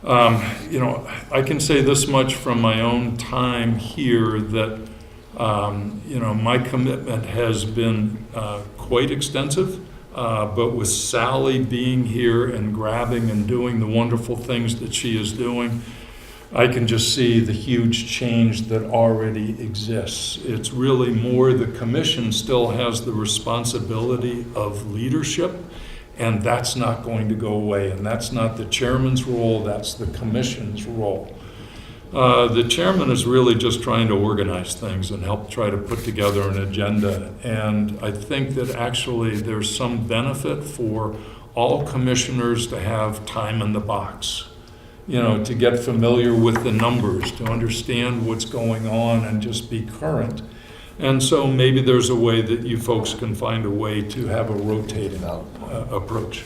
I can say this much from my own time here that, my commitment has been quite extensive. But with Sally being here and grabbing and doing the wonderful things that she is doing, I can just see the huge change that already exists. It's really more the commission still has the responsibility of leadership, and that's not going to go away. And that's not the chairman's role, that's the commission's role. The chairman is really just trying to organize things and help try to put together an agenda. And I think that actually there's some benefit for all commissioners to have time in the box, to get familiar with the numbers, to understand what's going on and just be current. And so maybe there's a way that you folks can find a way to have a rotating approach.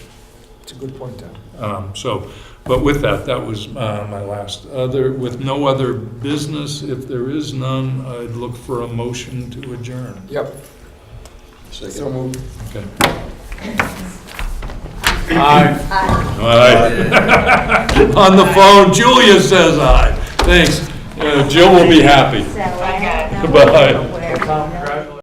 It's a good point, Tom. But with that was my last. With no other business, if there is none, I'd look for a motion to adjourn. Yep. So moved. Okay. Aye. Aye. On the phone, Julia says aye. Thanks. Jill will be happy. Bye.